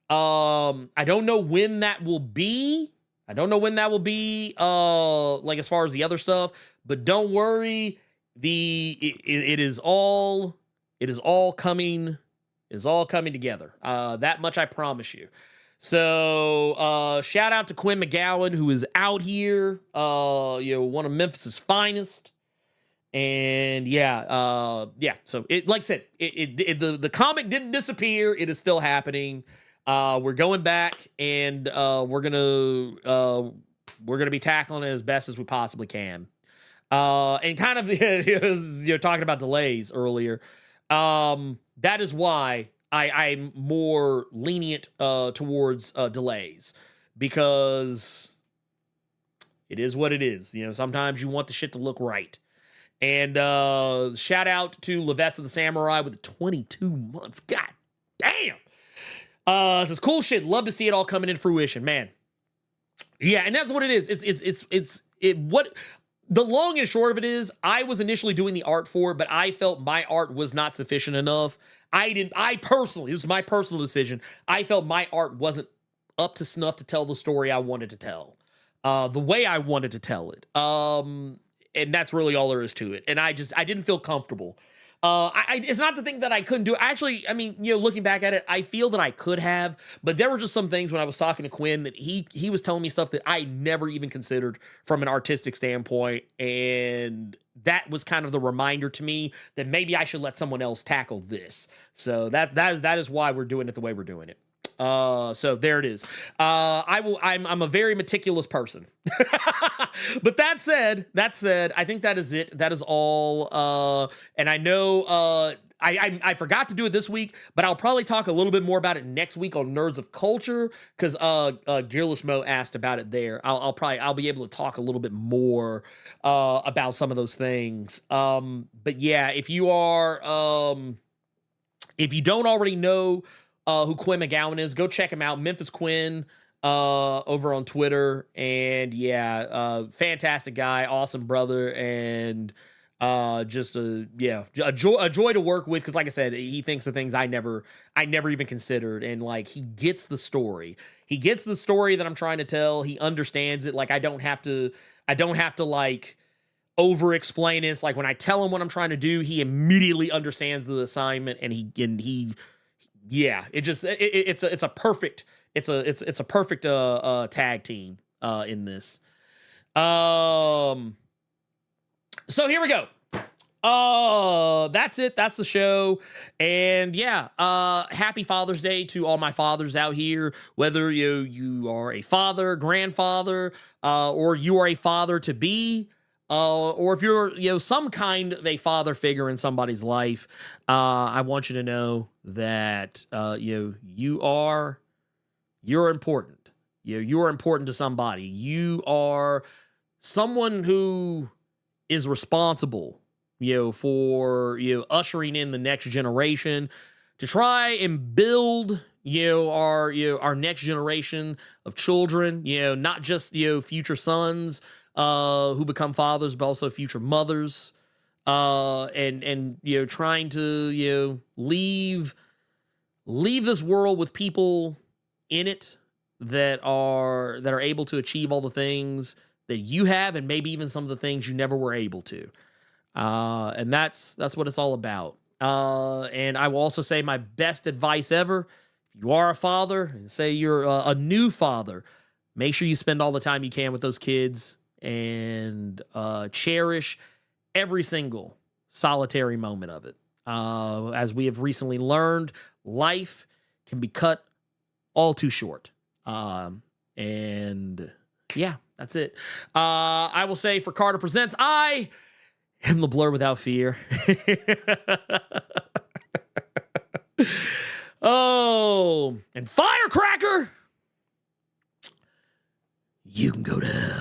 I don't know when that will be. Like as far as the other stuff, but don't worry. It is all coming together. That much I promise you. So shout out to Quinn McGowan, who is out here, one of Memphis's finest. And so it, like I said, the comic didn't disappear. It is still happening. We're going back, and we're gonna be tackling it as best as we possibly can. And kind of talking about delays earlier. That is why I'm more lenient towards delays, because it is what it is. Sometimes you want the shit to look right. And shout out to Levesque the Samurai with the 22 months. God damn. This is cool shit. Love to see it all coming in fruition, man. Yeah, and that's what it is. What the long and short of it is, I was initially doing the art for it, but I felt my art was not sufficient enough. I personally, this is my personal decision, I felt my art wasn't up to snuff to tell the story I wanted to tell, the way I wanted to tell it. And that's really all there is to it. And I didn't feel comfortable. It's not the thing that I couldn't do. Actually, I mean, looking back at it, I feel that I could have, but there were just some things when I was talking to Quinn that he was telling me stuff that I never even considered from an artistic standpoint. And that was kind of the reminder to me that maybe I should let someone else tackle this. So that is why we're doing it the way we're doing it. So there it is. I'm a very meticulous person. But that said, I think that is it. That is all. And I know, I forgot to do it this week, but I'll probably talk a little bit more about it next week on Nerds of Culture, because Gearless Mo asked about it there. I'll be able to talk a little bit more about some of those things. But yeah, if you don't already know who Quinn McGowan is, go check him out. Memphis Quinn over on Twitter. And yeah, fantastic guy, awesome brother, and just a joy to work with, because like I said, he thinks of things I never even considered, and like he gets the story that I'm trying to tell. He understands it. Like I don't have to like over explain it. It's like when I tell him what I'm trying to do, he immediately understands the assignment, and he it's a perfect tag team in this. So here we go. That's it. That's the show. And yeah, happy Father's Day to all my fathers out here, whether you are a father, grandfather, or you are a father to be, or if you're some kind of a father figure in somebody's life. I want you to know that you're important. You are important to somebody. You are someone who is responsible, for ushering in the next generation, to try and build our next generation of children, not just future sons who become fathers, but also future mothers, and trying to leave this world with people in it that are able to achieve all the things that you have, and maybe even some of the things you never were able to. And that's what it's all about. And I will also say my best advice ever: if you are a father, and say you're a new father, make sure you spend all the time you can with those kids, and cherish every single solitary moment of it. As we have recently learned, life can be cut all too short. And yeah, that's it. I will say, for Carter Presents, I am the Blerd without fear. Oh, and Firecracker, you can go to hell.